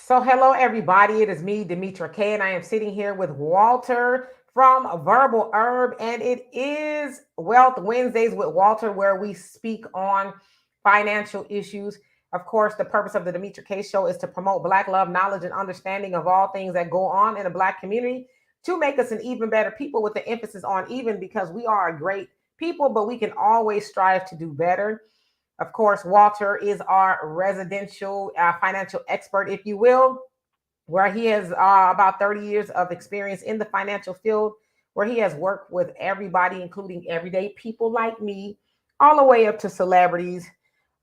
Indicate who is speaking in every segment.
Speaker 1: So, hello everybody. It is me, Demetra K, and I am sitting here with Walter from Verbal Herb, and it is Wealth Wednesdays with Walter, where we speak on financial issues. Of course, the purpose of the Demetra K show is to promote Black love, knowledge, and understanding of all things that go on in the Black community to make us an even better people, with the emphasis on even, because we are a great people, but we can always strive to do better. Of course, Walter is our residential financial expert, if you will, where he has about 30 years of experience in the financial field, where he has worked with everybody, including everyday people like me, all the way up to celebrities.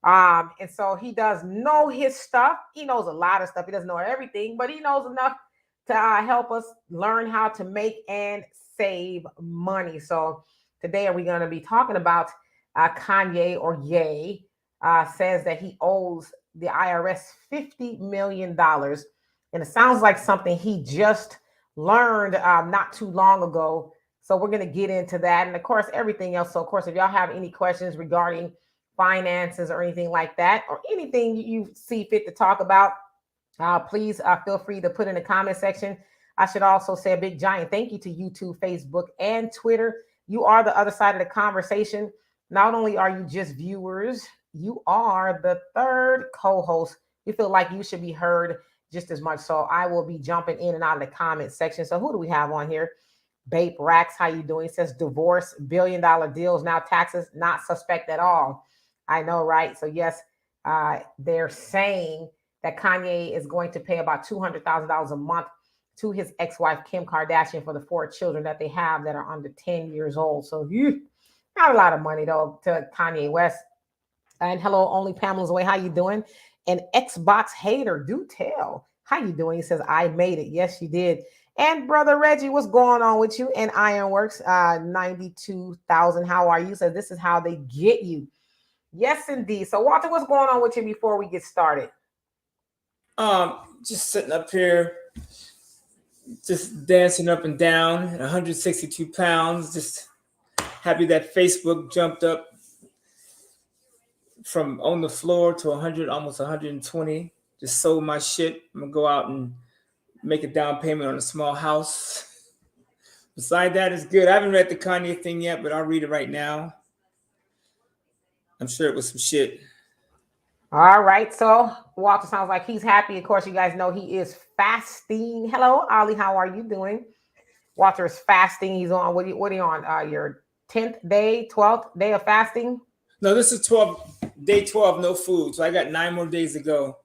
Speaker 1: And so he does know his stuff. He knows a lot of stuff. He doesn't know everything, but he knows enough to help us learn how to make and save money. So today, are we going to be talking about Kanye or Ye says that he owes the IRS $50 million. And it sounds like something he just learned not too long ago. So we're going to get into that. And of course, everything else. So, of course, if y'all have any questions regarding finances or anything like that, or anything you see fit to talk about, please feel free to put in the comment section. I should also say a big giant thank you to YouTube, Facebook, and Twitter. You are the other side of the conversation. Not only are you just viewers, you are the third co-host. You feel like you should be heard just as much. So I will be jumping in and out of the comment section. So who do we have on here? Bape Rax, how you doing? He says divorce, $1 billion deals, now taxes, not suspect at all. I know, right? So yes, they're saying that Kanye is going to pay about $200,000 a month to his ex-wife, Kim Kardashian, for the 4 children that they have that are under 10 years old. So not a lot of money, though, to Kanye West. And hello, only Pamela's away. How you doing? An Xbox hater, do tell. How you doing? He says, I made it. Yes, you did. And brother Reggie, what's going on with you? And Ironworks, 92,000. How are you? So this is how they get you. Yes, indeed. So Walter, what's going on with you before we get started?
Speaker 2: Just sitting up here, just dancing up and down, 162 pounds. Just happy that Facebook jumped up from on the floor to 100, almost 120. Just sold my shit. I'm gonna go out and make a down payment on a small house. Beside that, it's good. I haven't read the Kanye thing yet, but I'll read it right now. I'm sure it was some shit.
Speaker 1: All right. So Walter sounds like he's happy. Of course, you guys know he is fasting. Hello, Ollie. How are you doing? Walter is fasting. He's on, what are you on? Your 10th day, 12th day of fasting?
Speaker 2: No, this is day 12, no food. So I got 9 more days to go.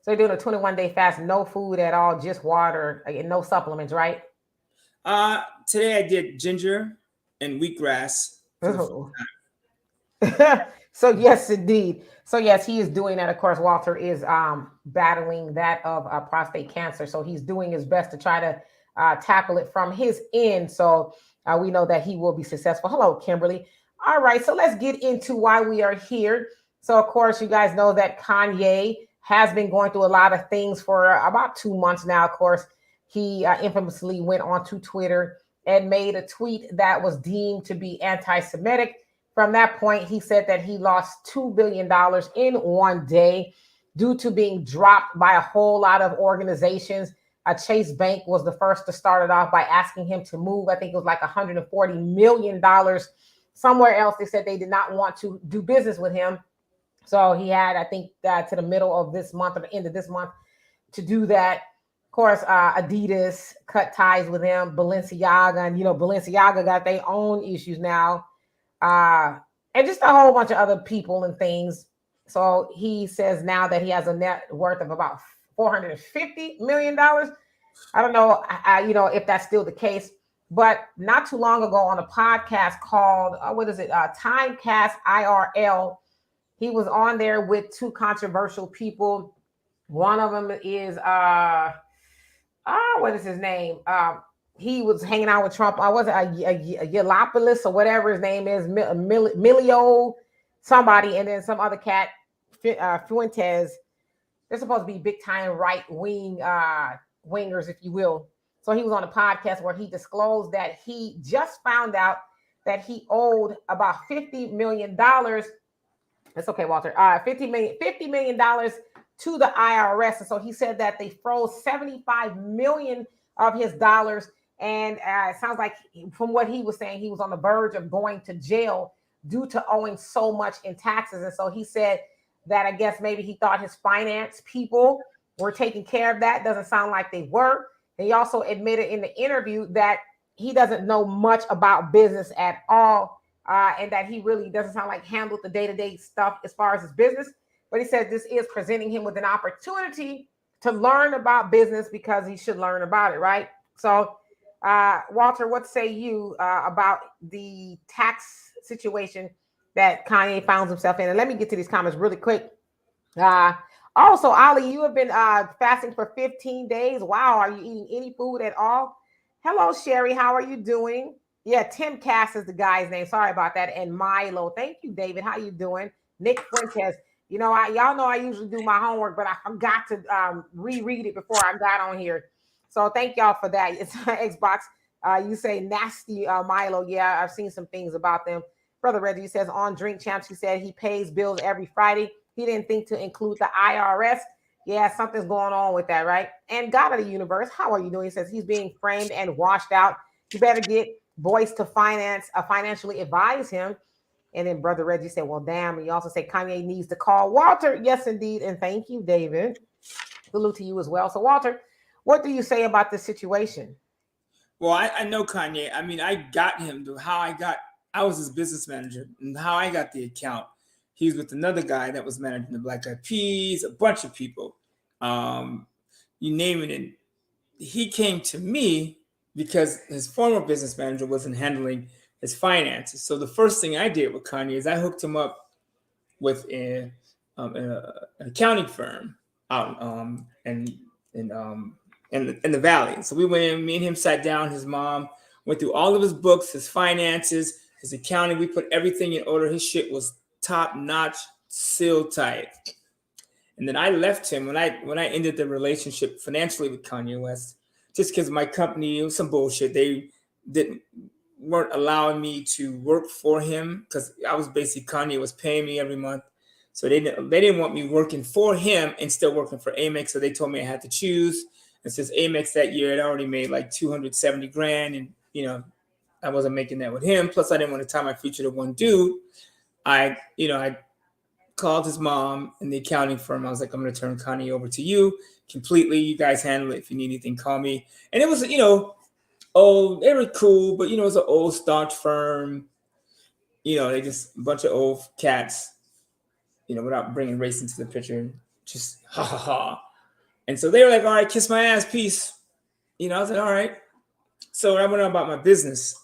Speaker 1: So you're doing a 21-day fast, no food at all, just water, and no supplements, right?
Speaker 2: Today I did ginger and wheatgrass.
Speaker 1: So yes, indeed. So yes, he is doing that. Of course, Walter is battling that of prostate cancer. So he's doing his best to try to tackle it from his end. So we know that he will be successful. Hello, Kimberly. All right, so let's get into why we are here. So of course, you guys know that Kanye has been going through a lot of things for about 2 months now. Of course, he infamously went onto Twitter and made a tweet that was deemed to be anti-Semitic. From that point, he said that he lost $2 billion in one day due to being dropped by a whole lot of organizations. Chase Bank was the first to start it off by asking him to move. I think it was like $140 million somewhere else. They said they did not want to do business with him. So he had, I think, to the middle of this month or the end of this month to do that. Of course, Adidas cut ties with him, Balenciaga, and, Balenciaga got their own issues now. And just a whole bunch of other people and things. So he says now that he has a net worth of about $450 million. I don't know, if that's still the case. But not too long ago on a podcast called, Timecast IRL, he was on there with 2 controversial people. One of them is, what is his name? He was hanging out with Trump. I was a Yielopoulos or whatever his name is, Milio, somebody, and then some other cat, Fuentes. They're supposed to be big time right wing wingers, if you will. So he was on a podcast where he disclosed that he just found out that he owed about $50 million. That's okay, Walter. $50 million to the IRS. And so he said that they froze 75 million of his dollars. And it sounds like from what he was saying, he was on the verge of going to jail due to owing so much in taxes. And so he said that I guess maybe he thought his finance people were taking care of that. Doesn't sound like they were. He also admitted in the interview that he doesn't know much about business at all, and that he really doesn't sound like handled the day-to-day stuff as far as his business. But he said this is presenting him with an opportunity to learn about business because he should learn about it, right? So, Walter, what say you about the tax situation that Kanye found himself in? And let me get to these comments really quick. Uh, Also, Ali, you have been fasting for 15 days. Wow, are you eating any food at all? Hello, Sherry. How are you doing? Yeah, Tim Cass is the guy's name. Sorry about that. And Milo. Thank you, David. How you doing? Nick Fuentes. You know, y'all know I usually do my homework, but I forgot to reread it before I got on here. So thank y'all for that. It's Xbox. You say nasty Milo. Yeah, I've seen some things about them. Brother Reggie says on Drink Champs, he said he pays bills every Friday. He didn't think to include the IRS. Yeah, something's going on with that, right? And God of the universe, how are you doing? He says he's being framed and washed out. You better get Boyce to financially advise him. And then Brother Reggie said, well, damn. And you also say Kanye needs to call Walter. Yes, indeed. And thank you, David. Salute to you as well. So, Walter, what do you say about this situation?
Speaker 2: Well, I know Kanye. I mean, I got him to how I was his business manager, and how I got the account. He was with another guy that was managing the Black Eyed Peas, a bunch of people. You name it. And he came to me because his former business manager wasn't handling his finances. So the first thing I did with Kanye is I hooked him up with an accounting firm out in the valley. So we went in, me and him sat down, his mom went through all of his books, his finances, his accounting. We put everything in order. His shit was top notch, sealed tight. And then I left him when I ended the relationship financially with Kanye West, just because my company, it was some bullshit. They weren't allowing me to work for him because I was basically, Kanye was paying me every month. So they didn't want me working for him and still working for Amex. So they told me I had to choose. And since Amex that year had already made like 270 grand, and I wasn't making that with him. Plus I didn't want to tie my future to one dude. I called his mom and the accounting firm. I was like, I'm going to turn Kanye over to you completely. You guys handle it. If you need anything, call me. And it was, they were cool, but, it was an old staunch firm. They just a bunch of old cats, without bringing race into the picture. Just ha, ha, ha. And so they were like, all right, kiss my ass, peace. I was like, all right. So I went on about my business.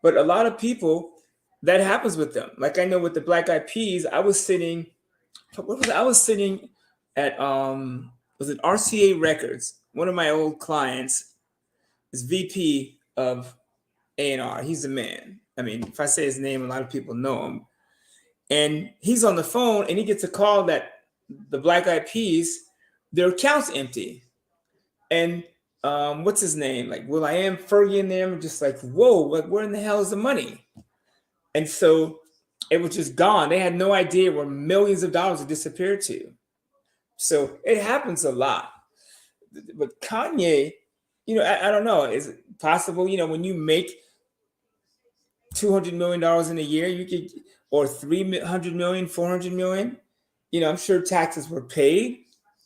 Speaker 2: But a lot of people, that happens with them. Like I know with the Black Eyed Peas, I was sitting at was it RCA Records? One of my old clients is VP of A&R. He's the man. I mean, if I say his name, a lot of people know him. And he's on the phone and he gets a call that the Black Eyed Peas, their account's empty. And what's his name? Like will.i.am, Fergie and them, just like, whoa, like where in the hell is the money? And so it was just gone. They had no idea where millions of dollars had disappeared to. So it happens a lot. But Kanye, I don't know. Is it possible, when you make $200 million in a year, you could, or 300 million, 400 million, I'm sure taxes were paid,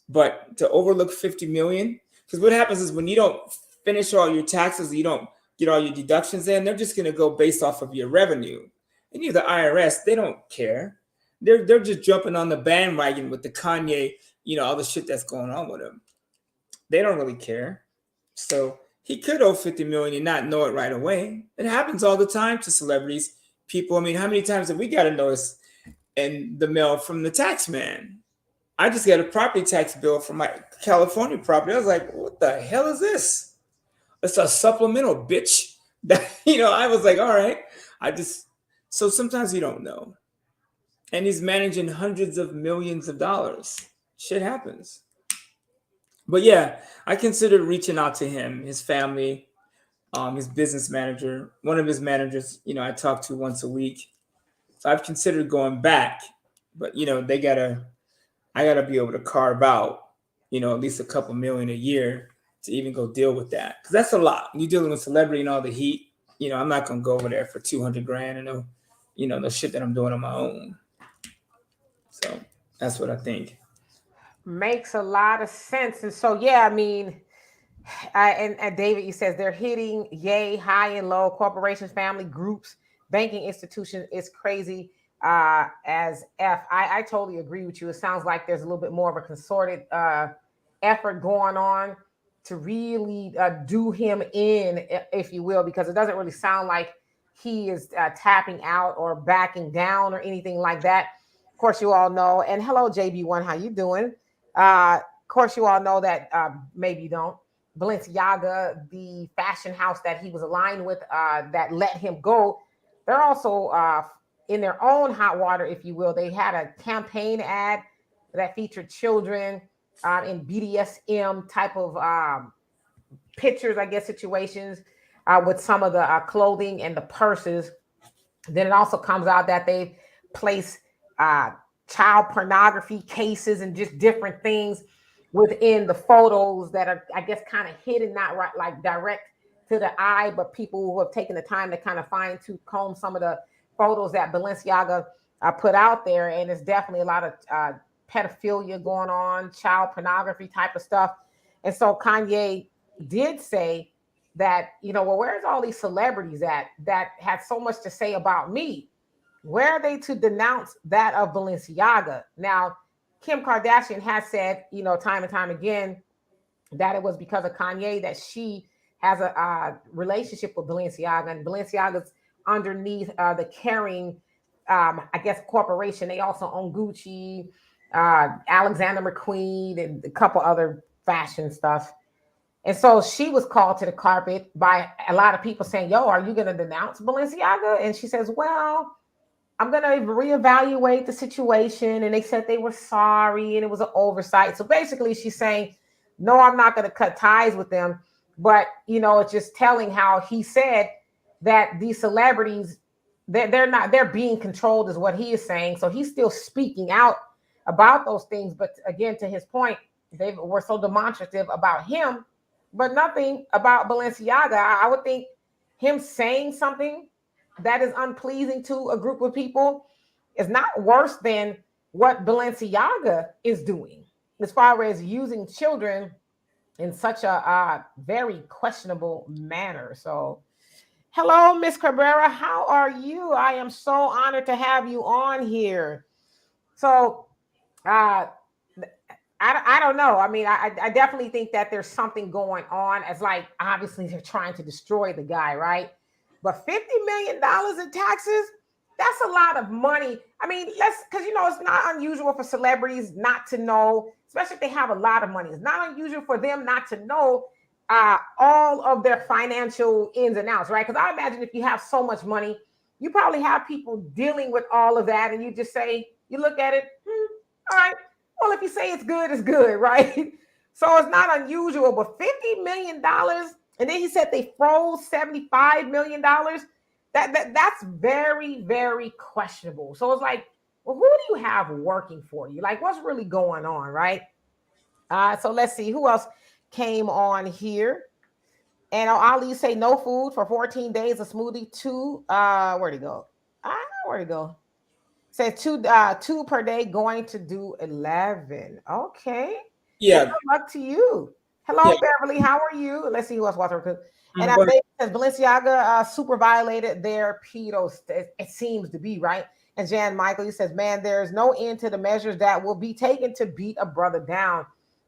Speaker 2: but to overlook 50 million, because what happens is when you don't finish all your taxes, you don't get all your deductions in, they're just going to go based off of your revenue. And the IRS, they don't care. They're just jumping on the bandwagon with the Kanye, all the shit that's going on with him. They don't really care. So he could owe 50 million and not know it right away. It happens all the time to celebrities, people. I mean, how many times have we got a notice in the mail from the tax man? I just got a property tax bill for my California property. I was like, what the hell is this? It's a supplemental, bitch. I was like, all right. So sometimes you don't know. And he's managing hundreds of millions of dollars. Shit happens. But yeah, I considered reaching out to him, his family, his business manager, one of his managers, I talk to once a week. So I've considered going back, but they gotta I got to be able to carve out, at least a couple million a year to even go deal with that. Because that's a lot. You're dealing with celebrity and all the heat. I'm not going to go over there for 200 grand and the shit that I'm doing on my own. So that's what I think.
Speaker 1: Makes a lot of sense. And so, yeah, I mean, and David, he says they're hitting yay, high and low, corporations, family groups, banking institutions. It's crazy as F. I totally agree with you. It sounds like there's a little bit more of a concerted effort going on to really do him in, if you will, because it doesn't really sound like he is tapping out or backing down or anything like that. Of course, you all know. And hello, JB1, how you doing? Of course, you all know that maybe you don't. Balenciaga, the fashion house that he was aligned with, that let him go, they're also in their own hot water, if you will. They had a campaign ad that featured children in BDSM type of pictures, I guess, situations with some of the clothing and the purses. Then it also comes out that they place child pornography cases and just different things within the photos that are, I guess, kind of hidden, not right, like direct to the eye, but people who have taken the time to kind of fine tooth comb some of the photos that Balenciaga put out there. And it's definitely a lot of pedophilia going on, child pornography type of stuff. And so Kanye did say that, well, where's all these celebrities that had so much to say about me? Where are they to denounce that of Balenciaga? Now, Kim Kardashian has said, time and time again, that it was because of Kanye that she has a relationship with Balenciaga, and Balenciaga's underneath the Kering, I guess, corporation. They also own Gucci, Alexander McQueen, and a couple other fashion stuff. And so she was called to the carpet by a lot of people saying, yo, are you going to denounce Balenciaga? And she says, well, I'm going to reevaluate the situation. And they said they were sorry and it was an oversight. So basically she's saying, no, I'm not going to cut ties with them. But, it's just telling how he said that these celebrities, they're being controlled is what he is saying. So he's still speaking out about those things. But again, to his point, they were so demonstrative about him, but nothing about Balenciaga. I would think him saying something that is unpleasing to a group of people is not worse than what Balenciaga is doing as far as using children in such a very questionable manner. So, hello, Miss Cabrera. How are you? I am so honored to have you on here. So, I don't know. I mean, I definitely think that there's something going on, as like obviously they're trying to destroy the guy, right? But $50 million in taxes, that's a lot of money. I mean, because it's not unusual for celebrities not to know, especially if they have a lot of money. It's not unusual for them not to know all of their financial ins and outs, right? Because I imagine if you have so much money, you probably have people dealing with all of that, and you just say, you look at it, all right. Well, if you say it's good, right? So it's not unusual, but $50 million. And then he said they froze $75 million. That's very, very questionable. So it's like, well, who do you have working for you? Like, what's really going on, right? So let's see who else came on here. And Ali say no food for 14 days, a smoothie, two. Where'd he go? Where'd he go? Says two per day, going to do 11. Okay.
Speaker 2: Yeah.
Speaker 1: Well, good luck to you. Hello,
Speaker 2: Yeah.
Speaker 1: Beverly. How are you? Let's see who else watched her. And
Speaker 2: But
Speaker 1: says Balenciaga super violated their pedos. It seems to be, right. And Jan Michael, he says, man, there's no end to the measures that will be taken to beat a brother down.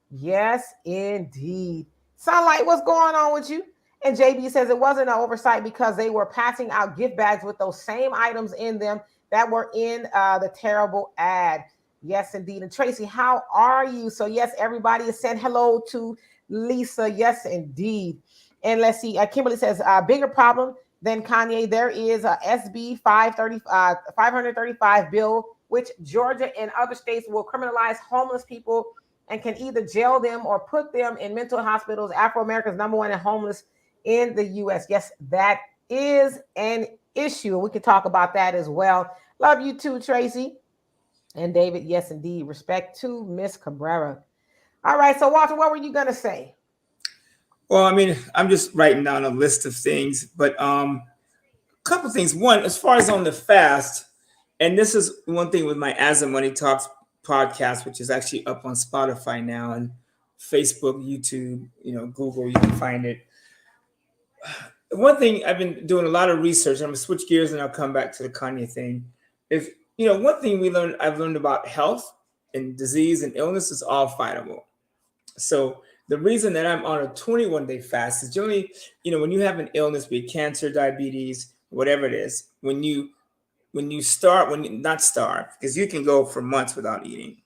Speaker 1: Yes, indeed. Sunlight, what's going on with you? And JB says it wasn't an oversight because they were passing out gift bags with those same items in them that were in the terrible ad. Yes, indeed. And Tracy, how are you? So yes, everybody is saying hello to Lisa. Yes, indeed. And let's see. Kimberly says, bigger problem than Kanye. There is a SB 535 bill, which Georgia and other states will criminalize homeless people and can either jail them or put them in mental hospitals. Afro-Americans #1 and homeless in the U.S. Yes, that is an issue. We can talk about that as well. Love you too, Tracy. And David, yes, indeed. Respect to Miss Cabrera. All right. So, Walter, what were you going to say?
Speaker 2: Well, I mean, I'm just writing down a list of things, but a couple things. One, as far as on the fast, and this is one thing with my As the Money Talks podcast, which is actually up on Spotify now and Facebook, YouTube, Google, you can find it. One thing I've been doing a lot of research, I'm gonna switch gears and I'll come back to the Kanye thing. Is one thing I've learned about health and disease and illness is all fightable. So the reason that I'm on a 21-day fast is generally, when you have an illness, be it cancer, diabetes, whatever it is, when you start, when you not starve, because you can go for months without eating,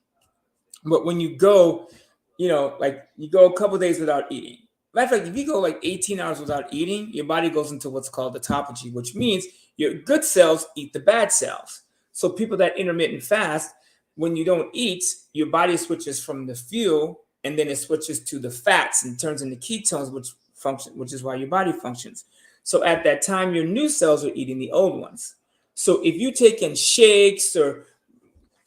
Speaker 2: but when you go, like you go a couple days without eating. Matter of fact, if you go like 18 hours without eating, your body goes into what's called autophagy, which means your good cells eat the bad cells. So people that intermittent fast, when you don't eat, your body switches from the fuel and then it switches to the fats and turns into ketones, which is why your body functions. So at that time, your new cells are eating the old ones. So if you take in shakes or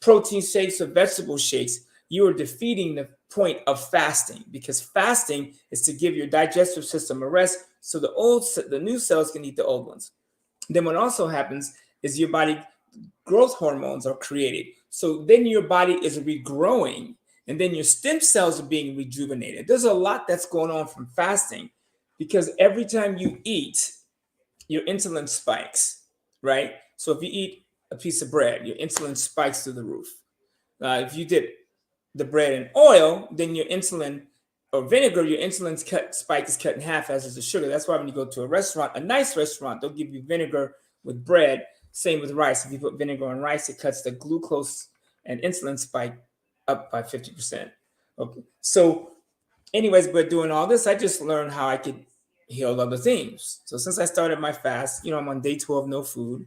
Speaker 2: protein shakes or vegetable shakes, you are defeating the point of fasting, because fasting is to give your digestive system a rest so the new cells can eat the old ones. Then what also happens is your body growth hormones are created. So then your body is regrowing and then your stem cells are being rejuvenated. There's a lot that's going on from fasting, because every time you eat, your insulin spikes, right? So if you eat a piece of bread, your insulin spikes through the roof. If you dip the bread in oil, then your insulin or vinegar, your insulin spike is cut in half, as is the sugar. That's why when you go to a restaurant, a nice restaurant, they'll give you vinegar with bread. Same with rice. If you put vinegar on rice, it cuts the glucose and insulin spike up by 50%. Okay. So anyways, but doing all this, I just learned how I could heal other things. So since I started my fast, I'm on day 12, no food.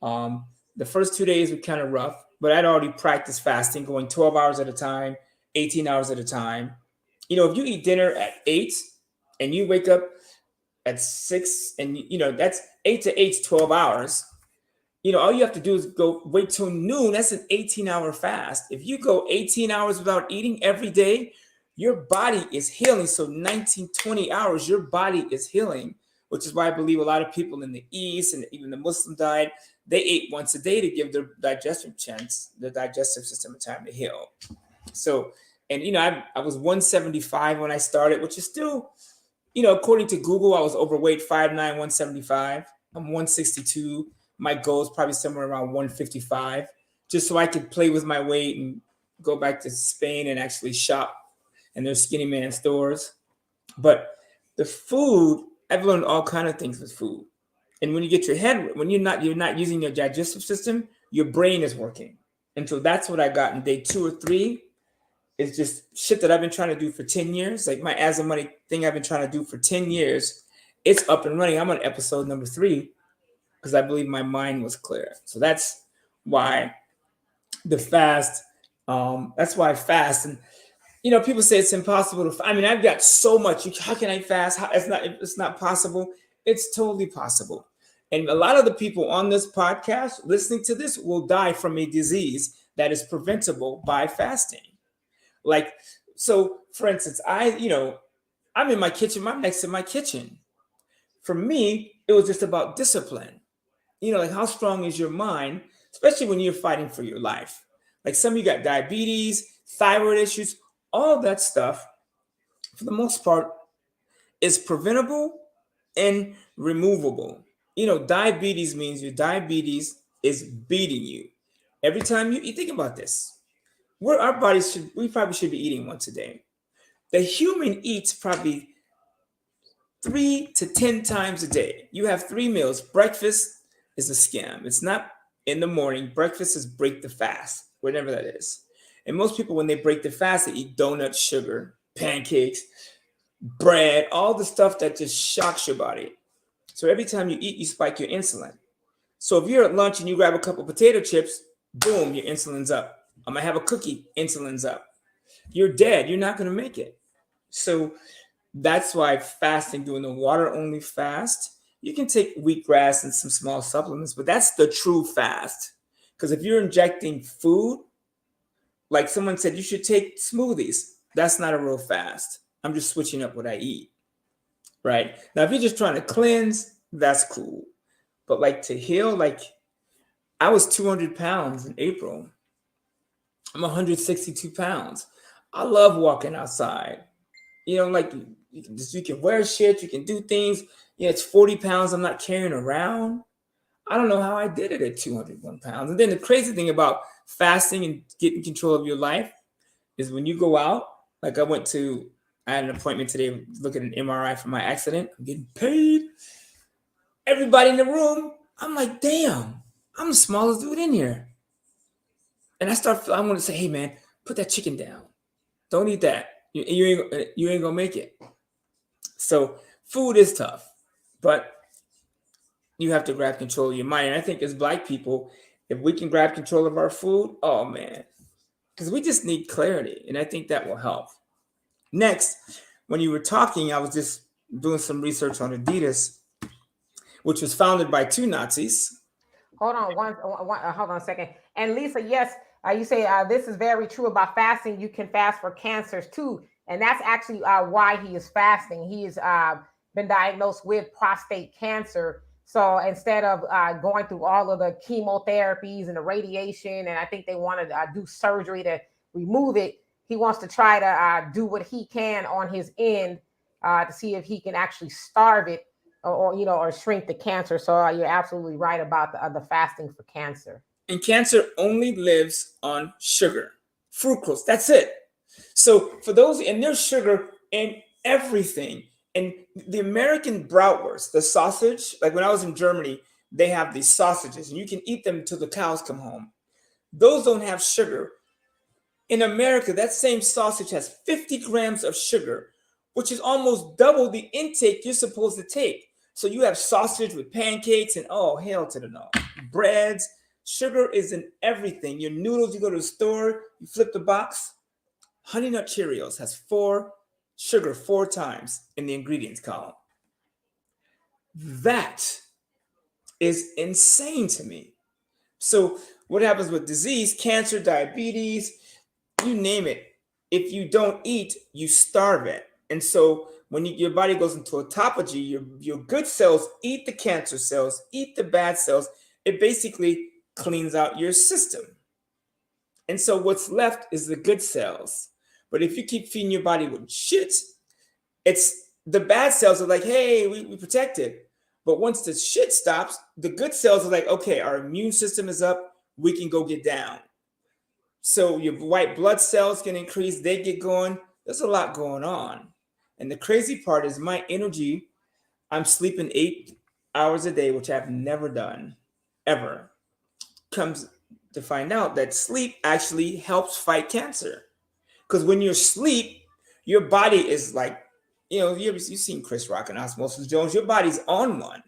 Speaker 2: The first 2 days were kind of rough, but I'd already practiced fasting, going 12 hours at a time, 18 hours at a time. If you eat dinner at 8 and you wake up at 6 and, that's 8 to 8, 12 hours. All you have to do is go wait till noon. That's an 18-hour fast. If you go 18 hours without eating every day, your body is healing. So 19, 20 hours, your body is healing, which is why I believe a lot of people in the East and even the Muslim diet, they ate once a day to give their digestive system a time to heal. So, and I was 175 when I started, which is still, according to Google, I was overweight, 5'9", 175. I'm 162. My goal is probably somewhere around 155, just so I could play with my weight and go back to Spain and actually shop in their skinny man stores. But the food, I've learned all kind of things with food. And when you get your head, when you're not using your digestive system, your brain is working. And so that's what I got in day 2 or 3. It's just shit that I've been trying to do for 10 years. Like my As the Money thing I've been trying to do for 10 years. It's up and running. I'm on episode number 3 because I believe my mind was clear. So that's why the fast, that's why I fast. And people say it's impossible to. I mean, I've got so much. How can I fast? It's not possible. It's totally possible. And a lot of the people on this podcast listening to this will die from a disease that is preventable by fasting. Like, so for instance, I'm in my kitchen. I'm next to my kitchen. For me, it was just about discipline. Like how strong is your mind, especially when you're fighting for your life. Like some of you got diabetes, thyroid issues, all that stuff, for the most part, is preventable and removable. Diabetes means your diabetes is beating you. Every time you think about this, we probably should be eating once a day. The human eats probably 3 to 10 times a day. You have 3 meals. Breakfast is a scam. It's not in the morning. Breakfast is break the fast, whatever that is. And most people, when they break the fast, they eat donuts, sugar, pancakes, bread, all the stuff that just shocks your body. So every time you eat, you spike your insulin. So if you're at lunch and you grab a couple potato chips, boom, your insulin's up. I'm going to have a cookie, insulin's up. You're dead. You're not going to make it. So that's why fasting, doing the water only fast, you can take wheatgrass and some small supplements, but that's the true fast. Because if you're injecting food, Like someone said, you should take smoothies. That's not a real fast. I'm just switching up what I eat. Right now, if you're just trying to cleanse, that's cool. But like to heal, like I was 200 pounds in April. I'm 162 pounds. I love walking outside. Like you can wear shit, you can do things. Yeah, it's 40 pounds I'm not carrying around. I don't know how I did it at 201 pounds. And then the crazy thing about fasting and getting control of your life is when you go out, like I had an appointment today to look at an MRI for my accident. I'm getting paid. Everybody in the room, I'm like, damn, I'm the smallest dude in here. And I want to say, hey man, put that chicken down. Don't eat that. You ain't gonna make it. So food is tough, but you have to grab control of your mind. And I think as Black people, if we can grab control of our food, oh man, because we just need clarity. And I think that will help. Next, when you were talking, I was just doing some research on Adidas, which was founded by two Nazis.
Speaker 1: Hold on hold on a second. And Lisa, yes, you say this is very true about fasting. You can fast for cancers too, and that's actually why he is fasting. He has been diagnosed with prostate cancer. So instead of going through all of the chemotherapies and the radiation, and I think they want to do surgery to remove it, he wants to try to do what he can on his end to see if he can actually starve it or shrink the cancer. So you're absolutely right about the fasting for cancer.
Speaker 2: And cancer only lives on sugar, fructose. That's it. So for those, and there's sugar in everything. And the American bratwurst, the sausage, like when I was in Germany, they have these sausages, and you can eat them till the cows come home. Those don't have sugar. In America, that same sausage has 50 grams of sugar, which is almost double the intake you're supposed to take. So you have sausage with pancakes and oh, hell to the no. Breads, sugar is in everything. Your noodles, you go to the store, you flip the box. Honey Nut Cheerios has sugar 4 times in the ingredients column. That is insane to me. So what happens with disease, cancer, diabetes, you name it. If you don't eat, you starve it. And so when your body goes into autophagy, your good cells eat the cancer cells, eat the bad cells. It basically cleans out your system. And so what's left is the good cells. But if you keep feeding your body with shit, it's the bad cells are like, hey, we protected. But once the shit stops, the good cells are like, okay, our immune system is up. We can go get down. So your white blood cells can increase. They get going. There's a lot going on. And the crazy part is my energy, I'm sleeping 8 hours a day, which I've never done, ever. Comes to find out that sleep actually helps fight cancer. Because when you're asleep, your body is like, you've seen Chris Rock and Osmosis Jones, your body's on one.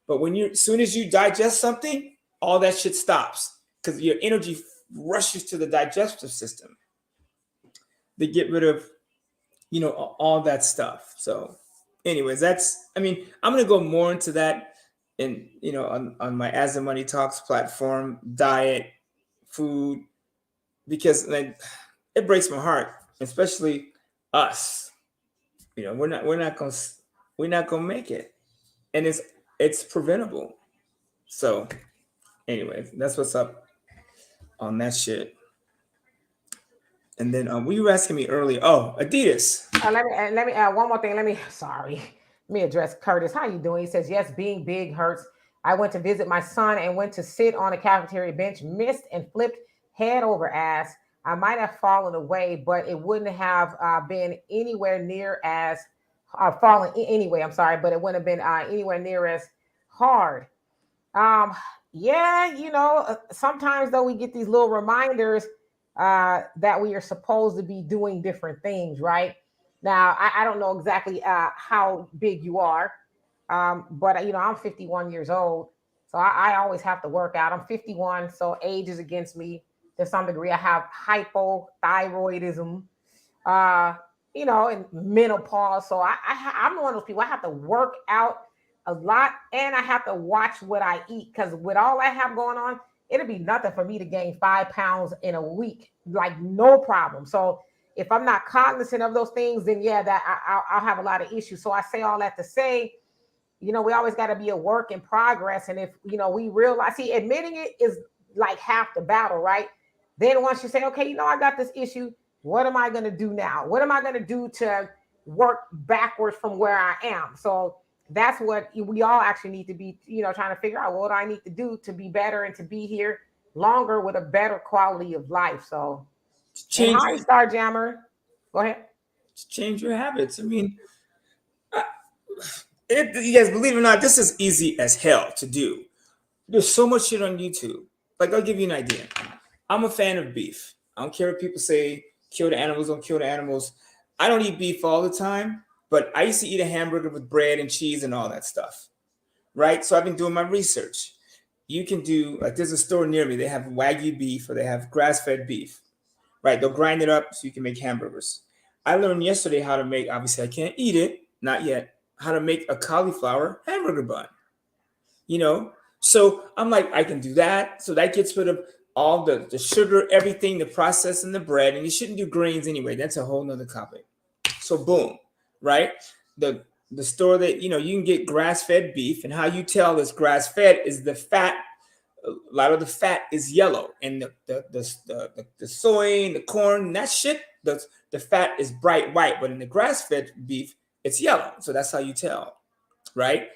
Speaker 2: But as soon as you digest something, all that shit stops because your energy rushes to the digestive system. They get rid of, all that stuff. So anyways, I'm going to go more into that in, on my As the Money Talks platform, diet, food, because like, it breaks my heart, especially us. We're not gonna make it, and it's preventable. So, anyway, that's what's up on that shit. And then, what you were asking me earlier? Oh, Adidas.
Speaker 1: Let me add one more thing. Sorry, let me address Curtis. How you doing? He says, yes, being big hurts. I went to visit my son and went to sit on a cafeteria bench, missed and flipped head over ass. I might have fallen away, but it wouldn't have been anywhere near as fallen anyway. I'm sorry, but it wouldn't have been anywhere near as hard. Um, yeah, sometimes though we get these little reminders that we are supposed to be doing different things, right? Now, I don't know exactly how big you are, but I'm 51 years old, so I always have to work out. I'm 51, so age is against me to some degree. I have hypothyroidism, uh, and menopause. So I'm one of those people. I have to work out a lot, and I have to watch what I eat because with all I have going on, it'll be nothing for me to gain 5 pounds in a week, like no problem. So if I'm not cognizant of those things, then yeah, that I'll have a lot of issues. So I say all that to say, we always got to be a work in progress. And if, we realize, see, admitting it is like half the battle, right? Then once you say, okay, I got this issue, what am I going to do now? What am I going to do to work backwards from where I am? So that's what we all actually need to be, trying to figure out, what do I need to do to be better and to be here longer with a better quality of life. So, and
Speaker 2: Change
Speaker 1: hi, Star Jammer. Go ahead.
Speaker 2: change your habits. I mean, you guys, believe it or not, this is easy as hell to do. There's so much shit on YouTube. Like, I'll give you an idea. I'm a fan of beef. I don't care what people say, kill the animals, don't kill the animals. I don't eat beef all the time, but I used to eat a hamburger with bread and cheese and all that stuff, right? So I've been doing my research. You can do, like, there's a store near me, they have Wagyu beef or they have grass-fed beef, right? They'll grind it up so you can make hamburgers. I learned yesterday how to make, obviously I can't eat it, not yet, how to make a cauliflower hamburger bun, you know? So I'm like, I can do that. So that gets rid of all the sugar, everything, the process and the bread. And you shouldn't do grains anyway. That's a whole nother topic. So boom, right? The store that, you can get grass-fed beef, and how you tell it's grass-fed is the fat. A lot of the fat is yellow, and the soy and the corn and that shit, the fat is bright white. But in the grass-fed beef, it's yellow. So that's how you tell, right?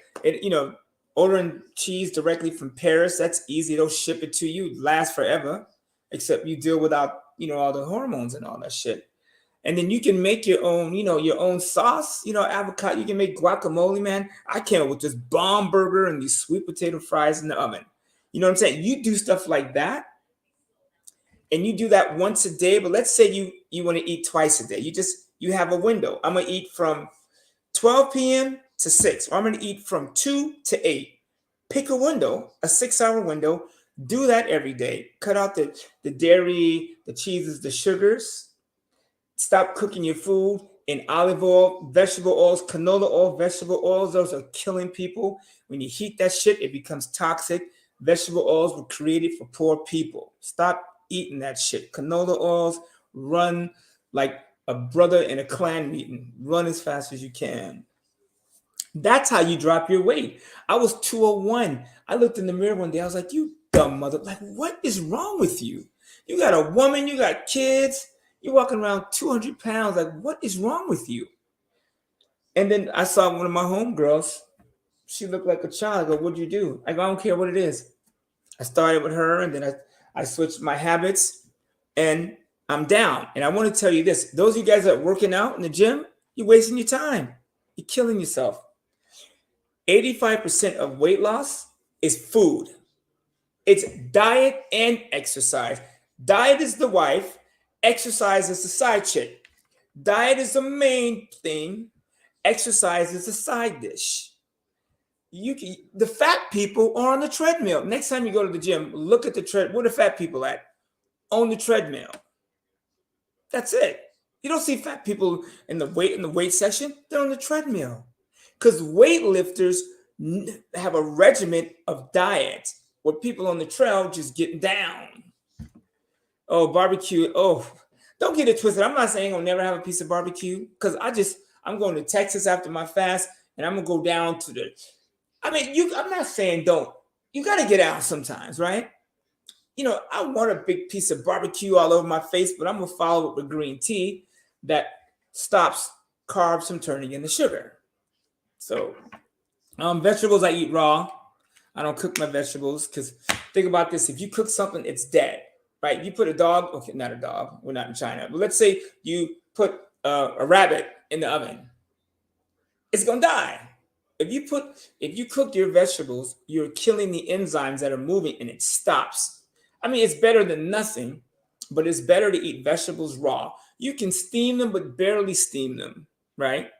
Speaker 2: Ordering cheese directly from Paris, that's easy. They'll ship it to you. It lasts forever, except you deal without, all the hormones and all that shit. And then you can make your own, your own sauce, avocado. You can make guacamole, man. I can't with this bomb burger and these sweet potato fries in the oven. You know what I'm saying? You do stuff like that, and you do that once a day. But let's say you want to eat twice a day. You have a window. I'm gonna eat from 12 p.m. to 6, or I'm going to eat from 2 to 8. Pick a window, a 6-hour window. Do that every day. Cut out the dairy, the cheeses, the sugars. Stop cooking your food in olive oil, vegetable oils, canola oil, vegetable oils. Those are killing people. When you heat that shit, it becomes toxic. Vegetable oils were created for poor people. Stop eating that shit. Canola oils, run like a brother in a clan meeting. Run as fast as you can. That's how you drop your weight. I was 201. I looked in the mirror one day. I was like, you dumb mother. Like, what is wrong with you? You got a woman, you got kids, you're walking around 200 pounds. Like, what is wrong with you? And then I saw one of my homegirls. She looked like a child. I go, what'd you do? I go, I don't care what it is. I started with her, and then I switched my habits, and I'm down. And I want to tell you this. Those of you guys that are working out in the gym, you're wasting your time. You're killing yourself. 85% of weight loss is food. It's diet and exercise. Diet is the wife. Exercise is the side chick. Diet is the main thing. Exercise is the side dish. The fat people are on the treadmill. Next time you go to the gym, look at the treadmill. Where the fat people at? On the treadmill. That's it. You don't see fat people in the weight section. They're on the treadmill. Because weightlifters have a regimen of diet where people on the trail just getting down. Oh, barbecue. Oh, don't get it twisted. I'm not saying I'll never have a piece of barbecue, because I'm going to Texas after my fast, and I'm going to go down to I'm not saying don't. You got to get out sometimes, right? I want a big piece of barbecue all over my face, but I'm going to follow it with green tea that stops carbs from turning into sugar. So, vegetables I eat raw. I don't cook my vegetables, because think about this. If you cook something, it's dead, right? You put a dog, okay, not a dog. We're not in China. But let's say you put a rabbit in the oven. It's going to die. If you cook your vegetables, you're killing the enzymes that are moving, and it stops. It's better than nothing, but it's better to eat vegetables raw. You can steam them, but barely steam them, right?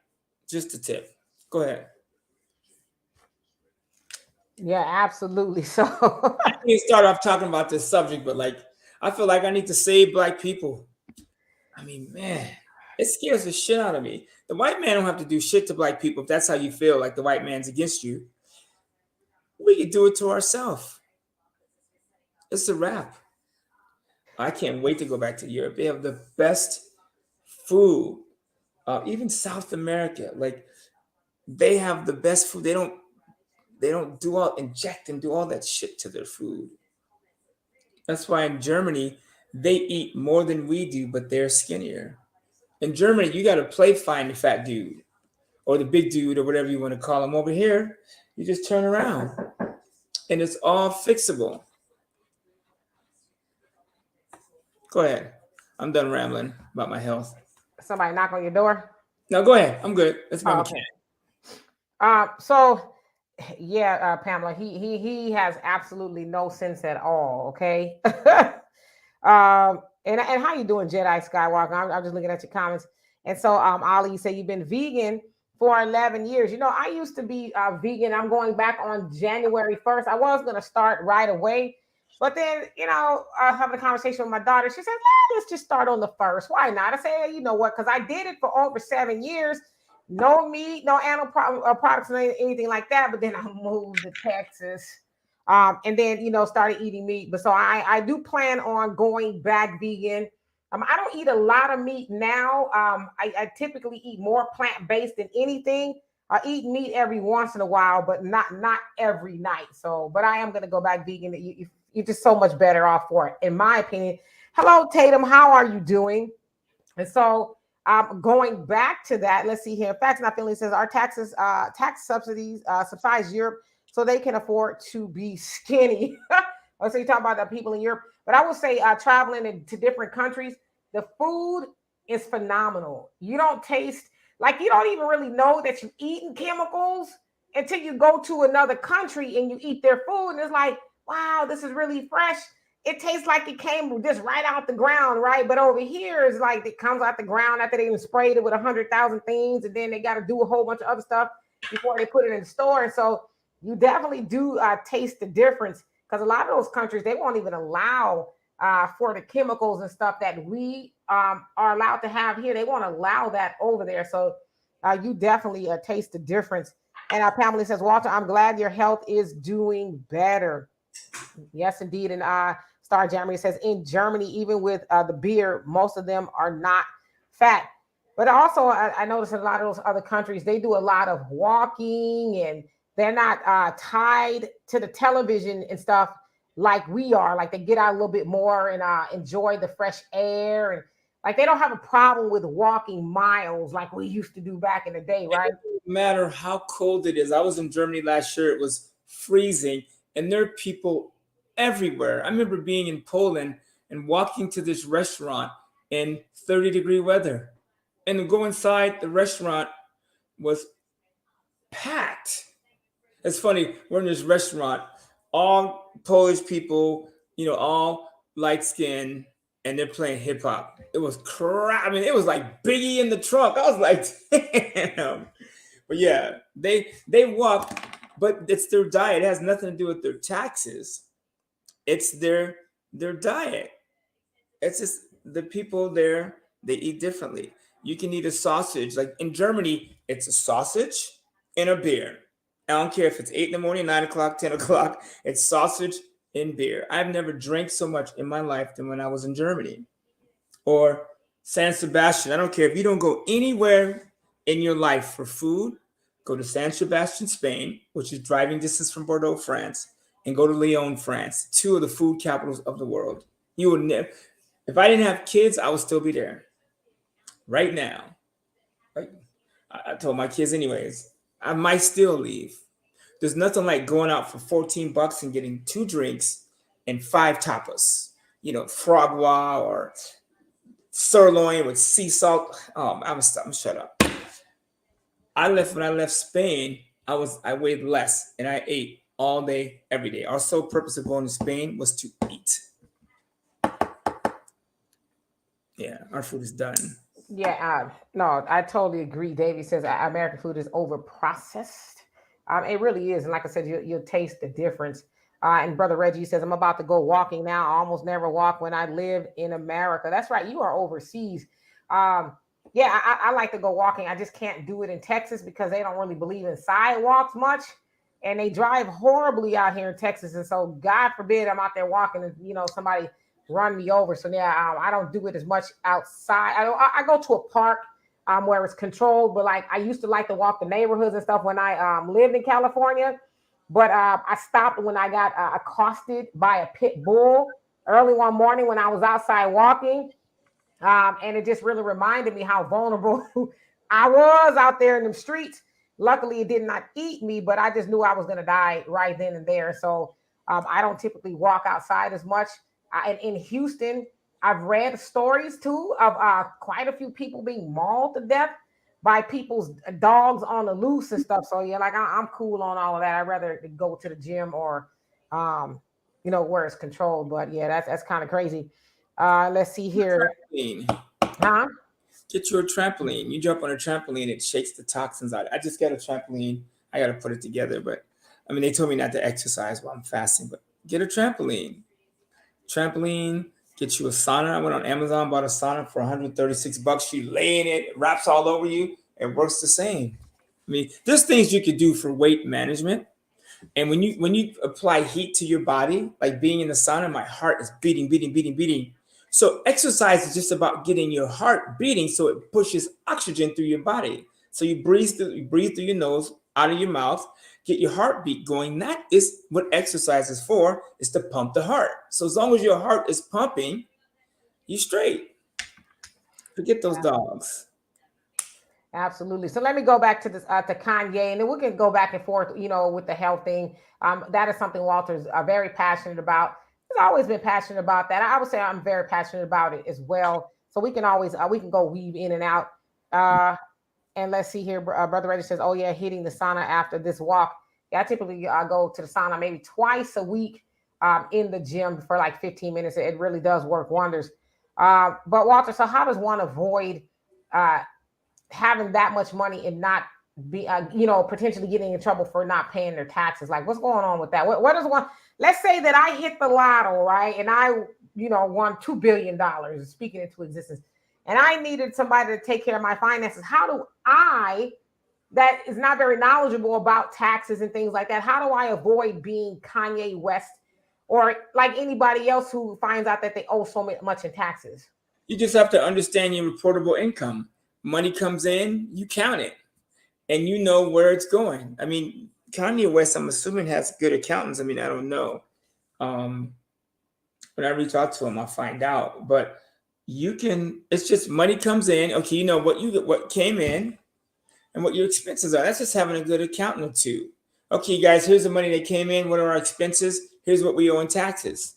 Speaker 2: Just a tip. Go ahead.
Speaker 1: Yeah, absolutely. So
Speaker 2: I didn't start off talking about this subject, but I feel like I need to save Black people. Man, it scares the shit out of me. The white man don't have to do shit to Black people if that's how you feel like the white man's against you. We can do it to ourselves. It's a wrap. I can't wait to go back to Europe. They have the best food. Even South America, like they have the best food. They don't do all inject and do all that shit to their food. That's why in Germany they eat more than we do, but they're skinnier. In Germany, you got to play find the fat dude or the big dude or whatever you want to call him. Over here, you just turn around and it's all fixable. Go ahead. I'm done rambling about my health.
Speaker 1: Somebody knock on your door.
Speaker 2: Now go ahead. I'm good. That's my
Speaker 1: Oh,
Speaker 2: mechanic.
Speaker 1: okay. So yeah, Pamela, he has absolutely no sense at all. Okay. And how you doing, Jedi Skywalker? I'm just looking at your comments. And so Ali, you say you've been vegan for 11 years. You know, I used to be vegan. I'm going back on January 1st. I was going to start right away. But then, having a conversation with my daughter, she said, let's just start on the first. Why not? I say, hey, you know what? Because I did it for over 7 years. No meat, no animal products, anything like that. But then I moved to Texas. And then, started eating meat. But so I do plan on going back vegan. I don't eat a lot of meat now. I typically eat more plant-based than anything. I eat meat every once in a while, but not every night. So, but I am going to go back vegan. You're just so much better off for it, in my opinion. Hello, Tatum. How are you doing? And so, going back to that, let's see here. Facts Not Feelings says our tax subsidies subsidize Europe so they can afford to be skinny. So you're talking about the people in Europe, but I would say traveling to different countries, the food is phenomenal. You don't taste like you don't even really know that you're eating chemicals until you go to another country and you eat their food, and it's like, wow, this is really fresh. It tastes like it came just right out the ground, right? But over here, it's like it comes out the ground after they even sprayed it with 100,000 things, and then they got to do a whole bunch of other stuff before they put it in the store. And so you definitely do taste the difference, because a lot of those countries, they won't even allow for the chemicals and stuff that we are allowed to have here. They won't allow that over there. So you definitely taste the difference. And Pamela says, Walter, I'm glad your health is doing better. Yes, indeed. And Star Jammer says, in Germany, even with the beer, most of them are not fat. But also, I notice in a lot of those other countries, they do a lot of walking, and they're not tied to the television and stuff like we are. Like they get out a little bit more and enjoy the fresh air. And like they don't have a problem with walking miles like we used to do back in the day, right?
Speaker 2: It doesn't matter how cold it is. I was in Germany last year. It was freezing, and there are people everywhere. I remember being in Poland and walking to this restaurant in 30-degree weather. And to go inside, the restaurant was packed. It's funny, we're in this restaurant, all Polish people, all light skinned, and they're playing hip hop. It was crap. I mean, it was like Biggie in the trunk. I was like, damn. But yeah, they walk, but it's their diet. It has nothing to do with their taxes. It's their diet. It's just the people there, they eat differently. You can eat a sausage. Like in Germany, it's a sausage and a beer. I don't care if it's 8 in the morning, 9 o'clock, 10 o'clock. It's sausage and beer. I've never drank so much in my life than when I was in Germany. Or San Sebastian. I don't care if you don't go anywhere in your life for food, go to San Sebastian, Spain, which is driving distance from Bordeaux, France, and go to Lyon, France, two of the food capitals of the world. You would never. If I didn't have kids, I would still be there right now. Right? I told my kids, anyways, I might still leave. There's nothing like going out for $14 and getting 2 drinks and 5 tapas. Frog wa or sirloin with sea salt. I'm shut up. When I left Spain, I weighed less and I ate all day, every day. Our sole purpose of going to Spain was to eat. Yeah, our food is done.
Speaker 1: Yeah, no, I totally agree. Davey says American food is over processed. It really is, and like I said, you'll taste the difference. And Brother Reggie says, I'm about to go walking now. I almost never walk when I live in America. That's right, you are overseas. Yeah, I like to go walking. I just can't do it in Texas because they don't really believe in sidewalks much. and they drive horribly out here in Texas. And so, God forbid, I'm out there walking and somebody run me over. So yeah, I don't do it as much outside. I go to a park where it's controlled, but like I used to like to walk the neighborhoods and stuff when I lived in California. But I stopped when I got accosted by a pit bull early one morning when I was outside walking. And it just really reminded me how vulnerable I was out there in the streets. Luckily, it did not eat me, but I just knew I was going to die right then and there. So I don't typically walk outside as much. And in Houston, I've read stories too of quite a few people being mauled to death by people's dogs on the loose and stuff. So yeah, like I'm cool on all of that. I'd rather go to the gym or, where it's controlled. But yeah, that's kind of crazy. Let's see here.
Speaker 2: Trampoline.
Speaker 1: Huh?
Speaker 2: Get you a trampoline. You jump on a trampoline, it shakes the toxins out. I just got a trampoline. I got to put it together, but I mean, they told me not to exercise while I'm fasting, but get a trampoline. Trampoline, get you a sauna. I went on Amazon, bought a sauna for $136. You lay in it, it wraps all over you. It works the same. I mean, there's things you could do for weight management. And when you apply heat to your body, like being in the sauna, my heart is beating, beating, beating, beating. So exercise is just about getting your heart beating, so it pushes oxygen through your body. So you breathe through your nose, out of your mouth, get your heartbeat going. That is what exercise is for, is to pump the heart. So as long as your heart is pumping, you straight. Forget those dogs.
Speaker 1: Absolutely. So let me go back to this to Kanye, and then we can go back and forth, with the health thing. That is something Walter's very passionate about. He's always been passionate about that. I would say I'm very passionate about it as well. So we can always we can go weave in and out. And let's see here. Brother Reggie says, "Oh yeah, hitting the sauna after this walk." Yeah, I typically go to the sauna maybe twice a week in the gym for like 15 minutes. It really does work wonders. But Walter, so how does one avoid uh, having that much money and not be potentially getting in trouble for not paying their taxes? Like, what's going on with that? What is one? Let's say that I hit the lotto, right, and I won $2 billion, speaking into existence, and I needed somebody to take care of my finances. How do I, that is not very knowledgeable about taxes and things like that, how do I avoid being Kanye West or like anybody else who finds out that they owe so much in taxes?
Speaker 2: You just have to understand your reportable income. Money comes in, you count it, and you know where it's going. I mean, Kanye West, I'm assuming, has good accountants. I mean, I don't know. When I reach out to him, I'll find out. But it's just money comes in. Okay, you know what came in and what your expenses are. That's just having a good accountant or two. Okay, guys, here's the money that came in. What are our expenses? Here's what we owe in taxes.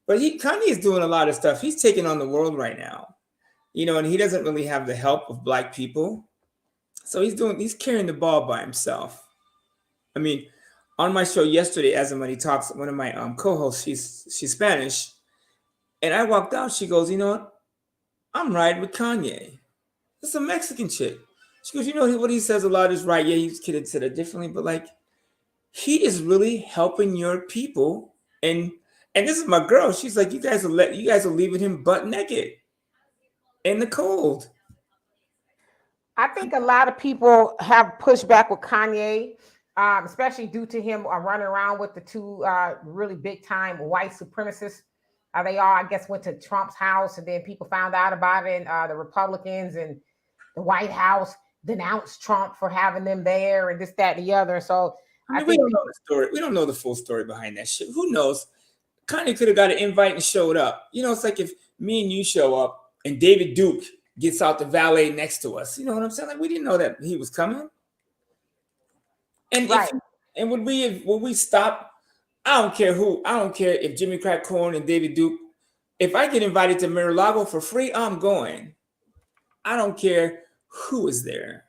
Speaker 2: But Kanye is doing a lot of stuff. He's taking on the world right now. And he doesn't really have the help of Black people. So he's carrying the ball by himself. I mean, on my show yesterday, As the Money Talks, one of my co-hosts, she's Spanish, and I walked out. She goes, "You know what? I'm riding with Kanye." It's a Mexican chick. She goes, what he says a lot is right. Yeah, he could have said it differently, but like, he is really helping your people. And this is my girl. She's like, you guys are leaving him butt naked in the cold.
Speaker 1: I think a lot of people have pushed back with Kanye, especially due to him running around with the two really big time white supremacists. They all, I guess, went to Trump's house, and then people found out about it. And the Republicans and the White House denounced Trump for having them there, and this, that, and the other. So
Speaker 2: I mean, we don't know the story. We don't know the full story behind that shit. Who knows? Kanye could have got an invite and showed up. It's like if me and you show up and David Duke gets out the valet next to us. You know what I'm saying? Like, we didn't know that he was coming. And
Speaker 1: right.
Speaker 2: Would we stop? I don't care who. I don't care if Jimmy Crack Corn and David Duke. If I get invited to Mar-a-Lago for free, I'm going. I don't care who is there.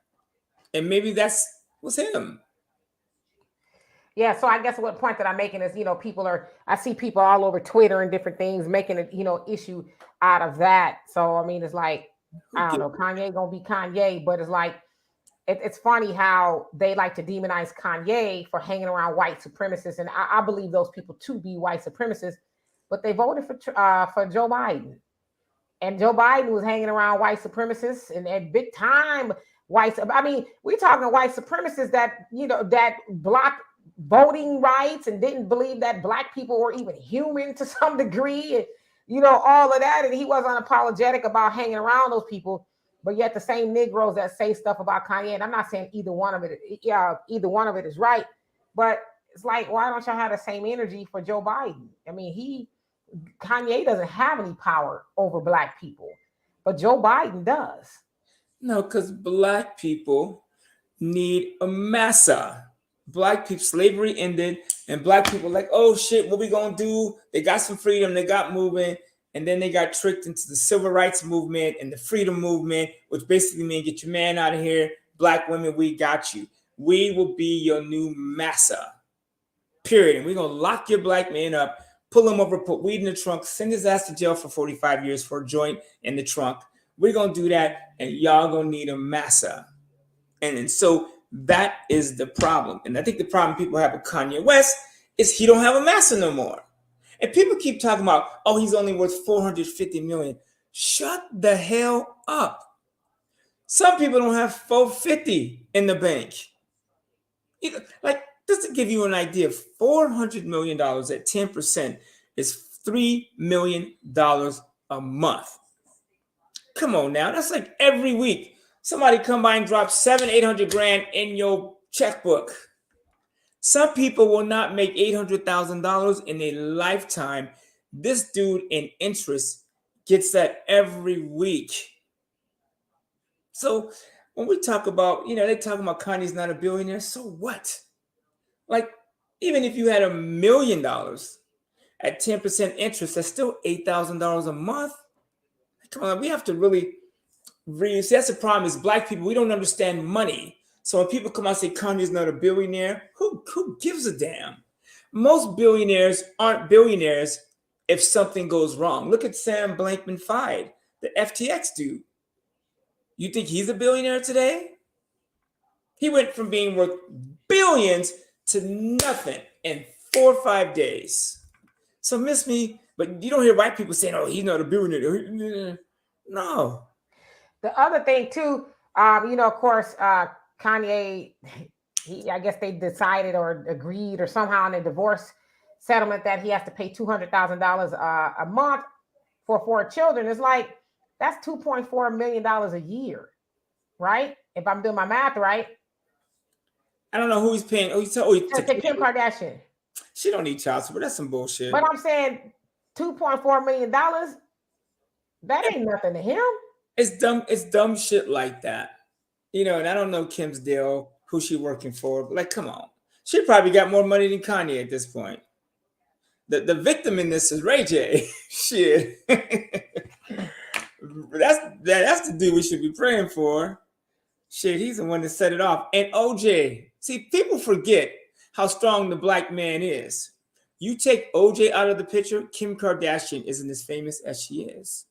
Speaker 2: And maybe that's what's him.
Speaker 1: Yeah, so I guess what point that I'm making is, I see people all over Twitter and different things making it, issue out of that. So, I mean, it's like, I don't know, Kanye gonna be Kanye, but it's like, it's funny how they like to demonize Kanye for hanging around white supremacists. And I believe those people to be white supremacists, but they voted for Joe Biden. And Joe Biden was hanging around white supremacists and big time white. I mean, we're talking white supremacists that, that block voting rights and didn't believe that black people were even human to some degree, and all of that. And he wasn't unapologetic about hanging around those people. But yet the same Negroes that say stuff about Kanye, and I'm not saying either one of it, either one of it is right, but it's like, why don't y'all have the same energy for Joe Biden? I mean, Kanye doesn't have any power over black people, but Joe Biden does.
Speaker 2: No, because black people need a massa. Black people, slavery ended, and black people like, oh shit, what we gonna do? They got some freedom, they got moving, and then they got tricked into the civil rights movement and the freedom movement, which basically means get your man out of here. Black women, we got you. We will be your new massa. Period. And we're gonna lock your black man up, pull him over, put weed in the trunk, send his ass to jail for 45 years for a joint in the trunk. We're gonna do that, and y'all gonna need a massa. And so that is the problem. And I think the problem people have with Kanye West is he don't have a massa no more. And people keep talking about, oh, he's only worth 450 million. Shut the hell up. Some people don't have 450 in the bank. Like, just to give you an idea, $400 million at 10% is $3 million a month. Come on now, that's like every week somebody come by and drop 700-800 grand in your checkbook. Some people will not make $800,000 in a lifetime. This dude in interest gets that every week. So when we talk about, they're talking about Kanye's not a billionaire. So what? Like, even if you had $1 million at 10% interest, that's still $8,000 a month. Come on, we have to really see, that's the problem is black people, we don't understand money. So when people come out and say Kanye's not a billionaire, who gives a damn? Most billionaires aren't billionaires if something goes wrong. Look at Sam Bankman-Fried, the FTX dude. You think he's a billionaire today? He went from being worth billions to nothing in 4 or 5 days. So miss me, but you don't hear white people saying, oh, he's not a billionaire. No.
Speaker 1: The other thing too, of course, Kanye, I guess they decided or agreed or somehow in a divorce settlement that he has to pay $200,000 a month for 4 children. It's like, that's $2.4 million a year, right? If I'm doing my math right.
Speaker 2: I don't know who he's paying.
Speaker 1: To Kim Kardashian.
Speaker 2: She don't need child support. That's some bullshit.
Speaker 1: But I'm saying $2.4 million, that ain't nothing to him.
Speaker 2: It's dumb shit like that. And I don't know Kim's deal, who she working for, but like, come on. She probably got more money than Kanye at this point. The victim in this is Ray J. Shit. That's the dude we should be praying for. Shit, he's the one that set it off. And OJ. See, people forget how strong the black man is. You take OJ out of the picture, Kim Kardashian isn't as famous as she is.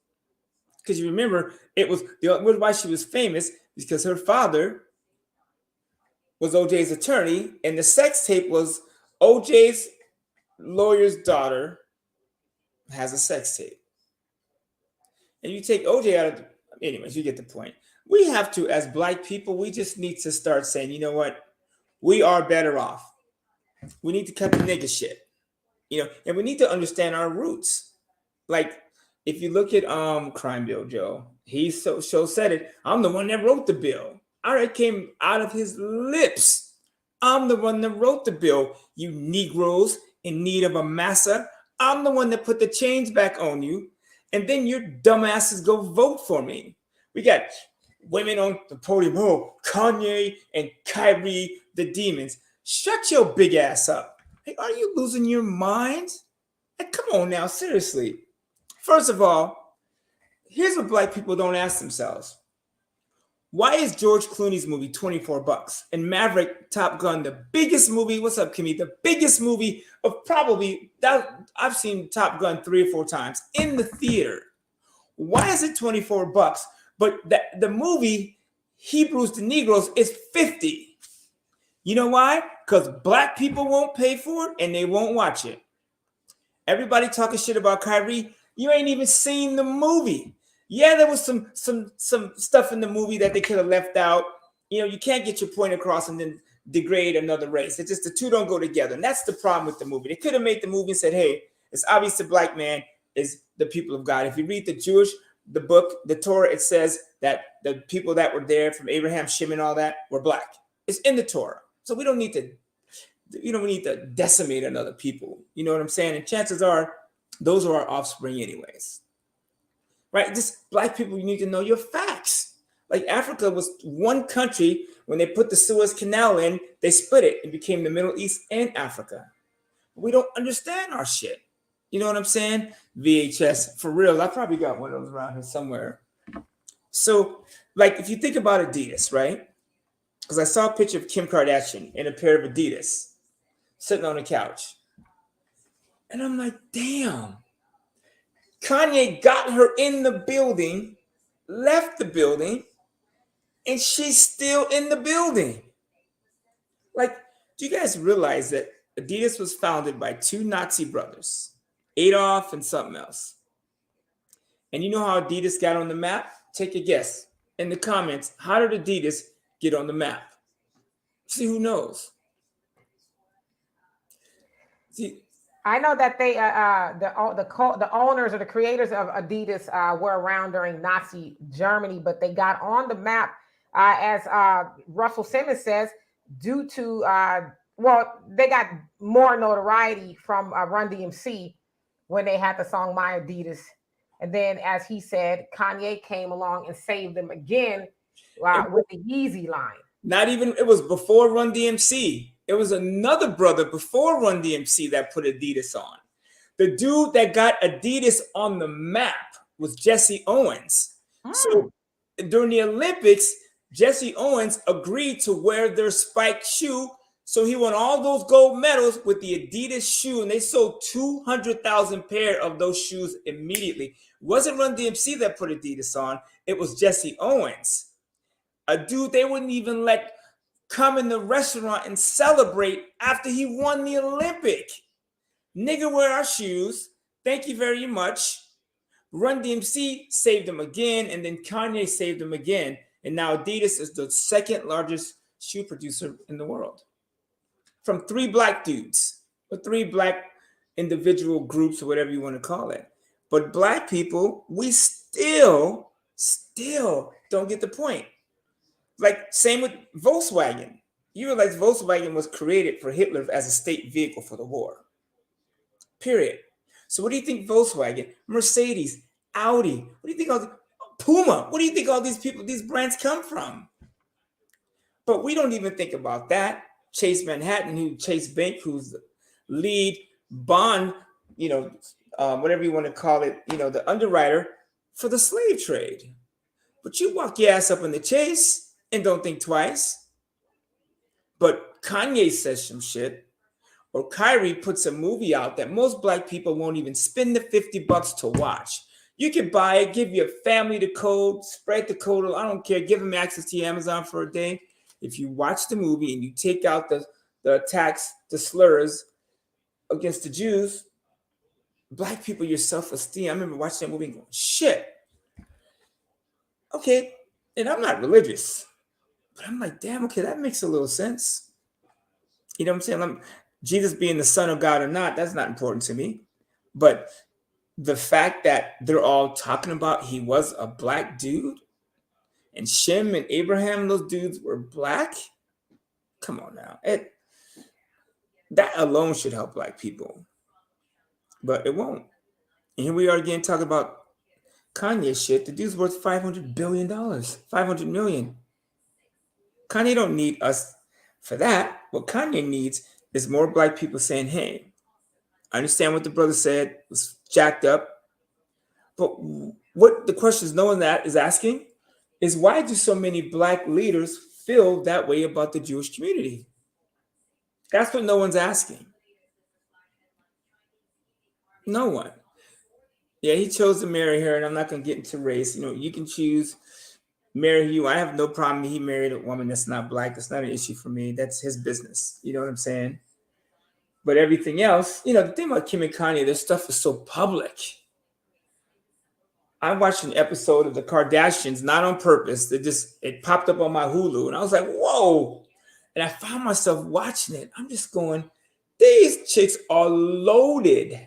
Speaker 2: Because you remember, it was why she was famous, because her father was OJ's attorney, and the sex tape was OJ's lawyer's daughter has a sex tape. And you take OJ out of anyways, you get the point. We have to, as black people, we just need to start saying, you know what? We are better off. We need to cut the nigga shit. And we need to understand our roots. Like, if you look at Crime Bill Joe, he so said it. I'm the one that wrote the bill. It came out of his lips. I'm the one that wrote the bill. You Negroes in need of a massa. I'm the one that put the chains back on you. And then your dumbasses go vote for me. We got women on the podium. Oh, Kanye and Kyrie, the demons. Shut your big ass up. Hey, are you losing your mind? Hey, come on now, seriously. First of all, here's what black people don't ask themselves. Why is George Clooney's movie $24 and Maverick Top Gun the biggest movie? What's up, Kimmy? The biggest movie of probably that I've seen Top Gun 3 or 4 times in the theater. Why is it $24? But the movie Hebrews to Negroes is $50. You know why? Because black people won't pay for it and they won't watch it. Everybody talking shit about Kyrie. You ain't even seen the movie. Yeah, there was some stuff in the movie that they could have left out. You can't get your point across and then degrade another race. It's just the two don't go together. And that's the problem with the movie. They could have made the movie and said, hey, it's obvious the black man is the people of God. If you read the book, the Torah, it says that the people that were there from Abraham, Shem, and all that were black. It's in the Torah. So we don't need to decimate another people. You know what I'm saying? And chances are those are our offspring anyways. Right? Just black people, you need to know your facts. Like Africa was one country. When they put the Suez Canal in, they split it and became the Middle East and Africa. We don't understand our shit. You know what I'm saying? VHS, for real. I probably got one of those around here somewhere. So, like, if you think about Adidas, right? Because I saw a picture of Kim Kardashian in a pair of Adidas sitting on the couch. And I'm like, damn. Kanye got her in the building, left the building, and she's still in the building. Like, do you guys realize that Adidas was founded by two Nazi brothers, Adolf and something else? And you know how Adidas got on the map? Take a guess in the comments. How did Adidas get on the map? See, who knows? See,
Speaker 1: I know that they the owners or the creators of Adidas were around during Nazi Germany, but they got on the map as Russell Simmons says, due to they got more notoriety from Run DMC when they had the song My Adidas, and then as he said, Kanye came along and saved them again with the Yeezy line.
Speaker 2: Not even, it was before Run DMC. It was another brother before Run DMC that put Adidas on. The dude that got Adidas on the map was Jesse Owens. So during the Olympics, Jesse Owens agreed to wear their spiked shoe. So he won all those gold medals with the Adidas shoe, and they sold 200,000 pair of those shoes immediately. It wasn't Run DMC that put Adidas on. It was Jesse Owens. A dude they wouldn't even let come in the restaurant and celebrate after he won the Olympic. Nigga, wear our shoes. Thank you very much. Run DMC saved him again, and then Kanye saved him again. And now Adidas is the second largest shoe producer in the world. From three black dudes, or three black individual groups, or whatever you want to call it. But black people, we still don't get the point. Like, same with Volkswagen. You realize Volkswagen was created for Hitler as a state vehicle for the war. Period. So what do you think Volkswagen, Mercedes, Audi, what do you think all Puma, what do you think all these people, these brands come from? But we don't even think about that. Chase Manhattan, Chase Bank, who's the lead bond, whatever you want to call it, the underwriter for the slave trade. But you walk your ass up in the Chase and don't think twice. But Kanye says some shit, or Kyrie puts a movie out that most black people won't even spend the $50 to watch. You can buy it, give your family the code, spread the code. I don't care. Give them access to Amazon for a day. If you watch the movie and you take out the attacks, the slurs against the Jews, black people, your self-esteem. I remember watching that movie and going, shit. Okay, and I'm not religious, but I'm like, damn, okay, that makes a little sense. You know what I'm saying? Jesus being the son of God or not, that's not important to me. But the fact that they're all talking about he was a black dude, and Shem and Abraham, those dudes were black. Come on now. That alone should help black people. But it won't. And here we are again talking about Kanye shit. The dude's worth $500 billion, $500 million. Kanye don't need us for that. What Kanye needs is more black people saying, hey, I understand what the brother said was jacked up. But what the questions no one is asking is, why do so many black leaders feel that way about the Jewish community? That's what no one's asking. No one. Yeah, he chose to marry her, and I'm not going to get into race. You can choose, marry you. I have no problem. He married a woman that's not black. That's not an issue for me. That's his business. You know what I'm saying? But everything else, the thing about Kim and Kanye, their stuff is so public. I watched an episode of the Kardashians, not on purpose. It popped up on my Hulu, and I was like, whoa. And I found myself watching it. I'm just going, these chicks are loaded,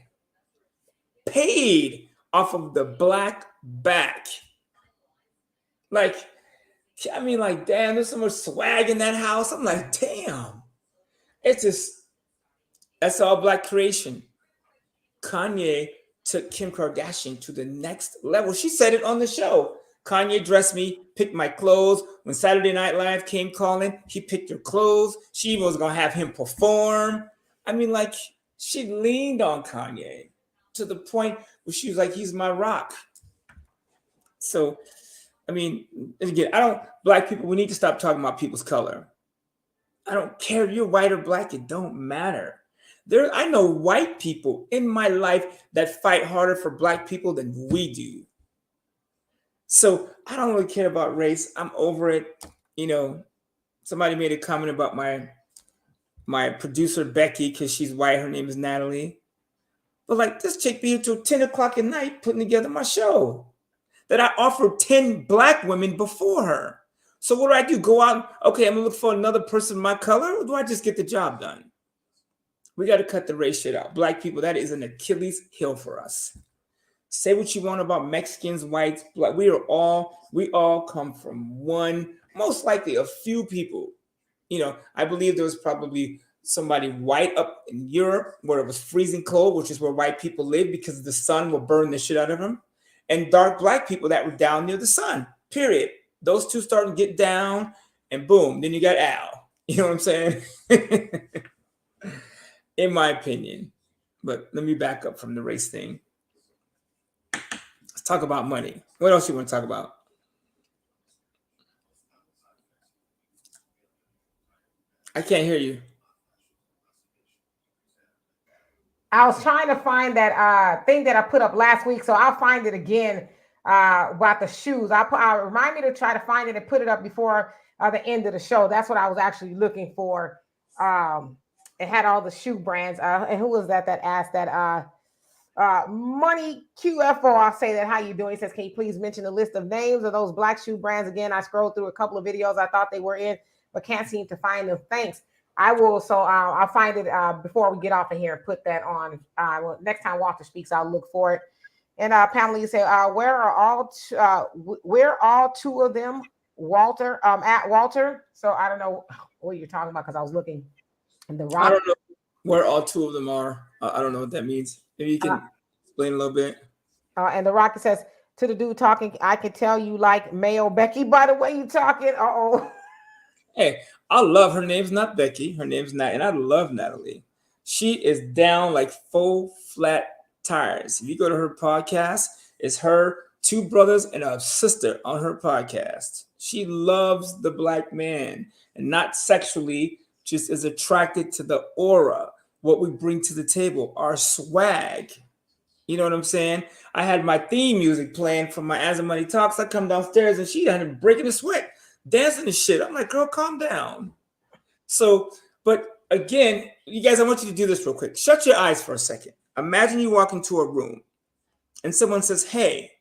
Speaker 2: paid off of the black back. Like, I mean, like, damn, there's so much swag in that house. I'm like, damn. It's just, that's all black creation. Kanye took Kim Kardashian to the next level. She said it on the show. Kanye dressed me, picked my clothes. When Saturday Night Live came calling, he picked her clothes. She even was going to have him perform. I mean, like, she leaned on Kanye to the point where she was like, he's my rock. So, I mean, again, black people, we need to stop talking about people's color. I don't care if you're white or black, it don't matter. I know white people in my life that fight harder for black people than we do. So I don't really care about race. I'm over it. You know, somebody made a comment about my producer Becky because she's white. Her name is Natalie. But like, this chick be here till 10 o'clock at night putting together my show that I offered 10 black women before her. So what do? Go out, okay, I'm gonna look for another person my color, or do I just get the job done? We got to cut the race shit out. Black people, that is an Achilles heel for us. Say what you want about Mexicans, whites, black. We all come from one, most likely a few people. You know, I believe there was probably somebody white up in Europe where it was freezing cold, which is where white people live because the sun will burn the shit out of them. And dark black people that were down near the sun, period. Those two start to get down and boom, then you got Al. You know what I'm saying? In my opinion. But let me back up from the race thing. Let's talk about money. What else you want to talk about? I can't hear you.
Speaker 1: I was trying to find that thing that I put up last week, so I'll find it again about the shoes. I'll remind me to try to find it and put it up before the end of the show. That's what I was actually looking for. It had all the shoe brands. And who was that asked that? Money QFO, I'll say that. How you doing? He says, can you please mention the list of names of those black shoe brands? Again, I scrolled through a couple of videos I thought they were in, but can't seem to find them. Thanks. I will. So I'll find it before we get off of here and put that on. Next time Walter speaks, I'll look for it. And Pamela, you say, where are all two of them, Walter, at Walter? So I don't know what you're talking about because I was looking in the rock.
Speaker 2: I don't know where all two of them are. I don't know what that means. Maybe you can explain a little bit.
Speaker 1: And the Rocket says, to the dude talking, I can tell you like Mayo Becky by the way you talking. Uh-oh.
Speaker 2: Hey, I love her name's not Becky. Her name's Nat, and I love Natalie. She is down like full flat tires. If you go to her podcast, it's her, two brothers, and a sister on her podcast. She loves the black man and not sexually, just is attracted to the aura, what we bring to the table, our swag. You know what I'm saying? I had my theme music playing from my As the Money Talks. I come downstairs and she had breaking a sweat, dancing and shit. I'm like, girl, calm down. So, but again, you guys, I want you to do this real quick. Shut your eyes for a second. Imagine you walk into a room and someone says, hey,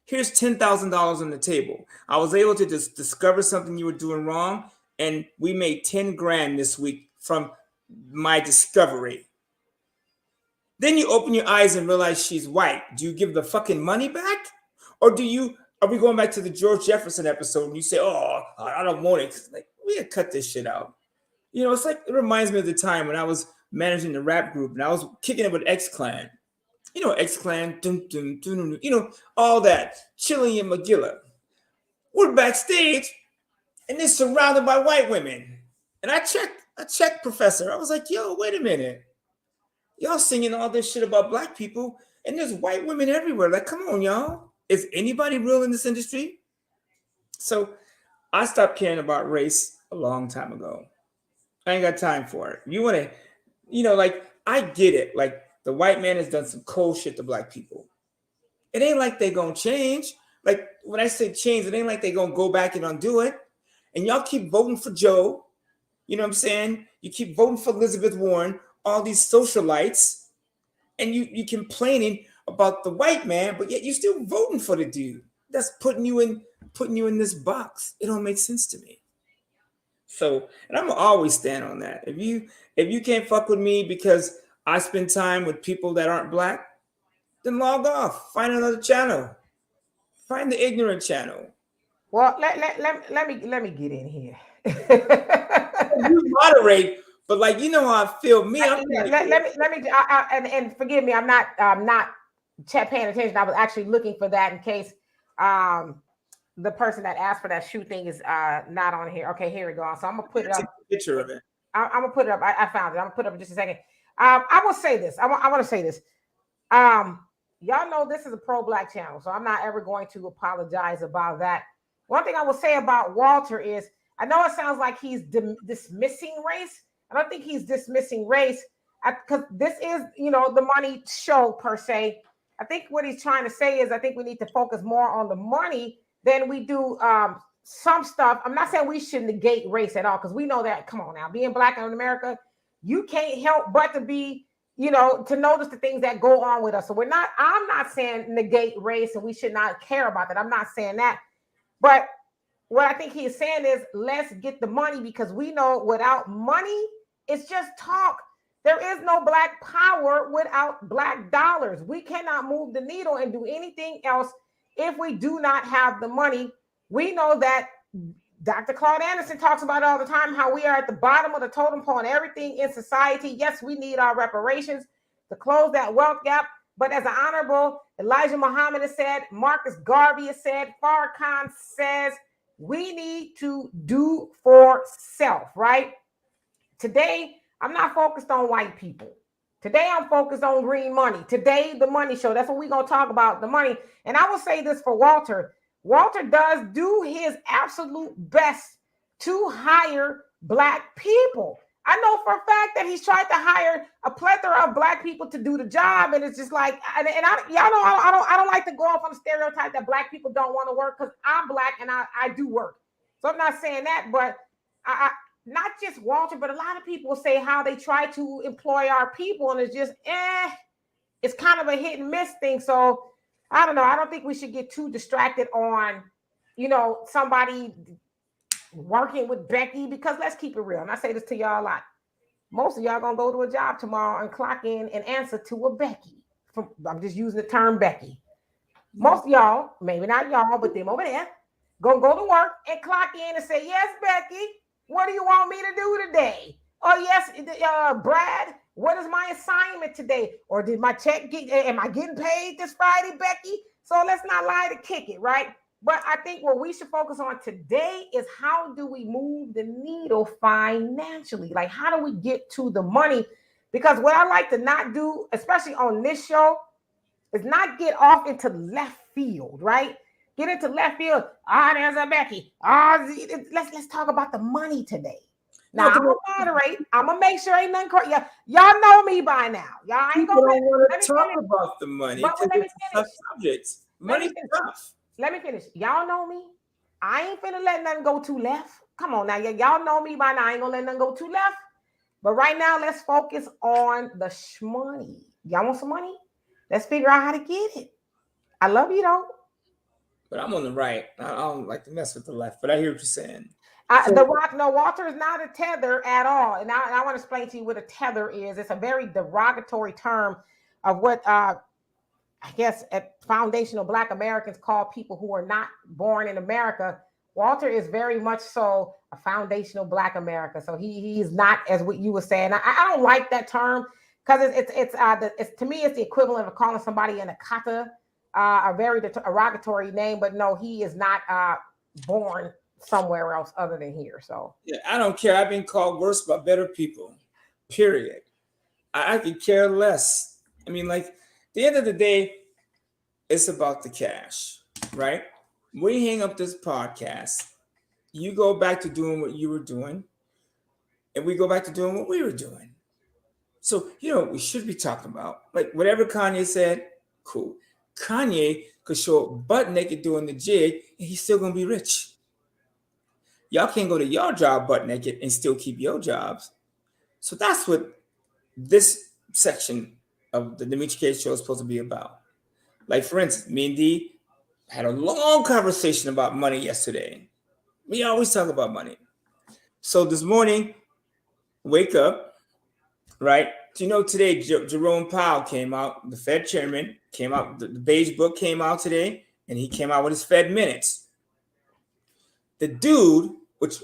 Speaker 2: here's $10,000 on the table. I was able to just discover something you were doing wrong, and we made 10 grand this week from my discovery. Then you open your eyes and realize she's white. Do you give the fucking money back? Or are we going back to the George Jefferson episode and you say, oh, I don't want it. Like, we gotta cut this shit out. You know, it's like, it reminds me of the time when I was managing the rap group and I was kicking it with X-Clan. You know, X-Clan, dun, dun, dun, dun, you know, all that. Chili and McGilla. We're backstage and they're surrounded by white women. And I checked Professor. I was like, yo, wait a minute. Y'all singing all this shit about black people and there's white women everywhere. Like, come on, y'all. Is anybody real in this industry? So I stopped caring about race a long time ago. I ain't got time for it. You want to, you know, like, I get it. Like, the white man has done some cold shit to black people. It ain't like they gonna change. Like, when I say change, it ain't like they gonna go back and undo it. And y'all keep voting for Joe. You know what I'm saying? You keep voting for Elizabeth Warren, all these socialites, and you complaining about the white man, but yet you still voting for the dude. That's putting you in this box. It don't make sense to me. So, and I'm gonna always stand on that. If you can't fuck with me because I spend time with people that aren't black, then log off. Find another channel. Find the ignorant channel.
Speaker 1: Well, let me get in here.
Speaker 2: You moderate, but like you know how I feel. Me, I'm trying to
Speaker 1: Let me and forgive me. I'm not paying attention. I was actually looking for that in case um the person that asked for that shoe thing is not on here. Okay, here we go. So I'm gonna put it
Speaker 2: take
Speaker 1: up.
Speaker 2: a picture of it.
Speaker 1: I'm gonna put it up. I found it. I'm gonna put it up in just a second. I will say this. I want to say this. Um, y'all know this is a pro-black channel, so I'm not ever going to apologize about that. One thing I will say about Walter is I know it sounds like he's dismissing race. I don't think he's dismissing race because this is, the money show per se. I think what he's trying to say is I think we need to focus more on the money than we do some stuff. I'm not saying we should negate race at all because we know that. Come on now, being black in America, you can't help but to be to notice the things that go on with us. So I'm not saying negate race and we should not care about that. I'm not saying that. But what I think he is saying is let's get the money because we know without money, it's just talk. There is no black power without black dollars. We cannot move the needle and do anything else if we do not have the money. We know that Dr. Claude Anderson talks about it all the time, how we are at the bottom of the totem pole and everything in society. Yes, we need our reparations to close that wealth gap. But as an honorable Elijah Muhammad has said, Marcus Garvey has said, Farrakhan says, we need to do for self, right? Today, I'm not focused on white people. Today, I'm focused on green money. Today, the money show. That's what we're going to talk about, the money. And I will say this for Walter. Walter does do his absolute best to hire black people. I know for a fact that he's tried to hire a plethora of black people to do the job, and it's just like, y'all know, I don't like to go off on the stereotype that black people don't want to work because I'm black and I do work. So I'm not saying that, but not just Walter, but a lot of people say how they try to employ our people, and it's just it's kind of a hit and miss thing. So I don't know. I don't think we should get too distracted on, somebody working with Becky, because let's keep it real. And I say this to y'all a lot. Most of y'all gonna go to a job tomorrow and clock in and answer to a Becky. I'm just using the term Becky. Most of y'all, maybe not y'all, but them over there, gonna go to work and clock in and say, yes, Becky, what do you want me to do today? Oh, yes, Brad, what is my assignment today? Or did my check am I getting paid this Friday, Becky? So let's not lie to kick it, right? But I think what we should focus on today is how do we move the needle financially? Like, how do we get to the money? Because what I like to not do, especially on this show, is not get off into left field, right? Get into left field. There's a Becky. Let's talk about the money today. Now, I'm gonna moderate. I'm gonna make sure ain't nothing crazy. Y'all know me by now. Y'all ain't gonna
Speaker 2: want to talk about the money because it's a tough subject. Money's tough.
Speaker 1: Let me finish. Y'all know me. I ain't finna let nothing go too left. Come on now. Y'all know me by now. I ain't gonna let nothing go too left. But right now, let's focus on the shmoney. Y'all want some money? Let's figure out how to get it. I love you though.
Speaker 2: But I'm on the right. I don't like to mess with the left, but I hear what you're saying.
Speaker 1: Walter is not a tether at all. And I want to explain to you what a tether is. It's a very derogatory term of what I guess foundational Black Americans call people who are not born in America. Walter is very much so a foundational Black America. So he's not, as what you were saying. I don't like that term because it's to me it's the equivalent of calling somebody an akata, a very derogatory name. But no, he is not born somewhere else other than here. So
Speaker 2: yeah, I don't care. I've been called worse by better people. Period. I could care less. I mean, like, at the end of the day, it's about the cash, right? We hang up this podcast. You go back to doing what you were doing, and we go back to doing what we were doing. So, we should be talking about, like, whatever Kanye said, cool. Kanye could show up butt naked doing the jig, and he's still gonna be rich. Y'all can't go to your job butt naked and still keep your jobs. So that's what this section of the Demetra K show is supposed to be about. Like, for instance, me and Dee had a long conversation about money yesterday. We always talk about money. So this morning, wake up, right? Do you know today Jerome Powell came out, the Fed chairman came out, the beige book came out today, and he came out with his Fed minutes. The dude, which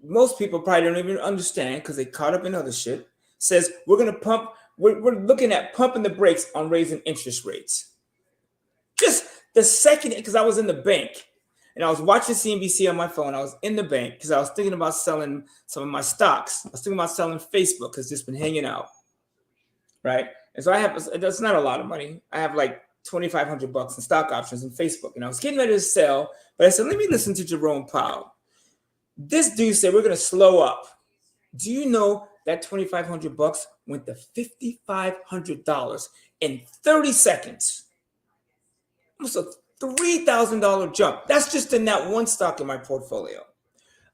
Speaker 2: most people probably don't even understand because they caught up in other shit, says we're looking at pumping the brakes on raising interest rates. Just the second, because I was in the bank and I was watching CNBC on my phone. I was in the bank because I was thinking about selling some of my stocks. I was thinking about selling Facebook because it's been hanging out, right? And so that's not a lot of money. I have like $2,500 in stock options in Facebook, and I was getting ready to sell, but I said, let me listen to Jerome Powell. This dude said we're going to slow up. Do you know that $2,500 went to $5,500 in 30 seconds? Almost a $3,000 jump. That's just in that one stock in my portfolio.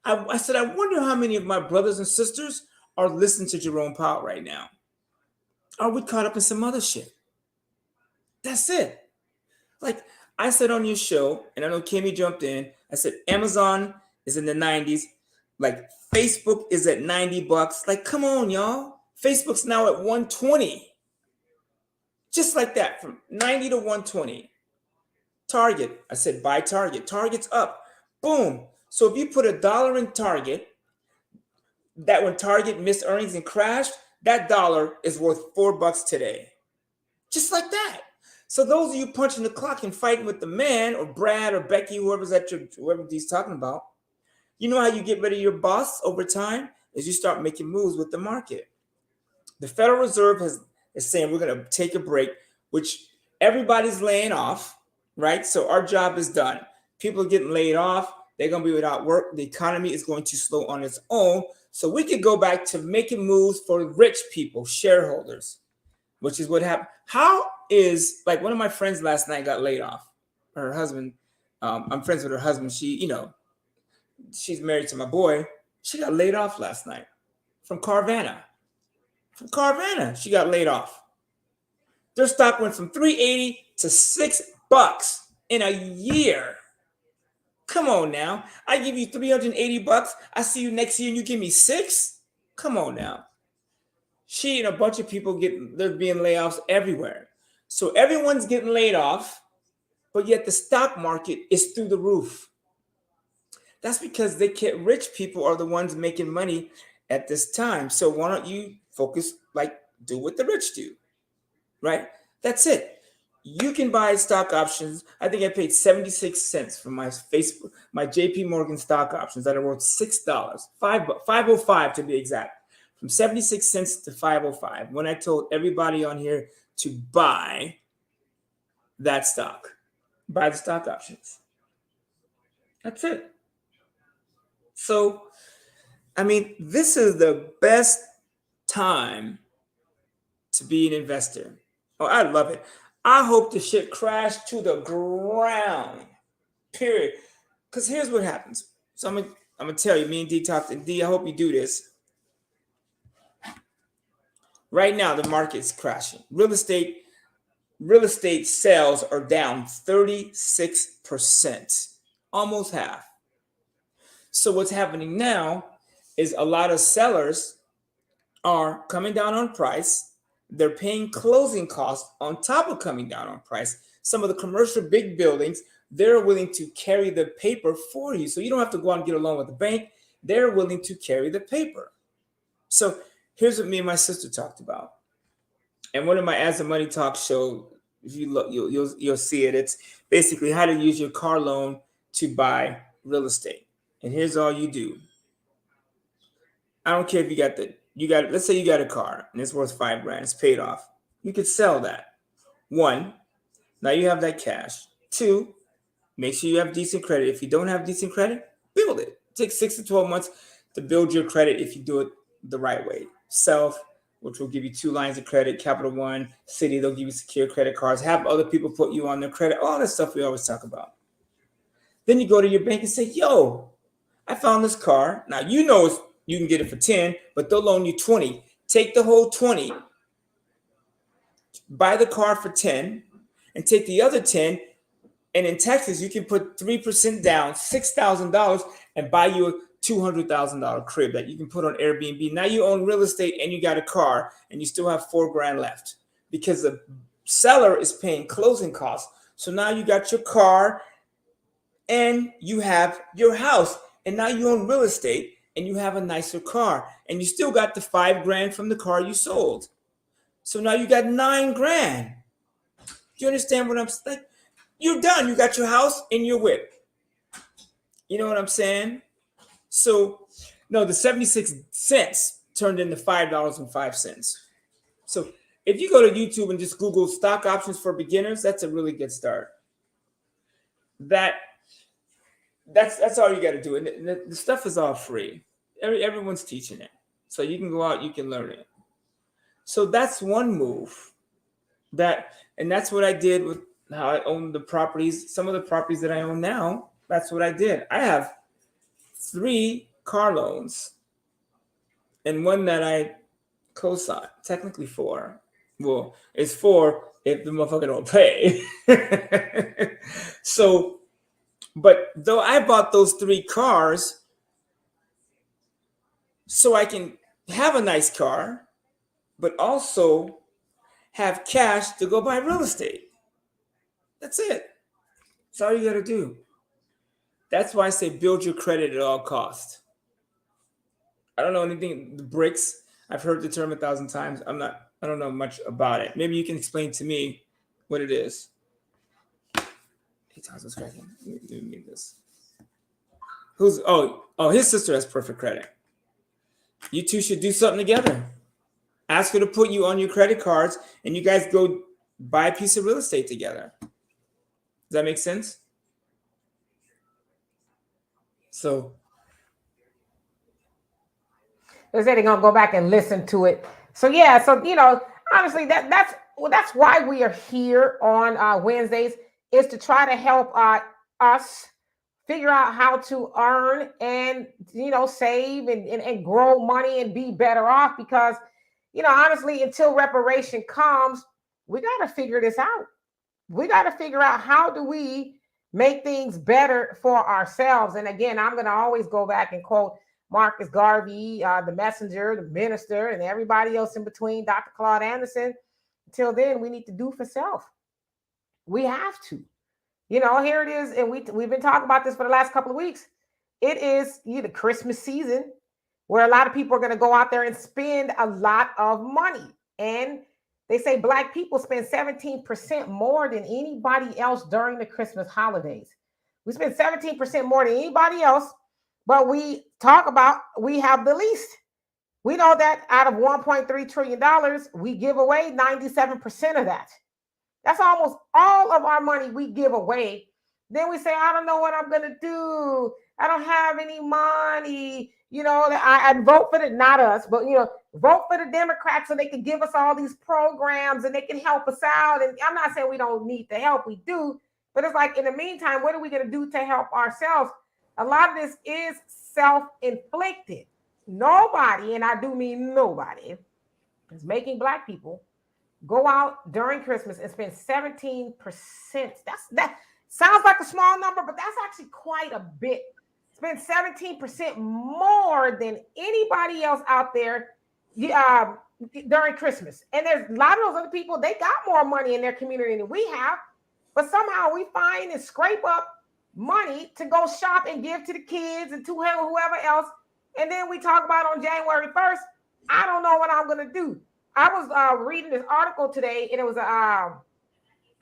Speaker 2: I said, I wonder how many of my brothers and sisters are listening to Jerome Powell right now. Are we caught up in some other shit? That's it. Like I said on your show, and I know Kimmy jumped in, I said Amazon is in the 90s. Like Facebook is at $90. Like, come on, y'all. Facebook's now at 120. Just like that, from 90 to 120. Target, I said buy Target. Target's up. Boom. So if you put $1 in Target, that when Target missed earnings and crashed, that dollar is worth $4 today. Just like that. So those of you punching the clock and fighting with the man or Brad or Becky, whoever he's talking about, you know how you get rid of your boss over time is you start making moves with the market. The Federal Reserve is saying we're going to take a break, which everybody's laying off, right? So our job is done. People are getting laid off. They're going to be without work. The economy is going to slow on its own. So we could go back to making moves for rich people, shareholders, which is what happened. How is, like, one of my friends last night got laid off. Her husband, I'm friends with her husband. She's married to my boy. She got laid off last night from Carvana. From Carvana, she got laid off. Their stock went from $3.80 to $6 in a year. Come on now. I give you $380. I see you next year and you give me $6? Come on now. She and a bunch of people they're being layoffs everywhere. So everyone's getting laid off, but yet the stock market is through the roof. That's because rich people are the ones making money at this time. So why don't you focus, do what the rich do, right? That's it. You can buy stock options. I think I paid 76 cents for my JP Morgan stock options that are worth $6, $5.05 to be exact. From 76 cents to $5.05 when I told everybody on here to buy that stock. Buy the stock options. That's it. So, I mean, this is the best time to be an investor. Oh, I love it. I hope the shit crashed to the ground, period. Because here's what happens. So I'm gonna tell you, me and D talked, and D, I hope you do this. Right now, the market's crashing. Real estate sales are down 36%, almost half. So what's happening now is a lot of sellers are coming down on price. They're paying closing costs on top of coming down on price. Some of the commercial big buildings, they're willing to carry the paper for you. So you don't have to go out and get a loan with the bank. They're willing to carry the paper. So here's what me and my sister talked about. And one of my As the Money Talk show, if you look, you'll see it. It's basically how to use your car loan to buy real estate. And here's all you do. I don't care if let's say you got a car and it's worth $5,000, it's paid off. You could sell that. 1, now you have that cash. 2, make sure you have decent credit. If you don't have decent credit, build it. It takes 6 to 12 months to build your credit if you do it the right way. Self, which will give you 2 lines of credit. Capital One, Citi, they'll give you secure credit cards. Have other people put you on their credit. All that stuff we always talk about. Then you go to your bank and say, yo, I found this car. Now, you can get it for 10, but they'll loan you 20. Take the whole 20, buy the car for 10, and take the other 10. And in Texas, you can put 3% down, $6,000, and buy you $200,000 crib that you can put on Airbnb. Now you own real estate and you got a car and you still have $4,000 left because the seller is paying closing costs. So now you got your car and you have your house, and now you own real estate and you have a nicer car, and you still got the $5,000 from the car you sold. So now you got $9,000. Do you understand what I'm saying? You're done. You got your house and your whip. You know what I'm saying? So, no, the 76 cents turned into $5.05. So if you go to YouTube and just Google stock options for beginners, that's a really good start. That's all you got to do. And the stuff is all free. Everyone's teaching it. So you can go out, you can learn it. So that's one move. And that's what I did with how I own the properties. Some of the properties that I own now, that's what I did. I have 3 car loans and one that I co-signed. Technically 4. Well, it's 4 if the motherfucker don't pay. So, but though I bought those 3 cars so I can have a nice car, but also have cash to go buy real estate. That's it. That's all you got to do. That's why I say build your credit at all costs. I don't know anything. The bricks, I've heard the term 1,000 times. I don't know much about it. Maybe you can explain to me what it is. 8,000 scratching. Let me read this. His sister has perfect credit. You two should do something together. Ask her to put you on your credit cards and you guys go buy a piece of real estate together. Does that make sense? So
Speaker 1: they say they're gonna go back and listen to it. So yeah, so honestly, that's why we are here on Wednesdays, is to try to help us figure out how to earn and save and grow money and be better off, because honestly, until reparation comes, we got to figure this out. We got to figure out how do we make things better for ourselves. And again, I'm going to always go back and quote Marcus Garvey, the messenger, the minister, and everybody else in between, Dr. Claude Anderson. Until then, we need to do for self. We have to. Here it is. And we've been talking about this for the last couple of weeks. It is the Christmas season, where a lot of people are going to go out there and spend a lot of money. And they say Black people spend 17% more than anybody else during the Christmas holidays. We spend 17% more than anybody else, but we talk about we have the least. We know that out of $1.3 trillion, we give away 97% of that. That's almost all of our money we give away. Then we say, I don't know what I'm going to do. I don't have any money. I'd vote for not us, but, vote for the Democrats so they can give us all these programs and they can help us out. And I'm not saying we don't need the help. We do. But it's like, in the meantime, what are we going to do to help ourselves? A lot of this is self-inflicted. Nobody, and I do mean nobody, is making Black people go out during Christmas and spend 17%. That sounds like a small number, but that's actually quite a bit. Spend 17% more than anybody else out there during Christmas. And there's a lot of those other people, they got more money in their community than we have, but somehow we find and scrape up money to go shop and give to the kids and to whoever else. And then we talk about on January 1st, I don't know what I'm going to do. I was reading this article today, and it was I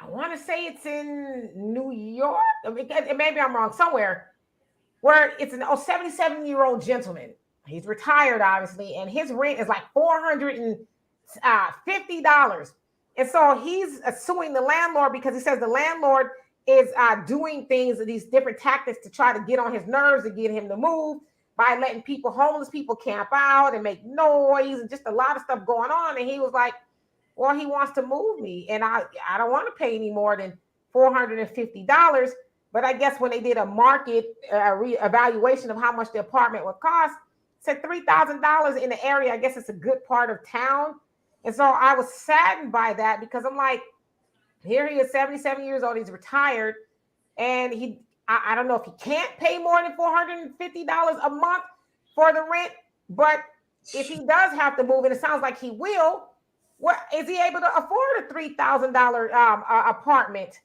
Speaker 1: want to say it's in New York. Maybe I'm wrong, somewhere, where it's an 77-year-old gentleman. He's retired, obviously, and his rent is like $450. And so he's suing the landlord because he says the landlord is doing things, these different tactics to try to get on his nerves and get him to move, by letting homeless people camp out and make noise and just a lot of stuff going on. And he was like, well, he wants to move me, and I don't want to pay any more than $450. But I guess when they did a market evaluation of how much the apartment would cost, said $3,000 in the area. I guess it's a good part of town. And so I was saddened by that, because I'm like, here he is, 77 years old, he's retired, and I don't know if he can't pay more than $450 a month for the rent, but if he does have to move, and it sounds like he will, what is he able to afford a $3,000 apartment?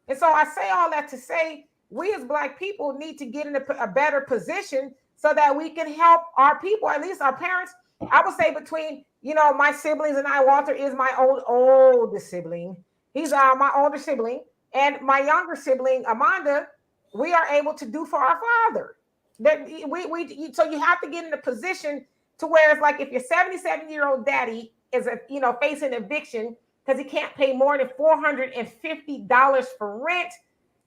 Speaker 1: And so I say all that to say we as Black people need to get in a better position so that we can help our people, at least our parents. I would say between, my siblings and I, Walter is my oldest sibling. He's my older sibling, and my younger sibling, Amanda, we are able to do for our father. That so you have to get in a position to where it's like if your 77-year-old daddy is facing eviction because he can't pay more than $450 for rent,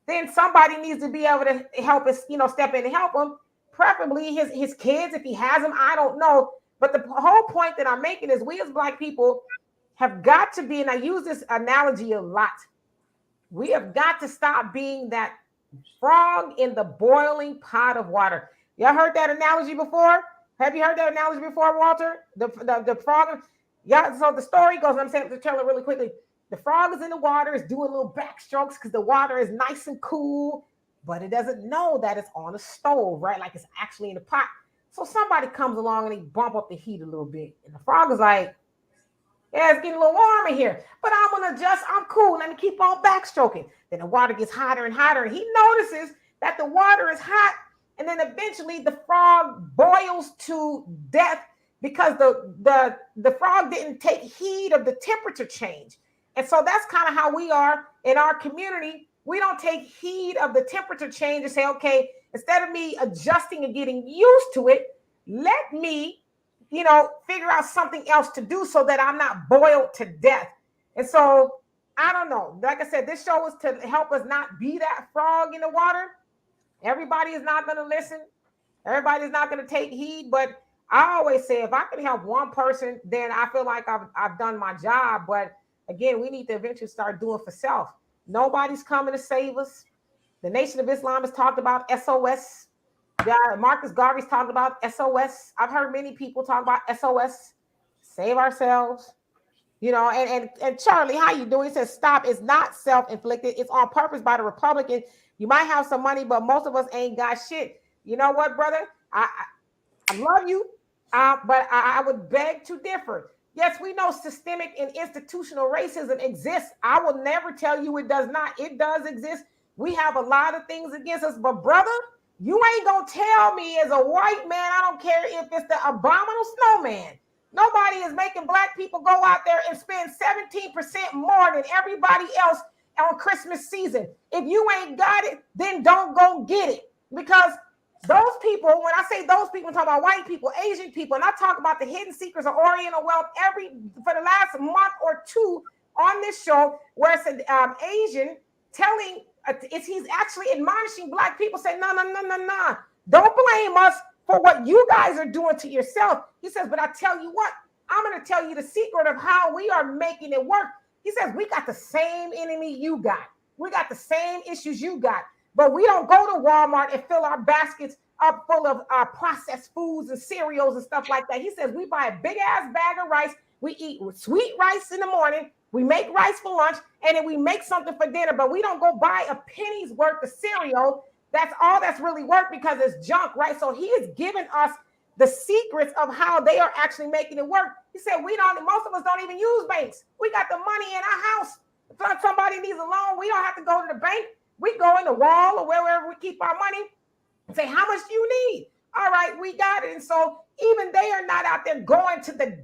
Speaker 1: then somebody needs to be able to help us, step in and help him. Preferably his kids, if he has them, I don't know. But the whole point that I'm making is we as Black people have got to be, and I use this analogy a lot, we have got to stop being that frog in the boiling pot of water. Y'all heard that analogy before? Have you heard that analogy before, Walter? The frog. Yeah, so the story goes, I'm saying to tell it really quickly. The frog is in the water, is doing little backstrokes because the water is nice and cool, but it doesn't know that it's on a stove, right? Like it's actually in the pot. So somebody comes along and they bump up the heat a little bit. And the frog is like, yeah, it's getting a little warm in here, but I'm going to adjust. I'm cool. Let me keep on backstroking. Then the water gets hotter and hotter. And he notices that the water is hot. And then eventually the frog boils to death because the frog didn't take heed of the temperature change. And so that's kind of how we are in our community. We don't take heed of the temperature change and say, okay, instead of me adjusting and getting used to it, let me, figure out something else to do so that I'm not boiled to death. And so I don't know. Like I said, this show is to help us not be that frog in the water. Everybody is not going to listen. Everybody's not going to take heed. But I always say, if I can help one person, then I feel like I've done my job. But again, we need to eventually start doing for self. Nobody's coming to save us. The Nation of Islam has talked about SOS. Marcus Garvey's talked about SOS. I've heard many people talk about SOS. Save ourselves. And Charlie, how you doing? He says, stop. It's not self-inflicted. It's on purpose by the Republicans. You might have some money, but most of us ain't got shit. You know what, brother? I love you, but I would beg to differ. Yes, we know systemic and institutional racism exists. I will never tell you it does not. It does exist. We have a lot of things against us, but brother, you ain't gonna tell me as a white man, I don't care if it's the abominable snowman. Nobody is making Black people go out there and spend 17% more than everybody else on Christmas season. If you ain't got it, then don't go get it. Because those people, when I say those people, I'm talking about white people, Asian people, and I talk about the hidden secrets of Oriental wealth for the last month or two on this show, where it's an Asian telling, he's actually admonishing Black people, saying, no. Don't blame us for what you guys are doing to yourself. He says, but I tell you what, I'm going to tell you the secret of how we are making it work. He says, we got the same enemy you got. We got the same issues you got. But we don't go to Walmart and fill our baskets up full of processed foods and cereals and stuff like that. He says, we buy a big ass bag of rice. We eat sweet rice in the morning. We make rice for lunch, and then we make something for dinner. But we don't go buy a penny's worth of cereal. That's all that's really worked because it's junk, right? So he is giving us the secrets of how they are actually making it work. He said, most of us don't even use banks. We got the money in our house. If somebody needs a loan, we don't have to go to the bank. We go in the wall or wherever we keep our money and say, how much do you need? All right, we got it. And so even they are not out there going to their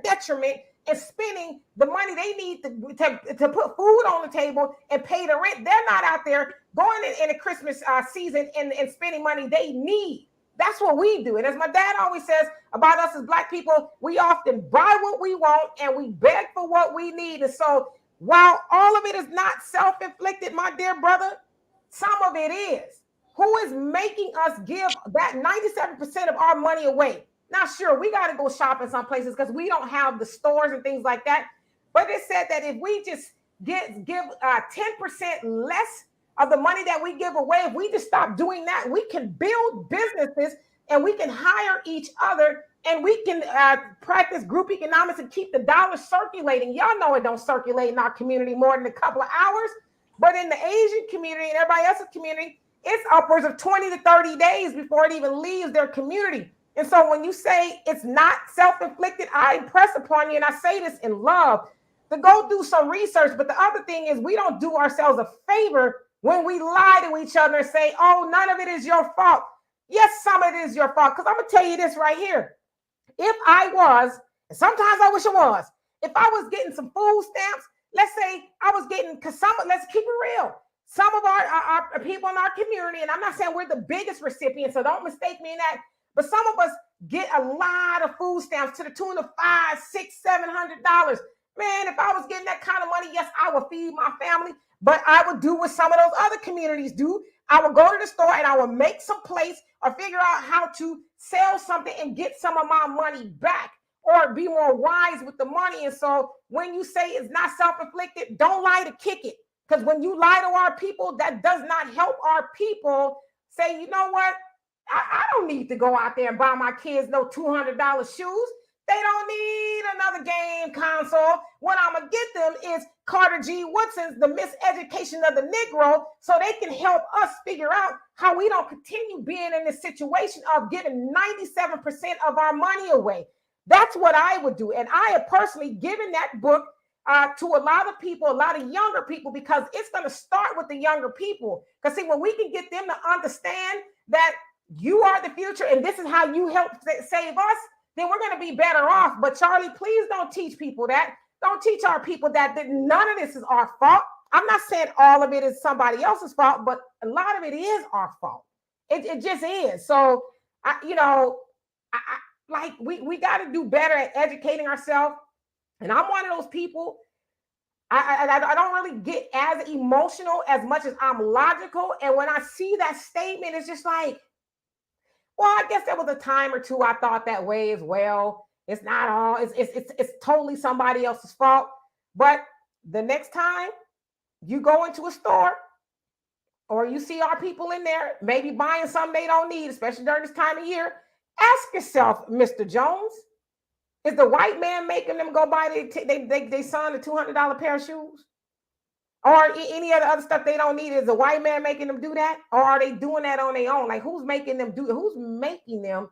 Speaker 1: detriment and spending the money they need to put food on the table and pay the rent. They're not out there going in the Christmas season and spending money they need. That's what we do. And as my dad always says about us as Black people, we often buy what we want and we beg for what we need. And so while all of it is not self-inflicted, my dear brother, some of it is. Who is making us give that 97% of our money away? Now, sure, we got to go shop in some places because we don't have the stores and things like that. But it said that if we just give 10% less of the money that we give away, if we just stop doing that, we can build businesses and we can hire each other and we can practice group economics and keep the dollar circulating. Y'all know it don't circulate in our community more than a couple of hours. But in the Asian community and everybody else's community, it's upwards of 20 to 30 days before it even leaves their community. And so when you say it's not self-inflicted, I impress upon you, and I say this in love, to go do some research. But the other thing is we don't do ourselves a favor when we lie to each other and say, oh, none of it is your fault. Yes, some of it is your fault. Because I'm going to tell you this right here. If I was, and sometimes I wish I was, if I was getting some food stamps, let's say I was getting, because let's keep it real. Some of our people in our community, and I'm not saying we're the biggest recipients, so don't mistake me in that, but some of us get a lot of food stamps to the tune of $500, $600, $700. Man, if I was getting that kind of money, yes, I would feed my family, but I would do what some of those other communities do. I would go to the store and I would make some plates or figure out how to sell something and get some of my money back or be more wise with the money. And so when you say it's not self-inflicted, don't lie to kick it. Because when you lie to our people, that does not help our people say, you know what? I don't need to go out there and buy my kids no $200 shoes. They don't need another game console. What I'm going to get them is Carter G. Woodson's The Miseducation of the Negro, so they can help us figure out how we don't continue being in this situation of giving 97% of our money away. That's what I would do. And I have personally given that book to a lot of people, a lot of younger people, because it's going to start with the younger people. Because see, when we can get them to understand that you are the future and this is how you help save us, then we're going to be better off. But Charlie, please don't teach people that. Don't teach our people that none of this is our fault. I'm not saying all of it is somebody else's fault, but a lot of it is our fault. It just is. So, we got to do better at educating ourselves. And I'm one of those people. I don't really get as emotional as much as I'm logical. And when I see that statement, it's just like, well, I guess there was a time or two I thought that way as well. It's not all, it's totally somebody else's fault. But the next time you go into a store or you see our people in there, maybe buying something they don't need, especially during this time of year, ask yourself, Mr. Jones, is the white man making them go buy they son a $200 pair of shoes? Or any of the other stuff they don't need? Is the white man making them do that? Or are they doing that on their own? Like, who's making them do it? Who's making them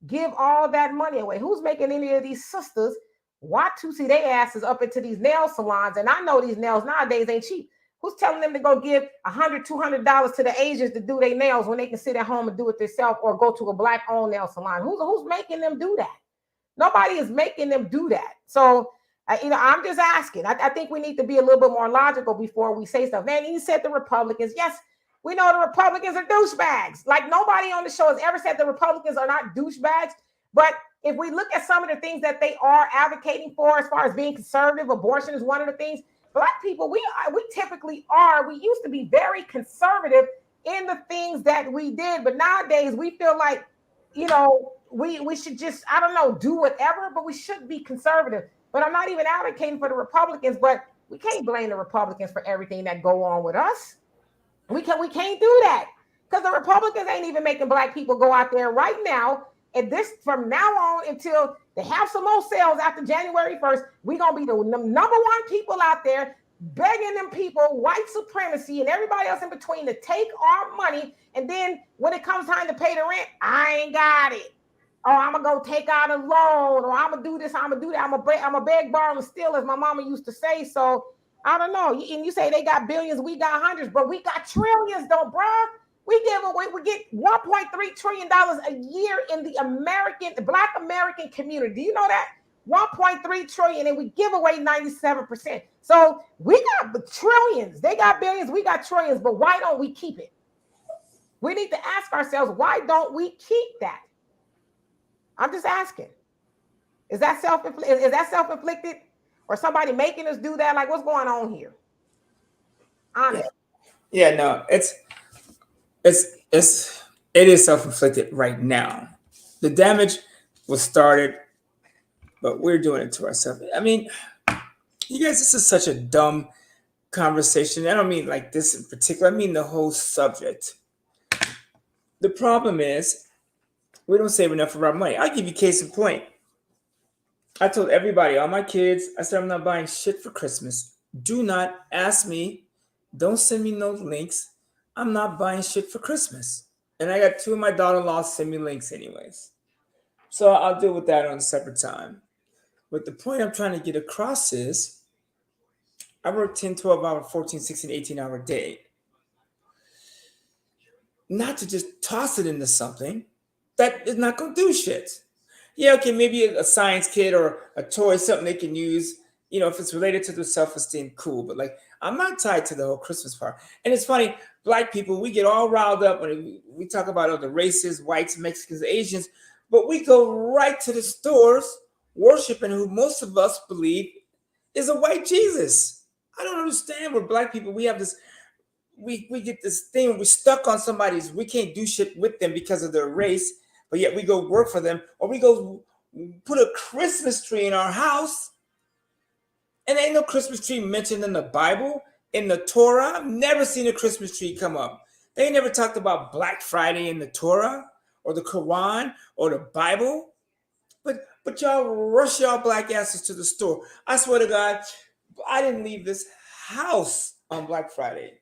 Speaker 1: give all that money away? Who's making any of these sisters want to see their asses up into these nail salons? And I know these nails nowadays ain't cheap. Who's telling them to go give $100, $200 to the Asians to do their nails when they can sit at home and do it themselves or go to a black-owned nail salon? Who's making them do that? Nobody is making them do that. So, I'm just asking. I think we need to be a little bit more logical before we say stuff. Man, you said the Republicans. Yes, we know the Republicans are douchebags. Like, nobody on the show has ever said the Republicans are not douchebags. But if we look at some of the things that they are advocating for, as far as being conservative, abortion is one of the things. Black people, we typically are. We used to be very conservative in the things that we did. But nowadays, we feel like, we should just, I don't know, do whatever, but we should be conservative. But I'm not even advocating for the Republicans, but we can't blame the Republicans for everything that go on with us. We can't do that, because the Republicans ain't even making black people go out there right now. And this, from now on until they have some more sales after January 1st, we're going to be the number one people out there begging them people, white supremacy and everybody else in between, to take our money. And then when it comes time to pay the rent, I ain't got it. Or I'm going to go take out a loan, or I'm going to do this, I'm going to do that. I'm going to beg, borrow, and steal, as my mama used to say. So I don't know. And you say they got billions, we got hundreds, but we got trillions though, bruh. We get $1.3 trillion a year in the Black American community. Do you know that? 1.3 trillion, and we give away 97%. So we got trillions. They got billions, we got trillions, but why don't we keep it? We need to ask ourselves, why don't we keep that? I'm just asking. Is that self-inflicted? Or somebody making us do that? Like, what's going on here? Honest.
Speaker 2: Yeah, no, it is self-inflicted right now. The damage was started, but we're doing it to ourselves. I mean, you guys, this is such a dumb conversation. I don't mean like this in particular. I mean the whole subject. The problem is we don't save enough of our money. I'll give you case in point. I told everybody, all my kids, I said, I'm not buying shit for Christmas. Do not ask me. Don't send me no links. I'm not buying shit for Christmas. And I got two of my daughter-in-laws send me links anyways. So I'll deal with that on a separate time. But the point I'm trying to get across is I work 10, 12 hour, 14, 16, 18-hour day. Not to just toss it into something that is not going to do shit. Yeah, okay, maybe a science kit or a toy, something they can use. If it's related to their self-esteem, cool. But like, I'm not tied to the whole Christmas part. And it's funny, black people, we get all riled up when we talk about other races, whites, Mexicans, Asians, but we go right to the stores worshiping who most of us believe is a white Jesus. I don't understand where black people, we have this, we get this thing, we're stuck on somebody's, we can't do shit with them because of their race, but yet we go work for them, or we go put a Christmas tree in our house, and ain't no Christmas tree mentioned in the Bible, in the Torah. I've never seen a Christmas tree come up. They never talked about Black Friday in the Torah, or the Quran, or the Bible. But y'all rush y'all black asses to the store. I swear to God, I didn't leave this house on Black Friday.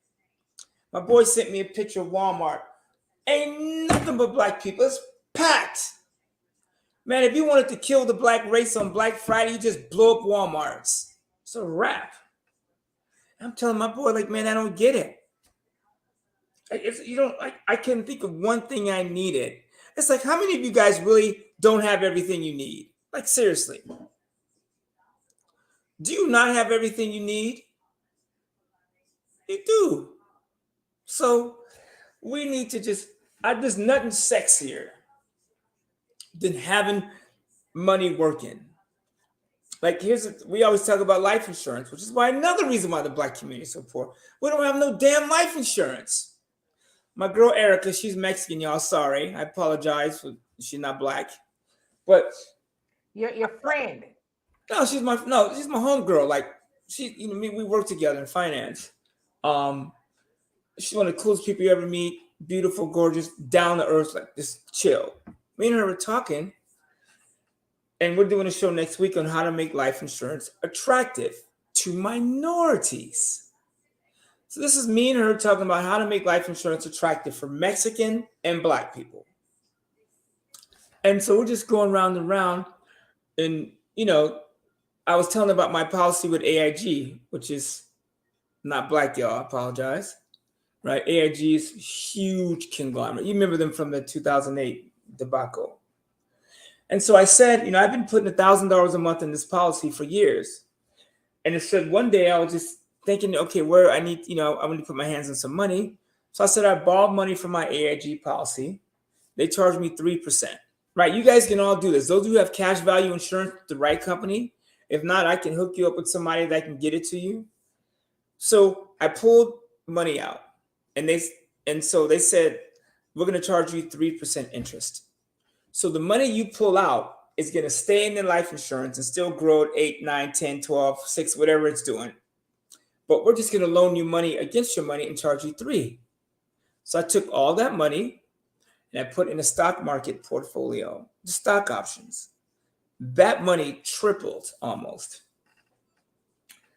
Speaker 2: My boy sent me a picture of Walmart. Ain't nothing but black people. It's packed. Man, if you wanted to kill the black race on Black Friday, you just blow up Walmarts. It's a wrap. I'm telling my boy, like, man, I don't get it. I couldn't think of one thing I needed. It's like, how many of you guys really don't have everything you need? Like, seriously. Do you not have everything you need? You do. So we need to there's nothing sexier than having money working. Like, we always talk about life insurance, which is why another reason why the black community is so poor. We don't have no damn life insurance. My girl Erica, she's Mexican, y'all. Sorry, I apologize for she's not black, but
Speaker 1: Your friend.
Speaker 2: no, she's my homegirl. Like, we work together in finance. She's one of the coolest people you ever meet. Beautiful, gorgeous, down to earth, like just chill. Me and her were talking, and we're doing a show next week on how to make life insurance attractive to minorities. So this is me and her talking about how to make life insurance attractive for Mexican and black people. And so we're just going round and round. And, I was telling about my policy with AIG, which is not black, y'all. I apologize. Right? AIG is huge conglomerate. You remember them from the 2008 debacle. And so I said, I've been putting $1,000 a month in this policy for years. And it said one day I was just thinking, okay, where I need, I want to put my hands on some money. So I said, I borrowed money from my AIG policy. They charged me 3%. Right? You guys can all do this. Those who have cash value insurance, the right company. If not, I can hook you up with somebody that can get it to you. So I pulled money out. And so they said, we're going to charge you 3% interest. So the money you pull out is going to stay in the life insurance and still grow at 8, 9, 10, 12, 6, whatever it's doing. But we're just going to loan you money against your money and charge you 3. So I took all that money and I put in a stock market portfolio, the stock options. That money tripled almost.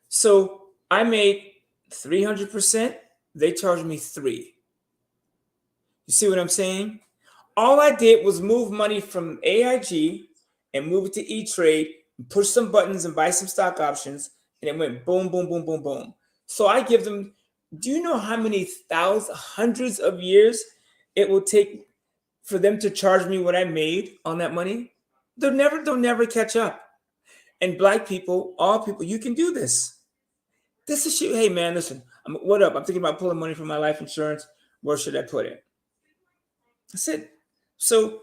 Speaker 2: So I made 300%. They charged me 3. You see what I'm saying? All I did was move money from AIG and move it to E-Trade, and push some buttons and buy some stock options, and it went boom, boom, boom, boom, boom. So I give them, do you know how many hundreds of years it will take for them to charge me what I made on that money? They'll never catch up. And black people, all people, you can do this. This is shit. Hey man, listen, what up? I'm thinking about pulling money from my life insurance. Where should I put it? That's it. So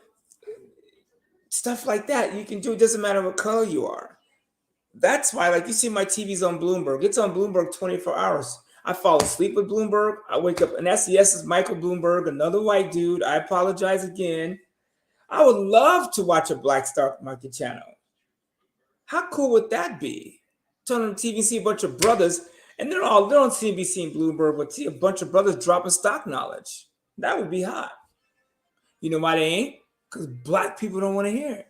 Speaker 2: stuff like that you can do. It doesn't matter what color you are. That's why, like, you see my TV's on Bloomberg. It's on Bloomberg 24 hours. I fall asleep with Bloomberg. I wake up, and that's is Michael Bloomberg, another white dude. I apologize again. I would love to watch a black stock market channel. How cool would that be? Turn on TV and see a bunch of brothers, and they're on CNBC and Bloomberg, but see a bunch of brothers dropping stock knowledge. That would be hot. You know why they ain't? Because black people don't want to hear it.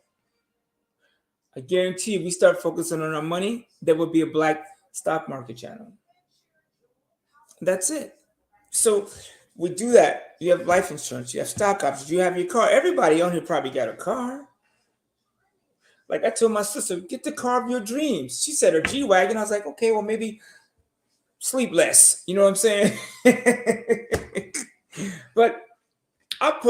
Speaker 2: I guarantee you, we start focusing on our money, there would be a black stock market channel. That's it. So We do that. You have life insurance. You have stock options. You have your car. Everybody on here probably got a car. Like I told my sister, get the car of your dreams. She said her G-Wagon. I was like, okay, well, maybe sleep less. You know what I'm saying? But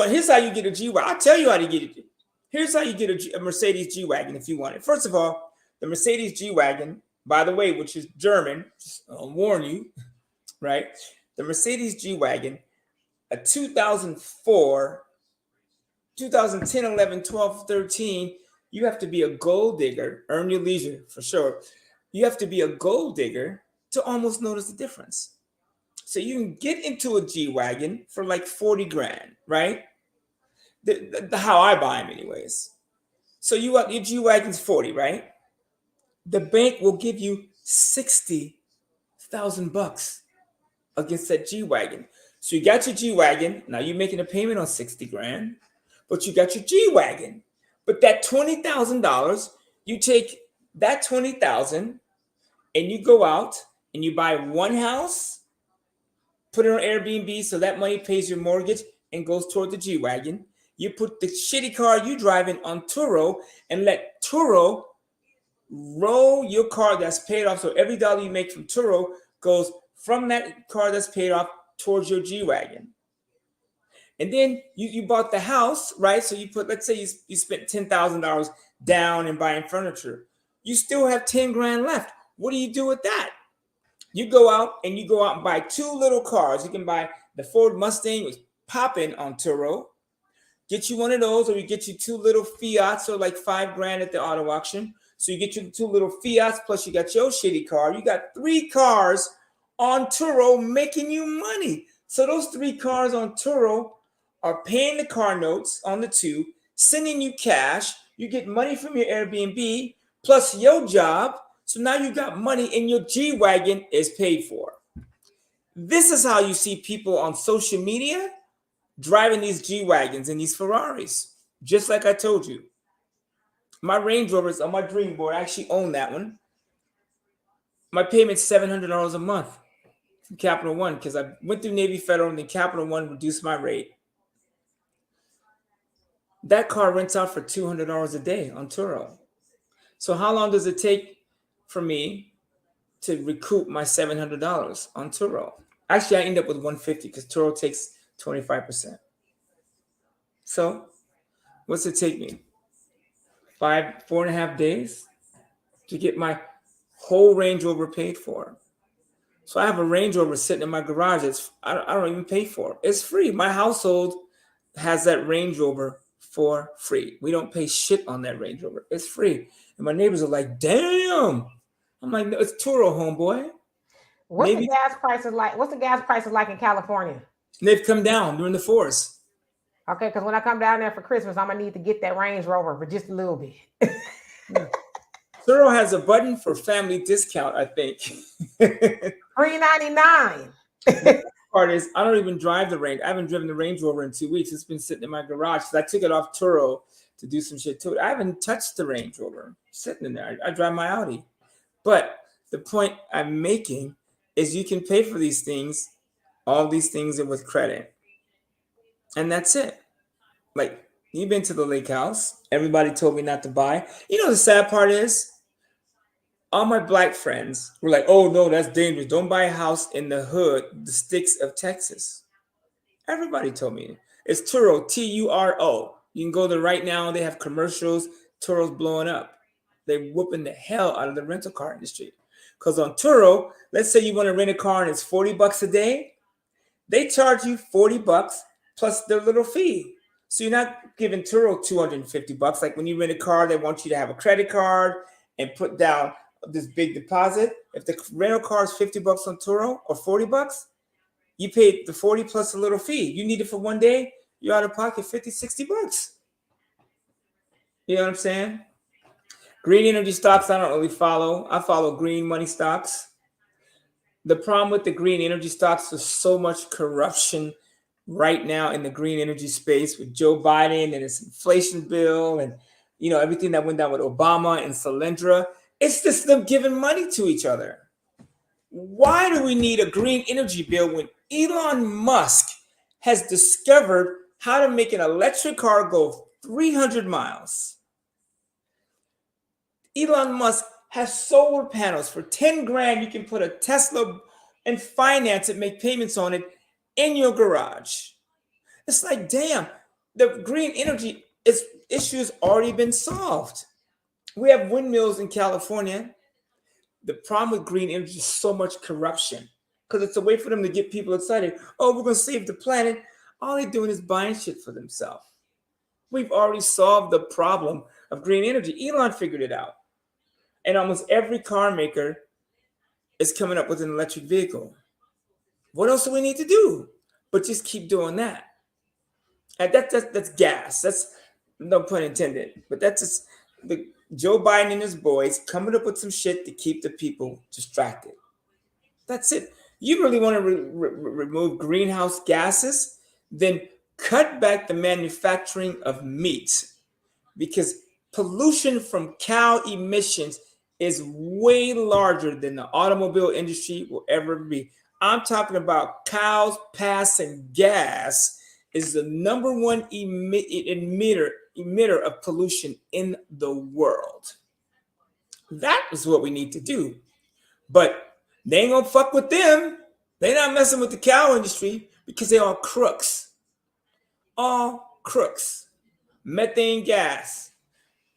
Speaker 2: here's how you get a G-Wagon. I'll tell you how to get it. Here's how you get a Mercedes G-Wagon if you want it. First of all, the Mercedes G-Wagon, by the way, which is German, just I'll warn you, right? The Mercedes G-Wagon, a 2004, 2010, 11, 12, 13, you have to be a gold digger, earn your leisure for sure. You have to be a gold digger to almost notice the difference. So you can get into a G-Wagon for like 40 grand, right? The how I buy them anyways. So your G-Wagon's 40, right? The bank will give you 60,000 bucks against that G-Wagon. So you got your G-Wagon. Now you're making a payment on 60 grand, but you got your G-Wagon. But that $20,000, you take that 20,000 and you go out and you buy one house, put it on Airbnb so that money pays your mortgage and goes toward the G-Wagon. You put the shitty car you driving on Turo and let Turo roll your car that's paid off. So every dollar you make from Turo goes from that car that's paid off towards your G-Wagon. And then you bought the house, right? So you put, let's say you spent $10,000 down and buying furniture. You still have 10 grand left. What do you do with that? You go out and buy two little cars. You can buy the Ford Mustang, was popping on Turo. Get you one of those, or you get you two little Fiats, or like 5 grand at the auto auction. So you get you two little Fiats, plus you got your shitty car. You got 3 cars on Turo making you money. So those 3 cars on Turo are paying the car notes on the 2, sending you cash. You get money from your Airbnb plus your job. So now you got money and your G-Wagon is paid for. This is how you see people on social media driving these G-Wagons and these Ferraris. Just like I told you. My Range Rover is on my dream board. I actually own that one. My payment's $700 a month from Capital One because I went through Navy Federal and then Capital One reduced my rate. That car rents out for $200 a day on Turo. So how long does it take for me to recoup my $700 on Turo? Actually, I end up with $150 because Turo takes 25%. So what's it take me? 4.5 days to get my whole Range Rover paid for. So I have a Range Rover sitting in my garage. I don't even pay for it. It's free. My household has that Range Rover for free. We don't pay shit on that Range Rover. It's free. And my neighbors are like, damn. I'm like, no, it's Turo, homeboy.
Speaker 1: What's the gas prices like? What's the gas prices like in California?
Speaker 2: They've come down during the force.
Speaker 1: Okay, because when I come down there for Christmas, I'm gonna need to get that Range Rover for just a little bit.
Speaker 2: Yeah. Turo has a button for family discount, I think.
Speaker 1: $3.99.
Speaker 2: Part is I don't even drive the Range. I haven't driven the Range Rover in 2 weeks. It's been sitting in my garage because I took it off Turo to do some shit to it. I haven't touched the Range Rover. It's sitting in there. I drive my Audi. But the point I'm making is you can pay for these things, all these things with credit. And that's it. Like, you've been to the lake house. Everybody told me not to buy. You know the sad part is? All my black friends were like, oh, no, that's dangerous. Don't buy a house in the hood, the sticks of Texas. Everybody told me. It's Turo, Turo. You can go there right now. They have commercials. Turo's blowing up. They're whooping the hell out of the rental car industry. Because on Turo, let's say you want to rent a car and it's $40 a day. They charge you $40 plus their little fee. So you're not giving Turo $250. Like when you rent a car, they want you to have a credit card and put down this big deposit. If the rental car is $50 on Turo or $40, you pay the 40 plus a little fee. You need it for one day, you're out of pocket $50-$60. You know what I'm saying? Green energy stocks, I don't really follow. I follow green money stocks. The problem with the green energy stocks is so much corruption right now in the green energy space with Joe Biden and his inflation bill and everything that went down with Obama and Solyndra. It's just them giving money to each other. Why do we need a green energy bill when Elon Musk has discovered how to make an electric car go 300 miles. Elon Musk has solar panels for 10 grand. You can put a Tesla and finance it, make payments on it in your garage. It's like, damn, the green energy issue has already been solved. We have windmills in California. The problem with green energy is so much corruption because it's a way for them to get people excited. Oh, we're going to save the planet. All they're doing is buying shit for themselves. We've already solved the problem of green energy. Elon figured it out. And almost every car maker is coming up with an electric vehicle. What else do we need to do? But just keep doing that. And that's gas. That's no pun intended. But that's just the Joe Biden and his boys coming up with some shit to keep the people distracted. That's it. You really want to remove greenhouse gases? Then cut back the manufacturing of meat, because pollution from cow emissions is way larger than the automobile industry will ever be. I'm talking about cows passing gas is the number one emitter of pollution in the world. That is what we need to do. But they ain't gonna fuck with them. They not messing with the cow industry because they all crooks. All crooks. Methane gas.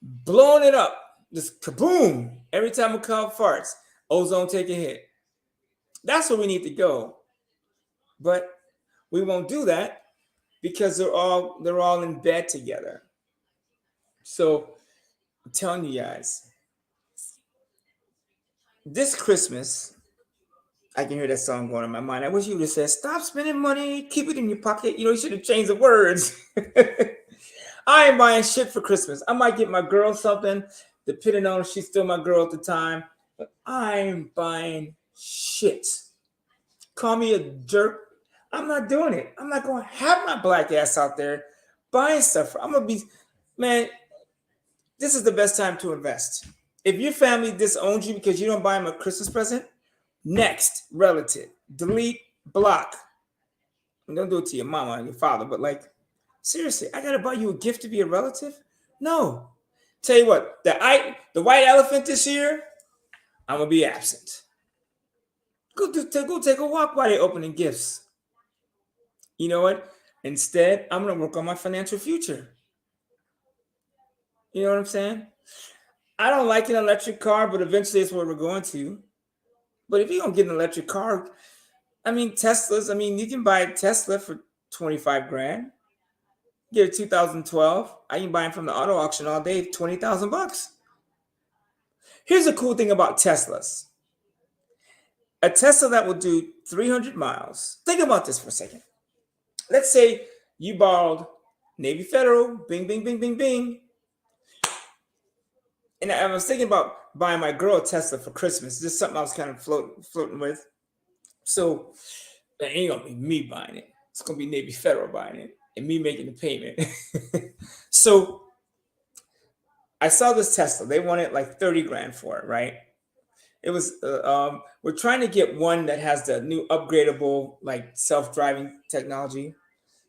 Speaker 2: Blowing it up. Just kaboom. Every time a cow farts, ozone take a hit. That's where we need to go. But we won't do that because they're all in bed together. So I'm telling you guys, this Christmas, I can hear that song going in my mind. I wish you would have said, stop spending money, keep it in your pocket. You should have changed the words. I ain't buying shit for Christmas. I might get my girl something, depending on if she's still my girl at the time. But I ain't buying shit. Call me a jerk. I'm not doing it. I'm not going to have my black ass out there buying stuff. I'm going to be, man, this is the best time to invest. If your family disowns you because you don't buy them a Christmas present, next, relative, delete, block. And don't do it to your mama and your father, but like, seriously, I got to buy you a gift to be a relative? No. Tell you what, the white elephant this year, I'm going to be absent. Go take a walk while they're opening gifts. You know what? Instead, I'm going to work on my financial future. You know what I'm saying? I don't like an electric car, but eventually it's where we're going to. But if you're going to get an electric car, Teslas, you can buy a Tesla for 25 grand. Get a 2012. I can buy them from the auto auction all day, $20,000. Here's the cool thing about Teslas. A Tesla that will do 300 miles. Think about this for a second. Let's say you borrowed Navy Federal, bing, bing, bing, bing, bing. And I was thinking about buying my girl a Tesla for Christmas. This is something I was kind of floating with. So it ain't going to be me buying it. It's going to be Navy Federal buying it and me making the payment. So I saw this Tesla. They wanted like 30 grand for it, right? It was, we're trying to get one that has the new upgradable, like self-driving technology.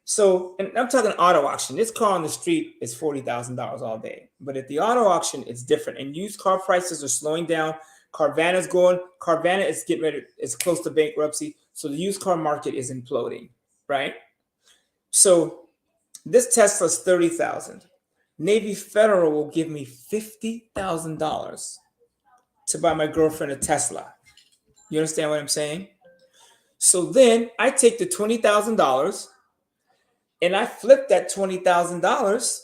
Speaker 2: So, and I'm talking auto auction. This car on the street is $40,000 all day. But at the auto auction, it's different. And used car prices are slowing down. Carvana is getting ready. It's close to bankruptcy. So the used car market is imploding, right? So this Tesla's $30,000. Navy Federal will give me $50,000 to buy my girlfriend a Tesla. You understand what I'm saying? So then I take the $20,000 and I flip that $20,000,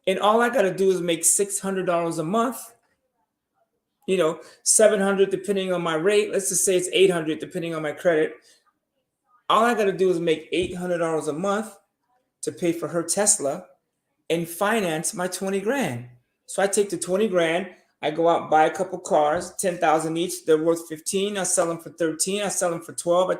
Speaker 2: and all I got to do is make $600 a month. $700 depending on my rate. Let's just say it's $800 depending on my credit. All I got to do is make $800 a month to pay for her Tesla and finance my 20 grand. So I take the 20 grand. I go out and buy a couple cars, 10,000 each. They're worth 15. I sell them for 13. I sell them for 12.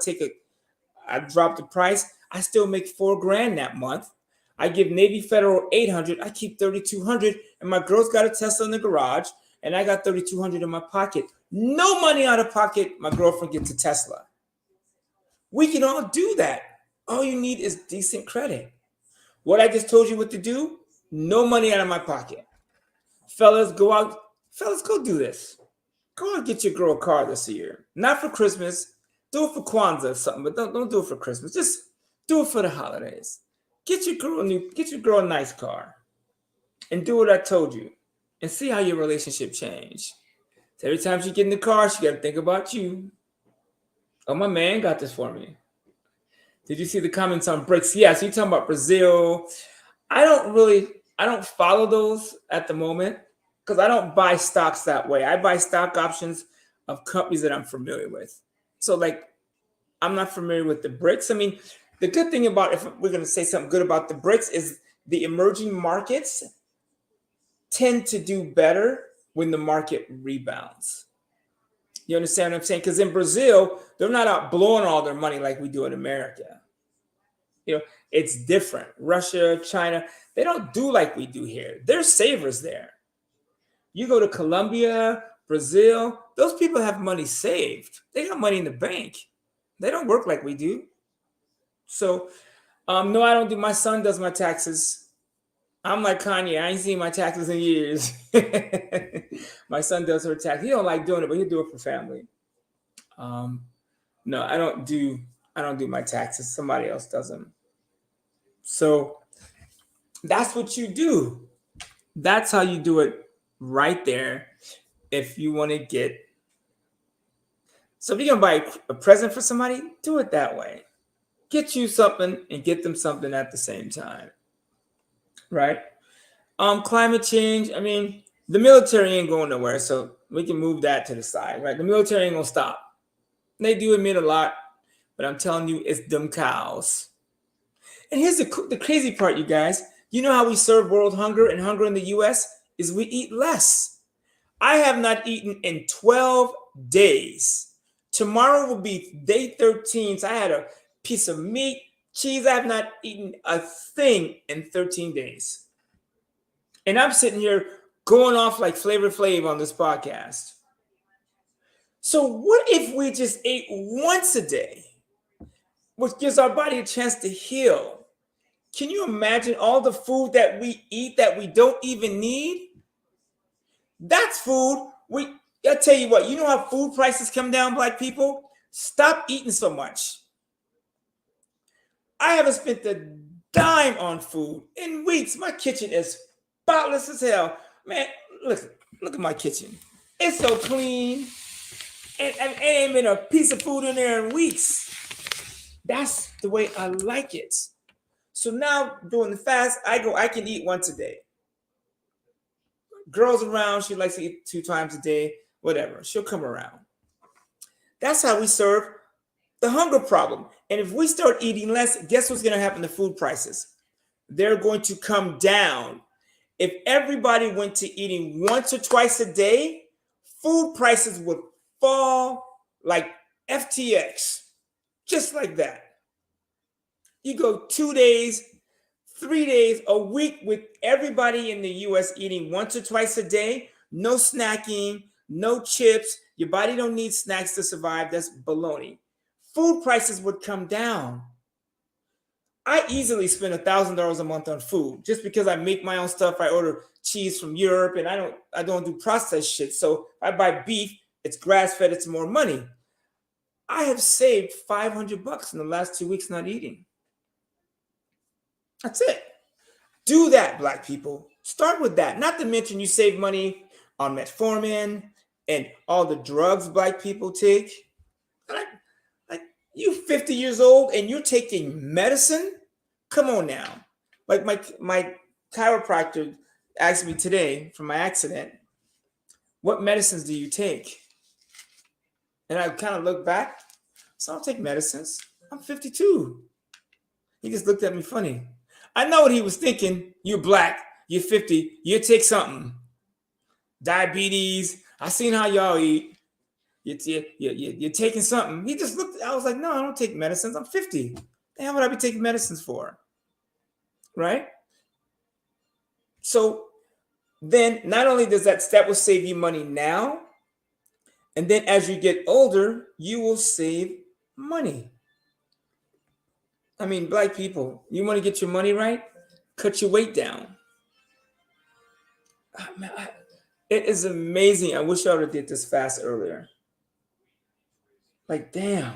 Speaker 2: I drop the price. I still make 4 grand that month. I give Navy Federal 800. I keep 3,200, and my girl's got a Tesla in the garage, and I got 3,200 in my pocket. No money out of pocket. My girlfriend gets a Tesla. We can all do that. All you need is decent credit. What I just told you what to do, no money out of my pocket. Fellas, go out. Fellas, go do this. Go and get your girl a car this year. Not for Christmas. Do it for Kwanzaa or something, but don't do it for Christmas. Just do it for the holidays. Get your girl a nice car. And do what I told you. And see how your relationship change. So every time she get in the car, she gotta think about you. Oh, my man got this for me. Did you see the comments on breaks? Yeah, so you're talking about Brazil. I don't follow those at the moment because I don't buy stocks that way. I buy stock options of companies that I'm familiar with. So like, I'm not familiar with the BRICS. I mean, the good thing about, if we're going to say something good about the BRICS, is the emerging markets tend to do better when the market rebounds. You understand what I'm saying? Because in Brazil, they're not out blowing all their money like we do in America. You know, it's different. Russia, China, they don't do like we do here. They're savers there. You go to Colombia, Brazil, those people have money saved. They got money in the bank. They don't work like we do. So, no, I don't do. My son does my taxes. I'm like Kanye. I ain't seen my taxes in years. My son does her tax. He don't like doing it, but he'll do it for family. No, I don't do my taxes. Somebody else does them. So that's what you do. That's how you do it right there. If you want to get, so if you're gonna buy a present for somebody, do it that way. Get you something and get them something at the same time. Right? Climate change, I mean, the military ain't going nowhere, so we can move that to the side, right? The military ain't gonna stop. They do admit a lot, but I'm telling you, it's them cows. And here's the crazy part, you guys. You know how we serve world hunger, and hunger in the US is we eat less. I have not eaten in 12 days. Tomorrow will be day 13. So I had a piece of meat, cheese. I have not eaten a thing in 13 days. And I'm sitting here going off like Flavor Flav on this podcast. So what if we just ate once a day, which gives our body a chance to heal? Can you imagine all the food that we eat that we don't even need? That's food. I'll tell you what, you know how food prices come down, Black people? Stop eating so much. I haven't spent a dime on food in weeks. My kitchen is spotless as hell. Man, look at my kitchen. It's so clean. And ain't been a piece of food in there in weeks. That's the way I like it. So now during the fast, I can eat once a day. Girls around, she likes to eat 2 times a day, whatever. She'll come around. That's how we serve the hunger problem. And if we start eating less, guess what's going to happen to food prices? They're going to come down. If everybody went to eating once or twice a day, food prices would fall like FTX, just like that. You go 2 days, 3 days, a week with everybody in the US eating once or twice a day, no snacking, no chips. Your body don't need snacks to survive. That's baloney. Food prices would come down. I easily spend $1,000 a month on food just because I make my own stuff. I order cheese from Europe and I don't do processed shit. So I buy beef, it's grass-fed, it's more money. I have saved $500 in the last 2 weeks not eating. That's it. Do that, Black people. Start with that. Not to mention you save money on metformin and all the drugs Black people take. Like you 50 years old and you're taking medicine? Come on now. Like my chiropractor asked me today from my accident, what medicines do you take? And I kind of looked back. So I don't take medicines. I'm 52. He just looked at me funny. I know what he was thinking. You're Black. You're 50. You take something. Diabetes. I seen how y'all eat. You're taking something. He just looked. I was like, no, I don't take medicines. I'm 50. The hell would I be taking medicines for? Right? So then not only does that will save you money now, and then as you get older, you will save money. I mean, black people, you want to get your money right? Cut your weight down. Man, it is amazing. I wish I would have did this fast earlier. Like, damn.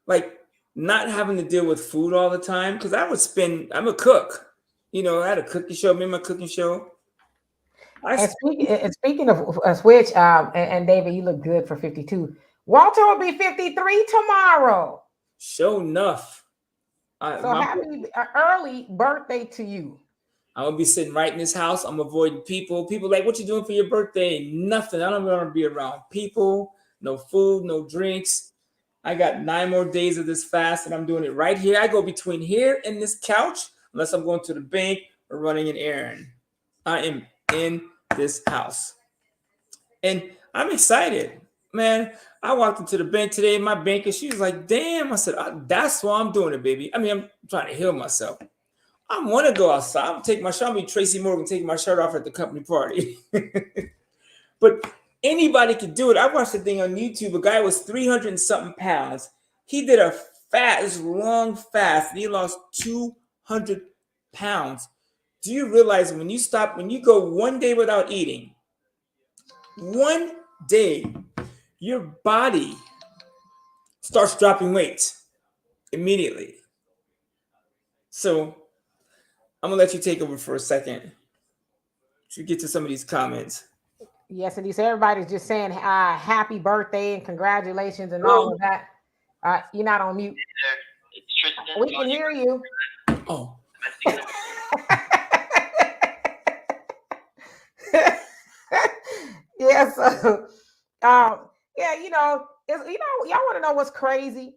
Speaker 2: Like, not having to deal with food all the time. Because I would spend, I'm a cook. You know, I had a cooking show, me and my cooking show.
Speaker 1: And speaking of which, and David, you look good for 52. Walter will be 53 tomorrow.
Speaker 2: Show enough.
Speaker 1: So happy early birthday to you.
Speaker 2: I'm gonna be sitting right in this house. I'm avoiding people. People like, what you doing for your birthday? Nothing. I don't want to be around people. No food, no drinks. I got 9 more days of this fast, and I'm doing it right here. I go between here and this couch, unless I'm going to the bank or running an errand. I am in this house, and I'm excited, man. I walked into the bank today, and my banker, she was like, "Damn!" I said, "That's why I'm doing it, baby." I mean, I'm trying to heal myself. I want to go outside. I'm take my shirt. I'll be Tracy Morgan taking my shirt off at the company party. But anybody can do it. I watched the thing on YouTube. A guy was 300 and something pounds. He did a fast, long fast, and he lost 200 pounds. Do you realize when you go one day without eating, one day, your body starts dropping weight immediately. So I'm gonna let you take over for a second to get to some of these comments.
Speaker 1: Yes, and everybody's just saying happy birthday and congratulations and all of that. You're not on mute. We can hear you.
Speaker 2: Oh.
Speaker 1: Yeah, so yeah, y'all want to know what's crazy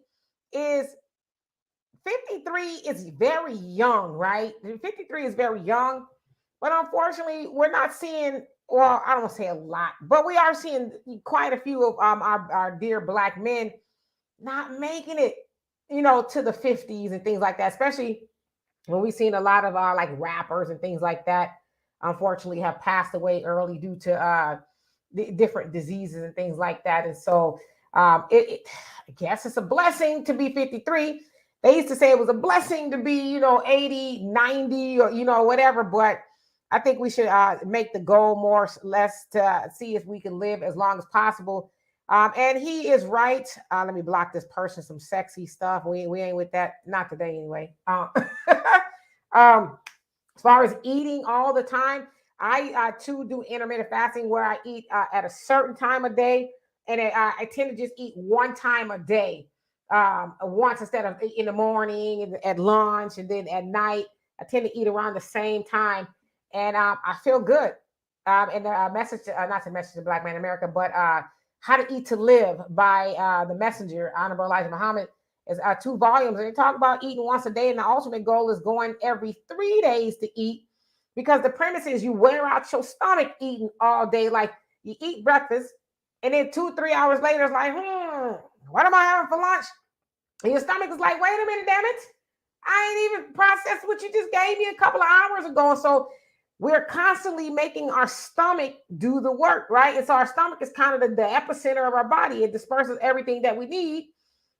Speaker 1: is 53 is very young, right? 53 is very young, but unfortunately, we're not seeing. Well, I don't want to say a lot, but we are seeing quite a few of our dear black men not making it, to the 50s and things like that, especially when we've seen a lot of like rappers and things like that, unfortunately, have passed away early due to different diseases and things like that. And so I guess it's a blessing to be 53. They used to say it was a blessing to be, 80, 90 or, whatever. But I think we should make the goal more or less to see if we can live as long as possible. And he is right. Let me block this person, some sexy stuff. We ain't with that. Not today anyway. As far as eating all the time, I too do intermittent fasting where I eat at a certain time of day. And I tend to just eat one time a day, once instead of in the morning and at lunch and then at night. I tend to eat around the same time, and I feel good. And the message, not the message to Black Man America, but How to Eat to Live by the messenger, Honorable Elijah Muhammad, is 2 volumes. And they talk about eating once a day. And the ultimate goal is going every 3 days to eat, because the premise is you wear out your stomach eating all day. Like you eat breakfast, and then 2-3 hours later, it's like, what am I having for lunch? And your stomach is like, wait a minute, damn it. I ain't even processed what you just gave me a couple of hours ago. So we're constantly making our stomach do the work, right? And so our stomach is kind of the epicenter of our body. It disperses everything that we need,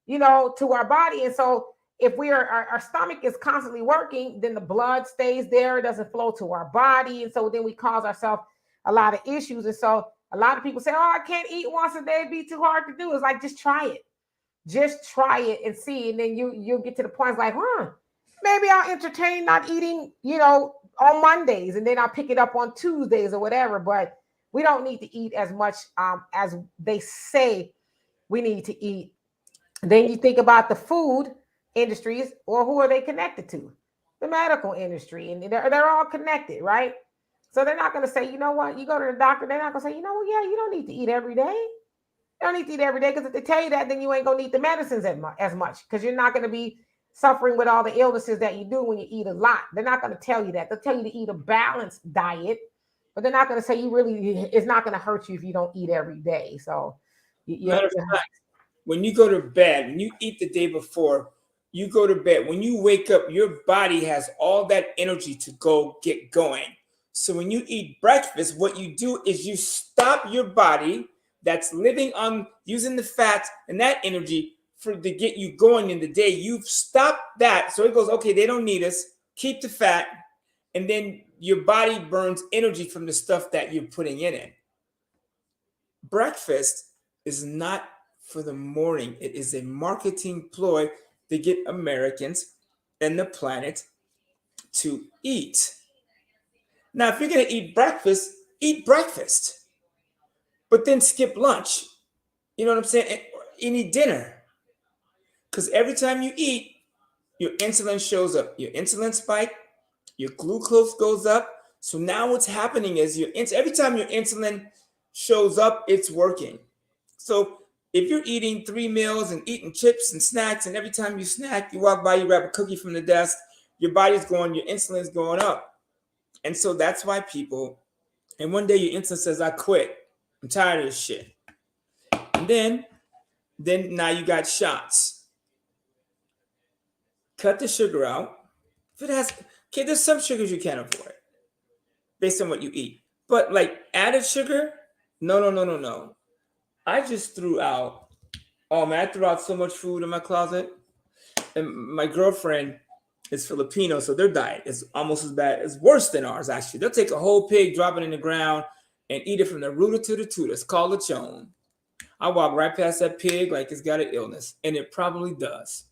Speaker 1: to our body. And so if our stomach is constantly working, then the blood stays there. It doesn't flow to our body. And so then we cause ourselves a lot of issues. And so a lot of people say, oh, I can't eat once a day. It'd be too hard to do. It's like, just try it. Just try it and see. And then you'll get to the point, it's like, maybe I'll entertain not eating, on Mondays, and then I'll pick it up on Tuesdays or whatever. But we don't need to eat as much as they say we need to eat. Then you think about the food industries, or who are they connected to? The medical industry, and they're all connected, right? So they're not going to say, you know what, you go to the doctor, they're not going to say, you know what, yeah, you don't need to eat every day. You don't need to eat every day, because if they tell you that, then you ain't going to need the medicines as much, because you're not going to be suffering with all the illnesses that you do when you eat a lot. They're not going to tell you that. They'll tell you to eat a balanced diet, but they're not going to say it's not going to hurt you if you don't eat every day. So,
Speaker 2: matter of fact, when you go to bed, when you eat the day before, you go to bed. When you wake up, your body has all that energy to go get going. So when you eat breakfast, what you do is you stop your body that's living on using the fats and that energy to get you going in the day. You've stopped that. So it goes, okay, they don't need us. Keep the fat. And then your body burns energy from the stuff that you're putting in it. Breakfast is not for the morning. It is a marketing ploy to get Americans and the planet to eat. Now, if you're going to eat breakfast, but then skip lunch. You know what I'm saying? You need dinner. Because every time you eat, your insulin shows up. Your insulin spike, your glucose goes up. So now what's happening is every time your insulin shows up, it's working. So if you're eating 3 meals and eating chips and snacks, and every time you snack, you walk by, you grab a cookie from the desk, your insulin's going up. And so that's why and one day your insulin says, I quit. I'm tired of this shit. And then now you got shots. Cut the sugar out. There's some sugars you can't avoid based on what you eat. But like added sugar, no. I just threw out, I threw out so much food in my closet. And my girlfriend is Filipino, so their diet is almost as bad, it's worse than ours, actually. They'll take a whole pig, drop it in the ground, and eat it from the rooter to the tutor. It's called lechon. I walk right past that pig like it's got an illness, and it probably does.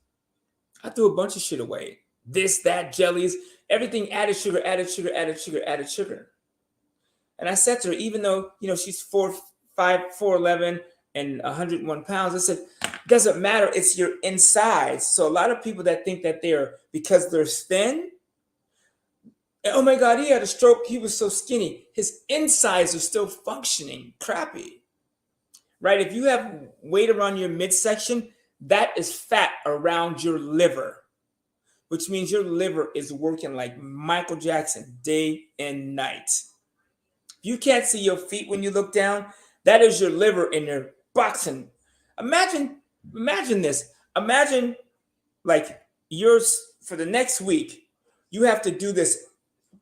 Speaker 2: I threw a bunch of shit away. This, that, jellies, everything added sugar. And I said to her, even though, she's 4'11" and 101 pounds, I said, doesn't matter, it's your insides. So a lot of people that think that because they're thin, oh my God, he had a stroke, he was so skinny. His insides are still functioning crappy, right? If you have weight around your midsection, that is fat around your liver, which means your liver is working like Michael Jackson day and night. If you can't see your feet when you look down, that is your liver in there boxing. Imagine this. Imagine like for the next week, you have to do this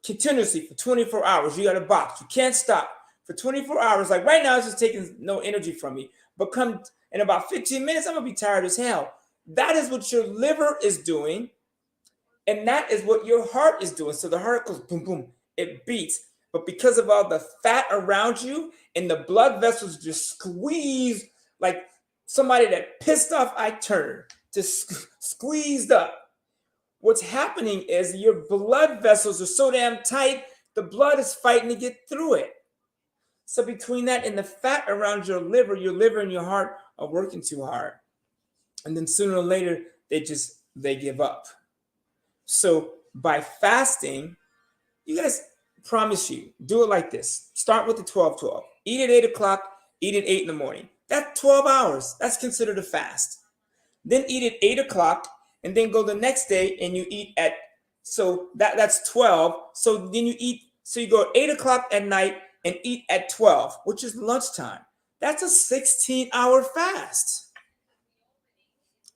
Speaker 2: continuously for 24 hours. You got to box. You can't stop for 24 hours. Like right now, it's just taking no energy from me. But come in about 15 minutes, I'm going to be tired as hell. That is what your liver is doing. And that is what your heart is doing. So the heart goes boom, boom. It beats. But because of all the fat around you and the blood vessels just squeeze like somebody that pissed off Ike Turner, just squeezed up. What's happening is your blood vessels are so damn tight, the blood is fighting to get through it. So between that and the fat around your liver and your heart are working too hard. And then sooner or later, they give up. So by fasting, you guys, promise you, do it like this. Start with the 12-12. Eat at 8 o'clock, eat at 8 in the morning. That's 12 hours. That's considered a fast. Then eat at 8 o'clock and then go the next day and you eat that's 12. So then you go at 8 o'clock at night and eat at 12, which is lunchtime. That's a 16-hour fast.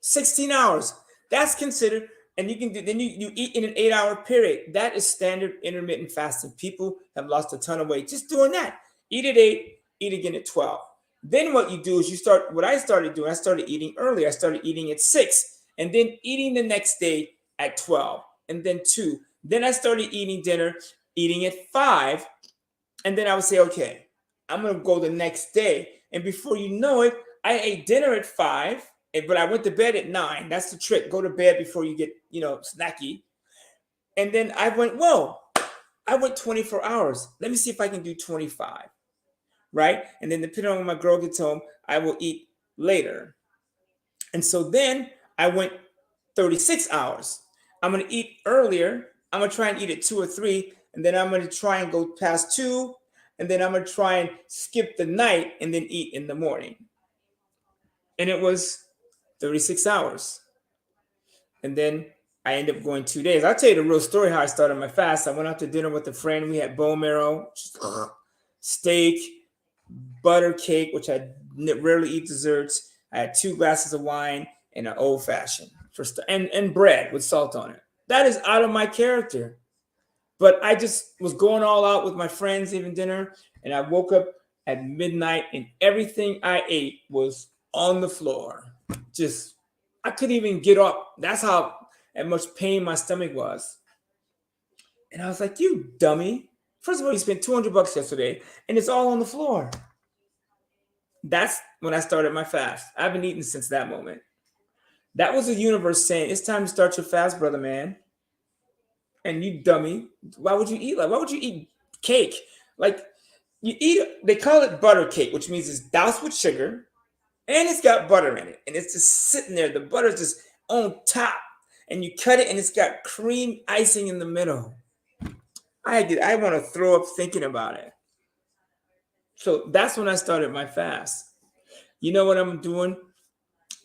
Speaker 2: 16 hours. That's considered, and you can do, then you eat in an 8-hour period. That is standard intermittent fasting. People have lost a ton of weight just doing that. Eat at 8, eat again at 12. Then what you do is what I started doing, I started eating early. I started eating at 6 and then eating the next day at 12 and then 2. Then I started eating dinner, eating at 5. And then I would say, okay, I'm going to go the next day. And before you know it, I ate dinner at 5, but I went to bed at 9. That's the trick. Go to bed before you get, snacky. And then I went 24 hours. Let me see if I can do 25. Right? And then depending on when my girl gets home, I will eat later. And so then I went 36 hours. I'm going to eat earlier. I'm going to try and eat at 2 or 3. And then I'm going to try and go past 2. And then I'm going to try and skip the night and then eat in the morning. And it was 36 hours. And then I ended up going 2 days. I'll tell you the real story how I started my fast. I went out to dinner with a friend. We had bone marrow, steak, butter cake, which I rarely eat desserts. I had 2 glasses of wine and an old fashioned and bread with salt on it. That is out of my character. But I just was going all out with my friends, even dinner. And I woke up at midnight and everything I ate was on the floor. Just I couldn't even get up. That's how at much pain my stomach was. And I was like, you dummy. First of all, you spent $200 yesterday and it's all on the floor. That's when I started my fast. I haven't eaten since that moment. That was the universe saying, it's time to start your fast, brother man. And you dummy, why would you eat why would you eat cake? Like you eat, they call it butter cake, which means it's doused with sugar and it's got butter in it. And it's just sitting there. The butter's just on top. And you cut it and it's got cream icing in the middle. I want to throw up thinking about it. So that's when I started my fast. You know what I'm doing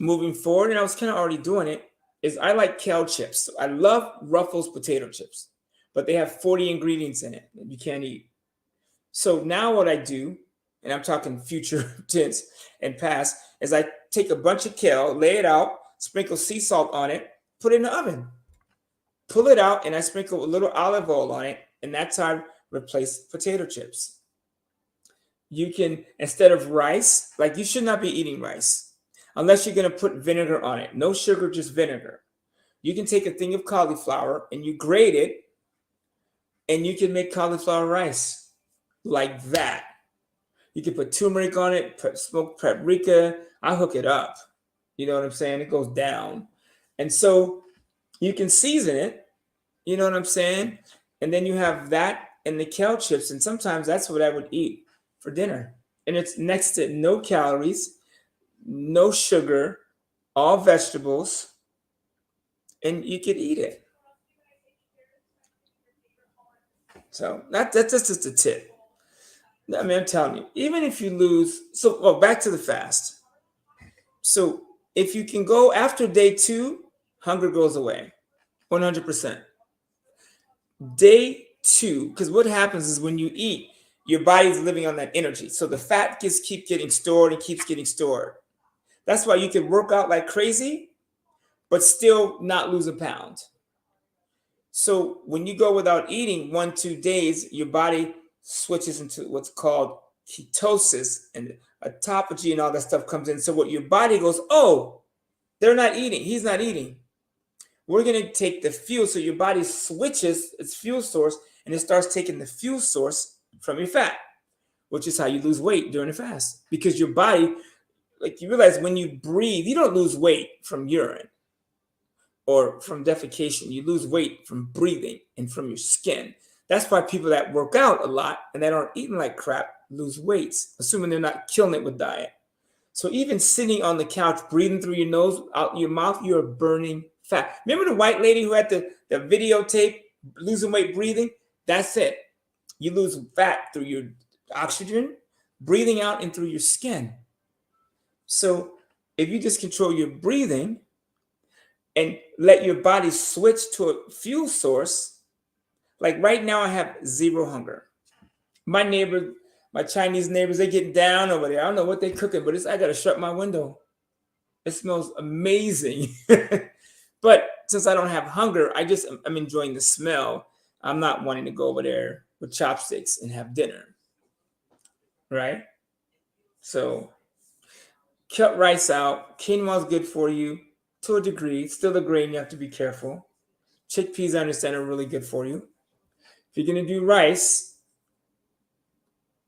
Speaker 2: moving forward? And I was kind of already doing it. Is I like kale chips. I love Ruffles potato chips, but they have 40 ingredients in it that you can't eat. So now what I do, and I'm talking future tense and past, is I take a bunch of kale, lay it out, sprinkle sea salt on it, put it in the oven, pull it out, and I sprinkle a little olive oil on it, and that's how I replace potato chips. You can, instead of rice, like you should not be eating rice unless you're going to put vinegar on it. No sugar, just vinegar. You can take a thing of cauliflower and you grate it and you can make cauliflower rice like that. You can put turmeric on it, put smoked paprika. I hook it up. You know what I'm saying? It goes down. And so you can season it. You know what I'm saying? And then you have that and the kale chips. And sometimes that's what I would eat for dinner. And it's next to no calories, no sugar, all vegetables, and you could eat it. So that's just a tip. I mean, I'm telling you, even if you lose, back to the fast. So if you can go after day 2, hunger goes away, 100%. Day 2, because what happens is when you eat, your body's living on that energy. So the fat keeps getting stored and keeps getting stored. That's why you can work out like crazy, but still not lose a pound. So when you go without eating 1-2 days, your body switches into what's called ketosis and autophagy and all that stuff comes in. So what your body goes, oh, they're not eating. He's not eating. We're going to take the fuel. So your body switches its fuel source and it starts taking the fuel source from your fat, which is how you lose weight during a fast. Because your body, like you realize when you breathe, you don't lose weight from urine or from defecation. You lose weight from breathing and from your skin. That's why people that work out a lot and that aren't eating like crap lose weights, assuming they're not killing it with diet. So even sitting on the couch, breathing through your nose, out your mouth, you're burning fat. Remember the white lady who had the videotape losing weight breathing? That's it. You lose fat through your oxygen, breathing out and through your skin. So if you just control your breathing and let your body switch to a fuel source, like right now I have zero hunger. My neighbor, my Chinese neighbors, they getting down over there. I don't know what they're cooking, but I got to shut my window. It smells amazing. But since I don't have hunger, I'm enjoying the smell. I'm not wanting to go over there with chopsticks and have dinner. Right? So cut rice out. Quinoa is good for you to a degree. Still a grain, you have to be careful. Chickpeas, I understand, are really good for you. If you're going to do rice,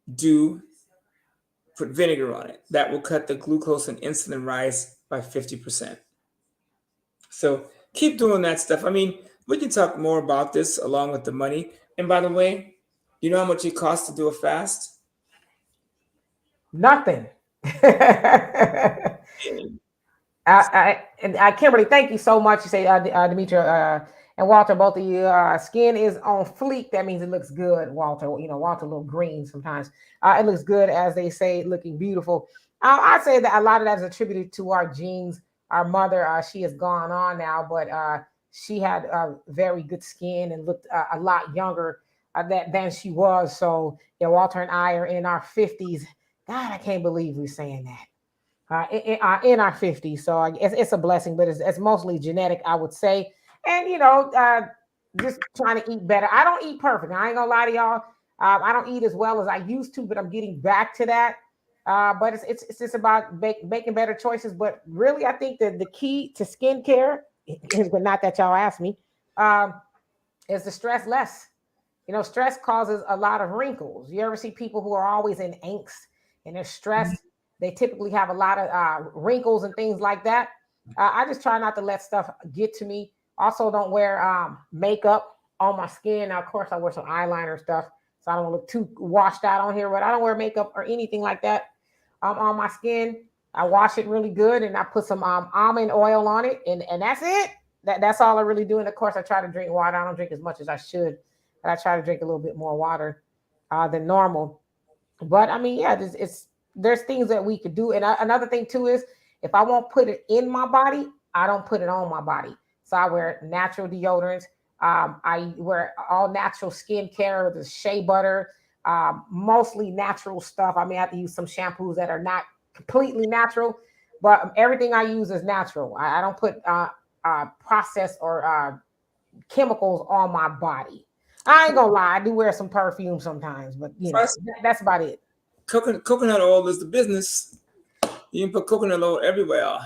Speaker 2: put vinegar on it. That will cut the glucose and insulin rise by 50%. So keep doing that stuff. I mean, we can talk more about this along with the money. And by the way, you know how much it costs to do a fast?
Speaker 1: Nothing. Kimberly, thank you so much. You say, Demetra and Walter, both of you, skin is on fleek. That means it looks good, Walter. You know, Walter a little green sometimes. It looks good, as they say, looking beautiful. I'd say that a lot of that is attributed to our genes. Our mother, she has gone on now, but she had very good skin and looked a lot younger than she was. So, yeah, Walter and I are in our 50s. God, I can't believe we're saying that. In our 50s. So it's a blessing, but it's mostly genetic, I would say. And, just trying to eat better. I don't eat perfect. I ain't gonna lie to y'all. I don't eat as well as I used to, but I'm getting back to that. But it's just about making better choices. But really, I think that the key to skincare, but not that y'all asked me, um, is to stress less. Stress causes a lot of wrinkles. You ever see people who are always in angst and they're stressed? They typically have a lot of wrinkles and things like that. I just try not to let stuff get to me. Also, don't wear makeup on my skin. Now, of course, I wear some eyeliner stuff, so I don't look too washed out on here. But I don't wear makeup or anything like that on my skin. I wash it really good, and I put some almond oil on it, and that's it. That's all I really do. And of course, I try to drink water. I don't drink as much as I should, but I try to drink a little bit more water than normal. But I mean, yeah, there's things that we could do. And another thing too is if I won't put it in my body, I don't put it on my body. So I wear natural deodorants. I wear all natural skincare, the shea butter, mostly natural stuff. I mean, I have to use some shampoos that are not completely natural, but everything I use is natural. I don't put processed or chemicals on my body. I ain't gonna lie, I do wear some perfume sometimes, but that's about it.
Speaker 2: Coconut oil is the business. You can put coconut oil everywhere.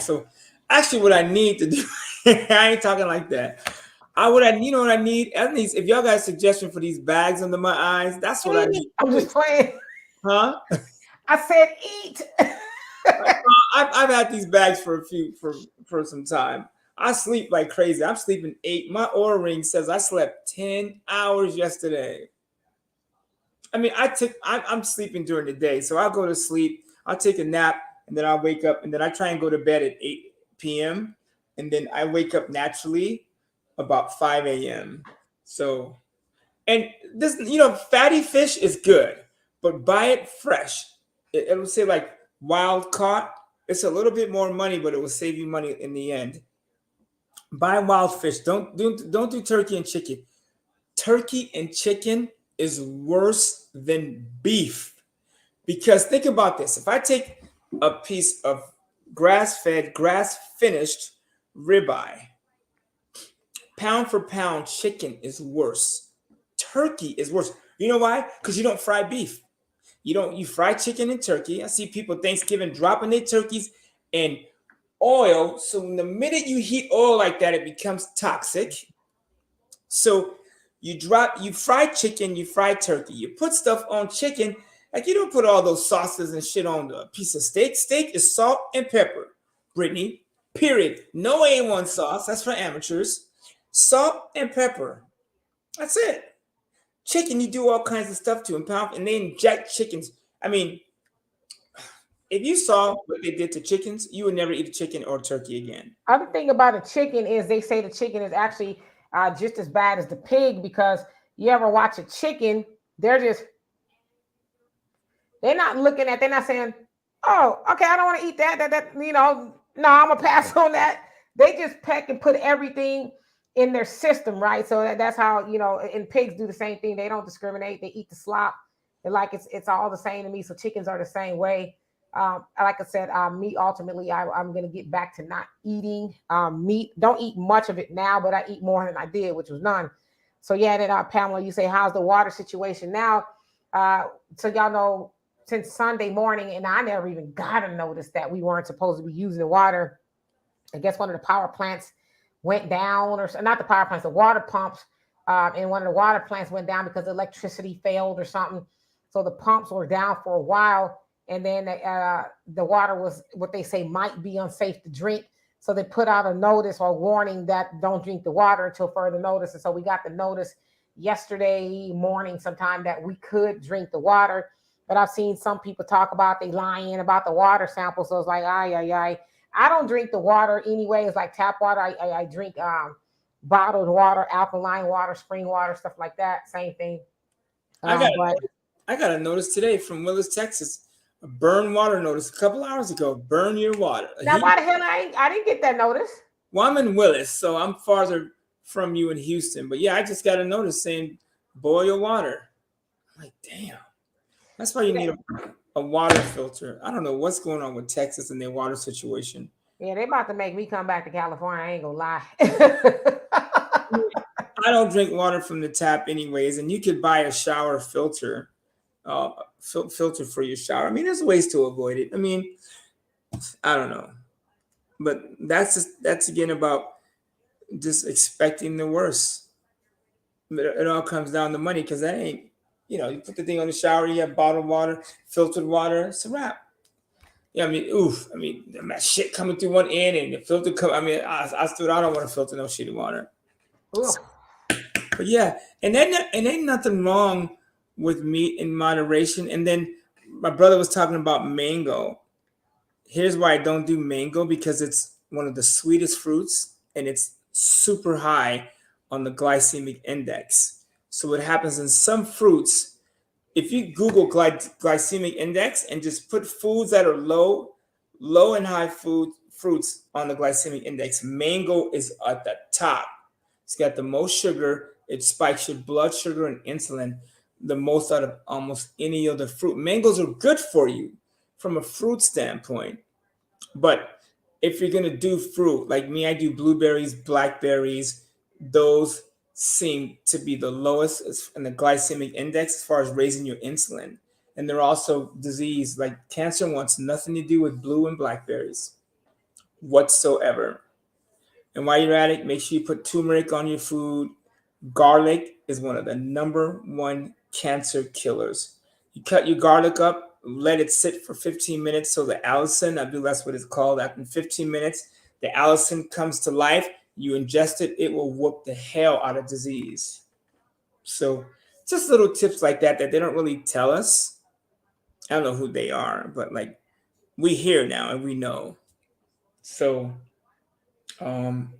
Speaker 2: So actually what I need to do, I ain't talking like that. You know what I need? If y'all got a suggestion for these bags under my eyes, that's what I need.
Speaker 1: I'm just playing.
Speaker 2: Huh?
Speaker 1: I said eat.
Speaker 2: I've had these bags for some time. I sleep like crazy. I'm sleeping 8. My Oura ring says I slept 10 hours yesterday. I mean, I'm sleeping during the day, so I'll go to sleep. I'll take a nap, and then I'll wake up, and then I try and go to bed at 8 p.m. and then I wake up naturally about 5 a.m. So, and this, fatty fish is good, but buy it fresh. It'll say like wild caught. It's a little bit more money, but it will save you money in the end. Buy wild fish. Don't do turkey and chicken. Turkey and chicken is worse than beef. Because think about this. If I take a piece of grass-fed, grass-finished ribeye, pound for pound, chicken is worse. Turkey is worse. You know why? Because you don't fry beef. You fry chicken and turkey. I see people Thanksgiving dropping their turkeys in oil. So in the minute you heat oil like that, it becomes toxic. So you fry chicken, you fry turkey, you put stuff on chicken. Like you don't put all those sauces and shit on a piece of steak. Steak is salt and pepper, Brittany. Period. No A1 sauce. That's for amateurs. Salt and pepper. That's it. Chicken, you do all kinds of stuff to impound, and they inject chickens. I mean, if you saw what they did to chickens, you would never eat a chicken or turkey again.
Speaker 1: Other thing about a chicken is they say the chicken is actually just as bad as the pig because you ever watch a chicken, they're not saying, oh, okay, I don't want to eat that, no, I'm gonna pass on that. They just peck and put everything in their system, right? So that's how, and pigs do the same thing. They don't discriminate. They eat the slop. They're like, it's all the same to me. So chickens are the same way. Like I said, meat, ultimately, I'm going to get back to not eating meat. Don't eat much of it now, but I eat more than I did, which was none. So yeah, then Pamela, you say, how's the water situation now? So y'all know, since Sunday morning, and I never even got a notice that we weren't supposed to be using the water. I guess one of the power plants went down, or not the power plants, the water pumps, and one of the water plants went down because the electricity failed or something. So the pumps were down for a while, and then the water was what they say might be unsafe to drink. So they put out a notice or warning that don't drink the water until further notice. And so we got the notice yesterday morning sometime that we could drink the water. But I've seen some people talk about they lying about the water sample. So it's like, I don't drink the water anyway. It's like tap water. I drink bottled water, alkaline water, spring water, stuff like that. Same thing.
Speaker 2: I got a notice today from Willis, Texas. A burn water notice a couple hours ago. Burn your water.
Speaker 1: Now, why the hell I didn't get that notice?
Speaker 2: Well, I'm in Willis, so I'm farther from you in Houston. But yeah, I just got a notice saying boil your water. I'm like, damn. That's why you need a water filter. I don't know what's going on with Texas and their water situation.
Speaker 1: Yeah, they about to make me come back to California. I ain't gonna lie.
Speaker 2: I don't drink water from the tap anyways, and you could buy a shower filter. filter for your shower. I mean, there's ways to avoid it. I mean, I don't know, but that's again about just expecting the worst. It all comes down to money because that ain't, you put the thing on the shower, you have bottled water, filtered water, it's a wrap. Yeah, I mean, oof. I mean, that shit coming through one end and the filter come. I mean, I don't want to filter no shitty water.
Speaker 1: Oof.
Speaker 2: But yeah, and ain't nothing wrong with meat in moderation. And then my brother was talking about mango. Here's why I don't do mango, because it's one of the sweetest fruits and it's super high on the glycemic index. So what happens in some fruits, if you Google glycemic index and just put foods that are low and high fruits on the glycemic index, mango is at the top. It's got the most sugar. It spikes your blood sugar and insulin the most out of almost any other fruit. Mangoes are good for you from a fruit standpoint. But if you're going to do fruit, like me, I do blueberries, blackberries. Those seem to be the lowest in the glycemic index as far as raising your insulin. And they're also disease, like cancer wants nothing to do with blue and blackberries whatsoever. And while you're at it, make sure you put turmeric on your food. Garlic is one of the number one cancer killers. You cut your garlic up, let it sit for 15 minutes so the allicin, I believe that's what it's called, after 15 minutes, the allicin comes to life. You ingest it, it will whoop the hell out of disease. So just little tips like that they don't really tell us. I don't know who they are, but like we hear now and we know. So I don't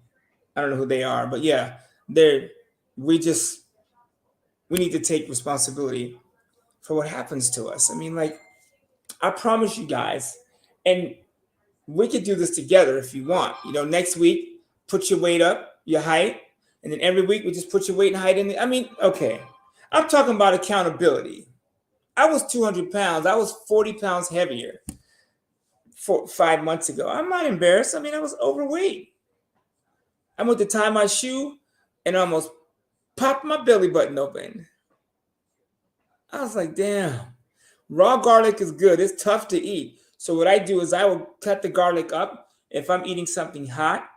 Speaker 2: know who they are, but yeah, they're we just we need to take responsibility for what happens to us. I mean, like, I promise you guys, and we could do this together if you want. Next week, put your weight up, your height, and then every week we just put your weight and height in there. I mean, okay, I'm talking about accountability. I was 200 pounds. I was 40 pounds heavier 5 months ago. I'm not embarrassed. I mean, I was overweight. I went to tie my shoe and almost popped my belly button open. I was like, damn, raw garlic is good. It's tough to eat. So what I do is I will cut the garlic up. If I'm eating something hot,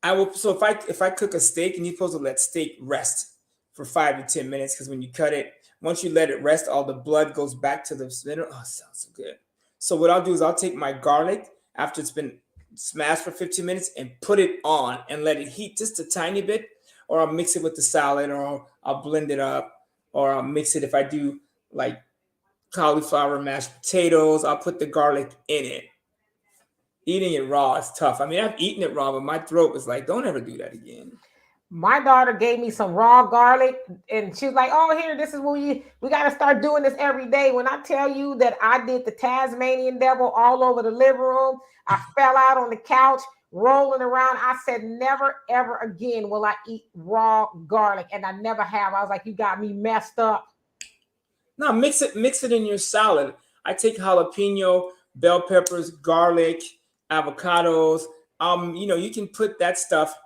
Speaker 2: I will. So if I cook a steak, and you're supposed to let steak rest for 5 to 10 minutes, because when you cut it, once you let it rest, all the blood goes back to the center. Oh, it sounds so good. So what I'll do is I'll take my garlic after it's been smashed for 15 minutes and put it on and let it heat just a tiny bit, or I'll mix it with the salad, or I'll blend it up, or I'll mix it if I do like cauliflower mashed potatoes. I'll put the garlic in it. Eating it raw is tough. I mean, I've eaten it raw, but my throat was like, don't ever do that again.
Speaker 1: My daughter gave me some raw garlic, and she was like, "Oh, here, this is what we got to start doing this every day." When I tell you that I did the Tasmanian devil all over the living room, I fell out on the couch, rolling around. I said, "Never, ever again will I eat raw garlic," and I never have. I was like, "You got me messed up."
Speaker 2: No, mix it in your salad. I take jalapeno, bell peppers, garlic, avocados. You can put that stuff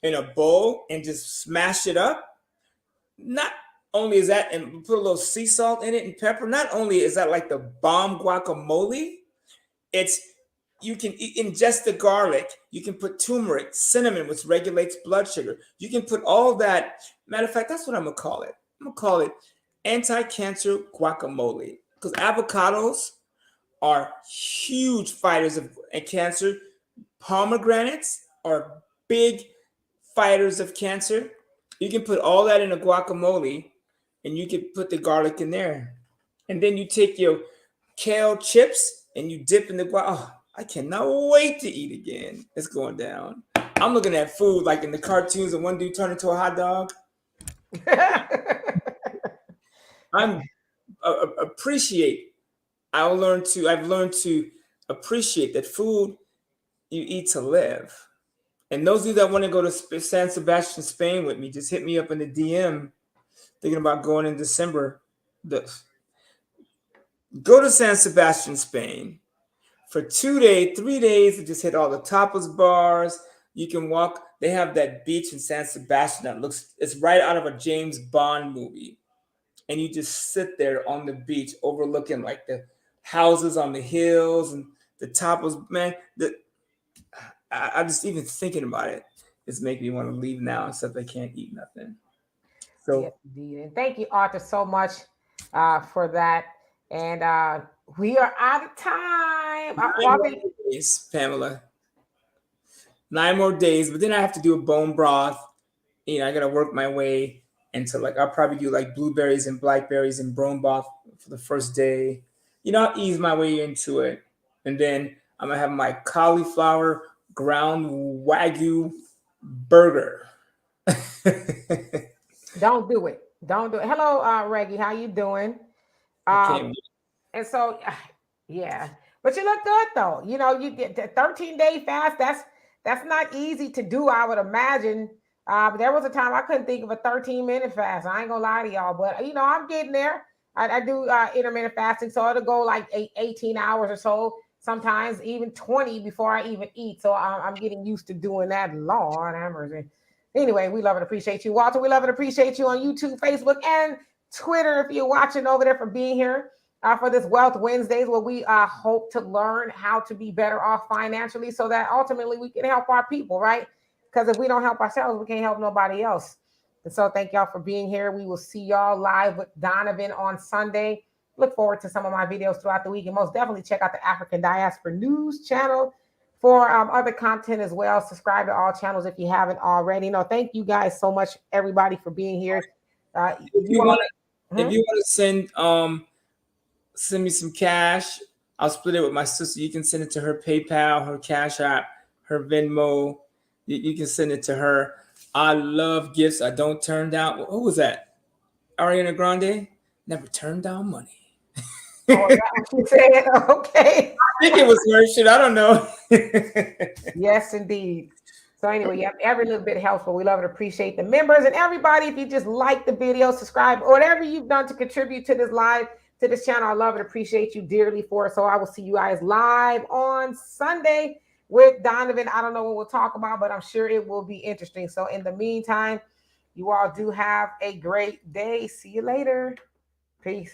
Speaker 2: in a bowl and just smash it up. Not only is that, and put a little sea salt in it and pepper. Not only is that like the bomb guacamole, it's you can ingest the garlic. You can put turmeric, cinnamon, which regulates blood sugar. You can put all that. Matter of fact, that's what I'm gonna call it. I'm gonna call it anti-cancer guacamole, because avocados are huge fighters of cancer. Pomegranates are big fighters of cancer. You can put all that in a guacamole, and you can put the garlic in there, and then you take your kale chips and you dip in the guac. Oh, I cannot wait to eat again. It's going down. I'm looking at food like in the cartoons, and one dude turned into a hot dog. I'm appreciate. I've learned to appreciate that food you eat to live. And those of you that want to go to San Sebastian, Spain with me, just hit me up in the DM. Thinking about going in December. Go to San Sebastian, Spain for 2 days, 3 days. And just hit all the tapas bars. You can walk. They have that beach in San Sebastian that it's right out of a James Bond movie. and you just sit there on the beach overlooking like the houses on the hills and the top was, man, I just even thinking about it, it's making me want to leave now, except I can't eat nothing.
Speaker 1: Yes,
Speaker 2: So
Speaker 1: indeed. And thank you, Arthur, so much for that. And we are out of time.
Speaker 2: nine more
Speaker 1: Walter,
Speaker 2: days, Pamela. 9 more days, but then I have to do a bone broth. I gotta work my way into, like, I'll probably do like blueberries and blackberries and bone broth for the first day. I'll ease my way into it, and then I'm gonna have my cauliflower ground wagyu burger. I
Speaker 1: don't do it. Don't do it. Hello, Reggie. How you doing?
Speaker 2: can't
Speaker 1: Um,
Speaker 2: wait.
Speaker 1: and so, yeah, but you look good though. You get the 13-day fast. That's not easy to do. I would imagine. There was a time I couldn't think of a 13-minute fast. I ain't gonna lie to y'all, but I'm getting there. I do intermittent fasting, so it'll go like 18 hours or so. Sometimes even 20 before I even eat. So I'm getting used to doing that. Lord have mercy. Anyway, we love and appreciate you, Walter. We love and appreciate you on YouTube, Facebook, and Twitter. If you're watching over there, for being here for this Wealth Wednesdays, where we hope to learn how to be better off financially so that ultimately we can help our people, right? Because if we don't help ourselves, we can't help nobody else. And so thank y'all for being here. We will see y'all live with Donovan on Sunday. Look forward to some of my videos throughout the week. And most definitely check out the African Diaspora News channel for other content as well. Subscribe to all channels if you haven't already. No, thank you guys so much, everybody, for being here.
Speaker 2: If you
Speaker 1: You all,
Speaker 2: want to, if you want to send me some cash, I'll split it with my sister. You can send it to her PayPal, her Cash App, her Venmo. You can send it to her. I love gifts. I don't turn down. Who was that? Ariana Grande? Never turned down money.
Speaker 1: oh, is that what you said? Okay.
Speaker 2: I think it was her shit. I don't know.
Speaker 1: Yes, indeed. So anyway, yep, every little bit helps, but we love and appreciate the members and everybody. If you just like the video, subscribe, or whatever you've done to contribute to this live, to this channel, I love and appreciate you dearly for it. So I will see you guys live on Sunday with Donovan. I don't know what we'll talk about, but I'm sure it will be interesting. So in the meantime, you all do have a great day. See you later. Peace.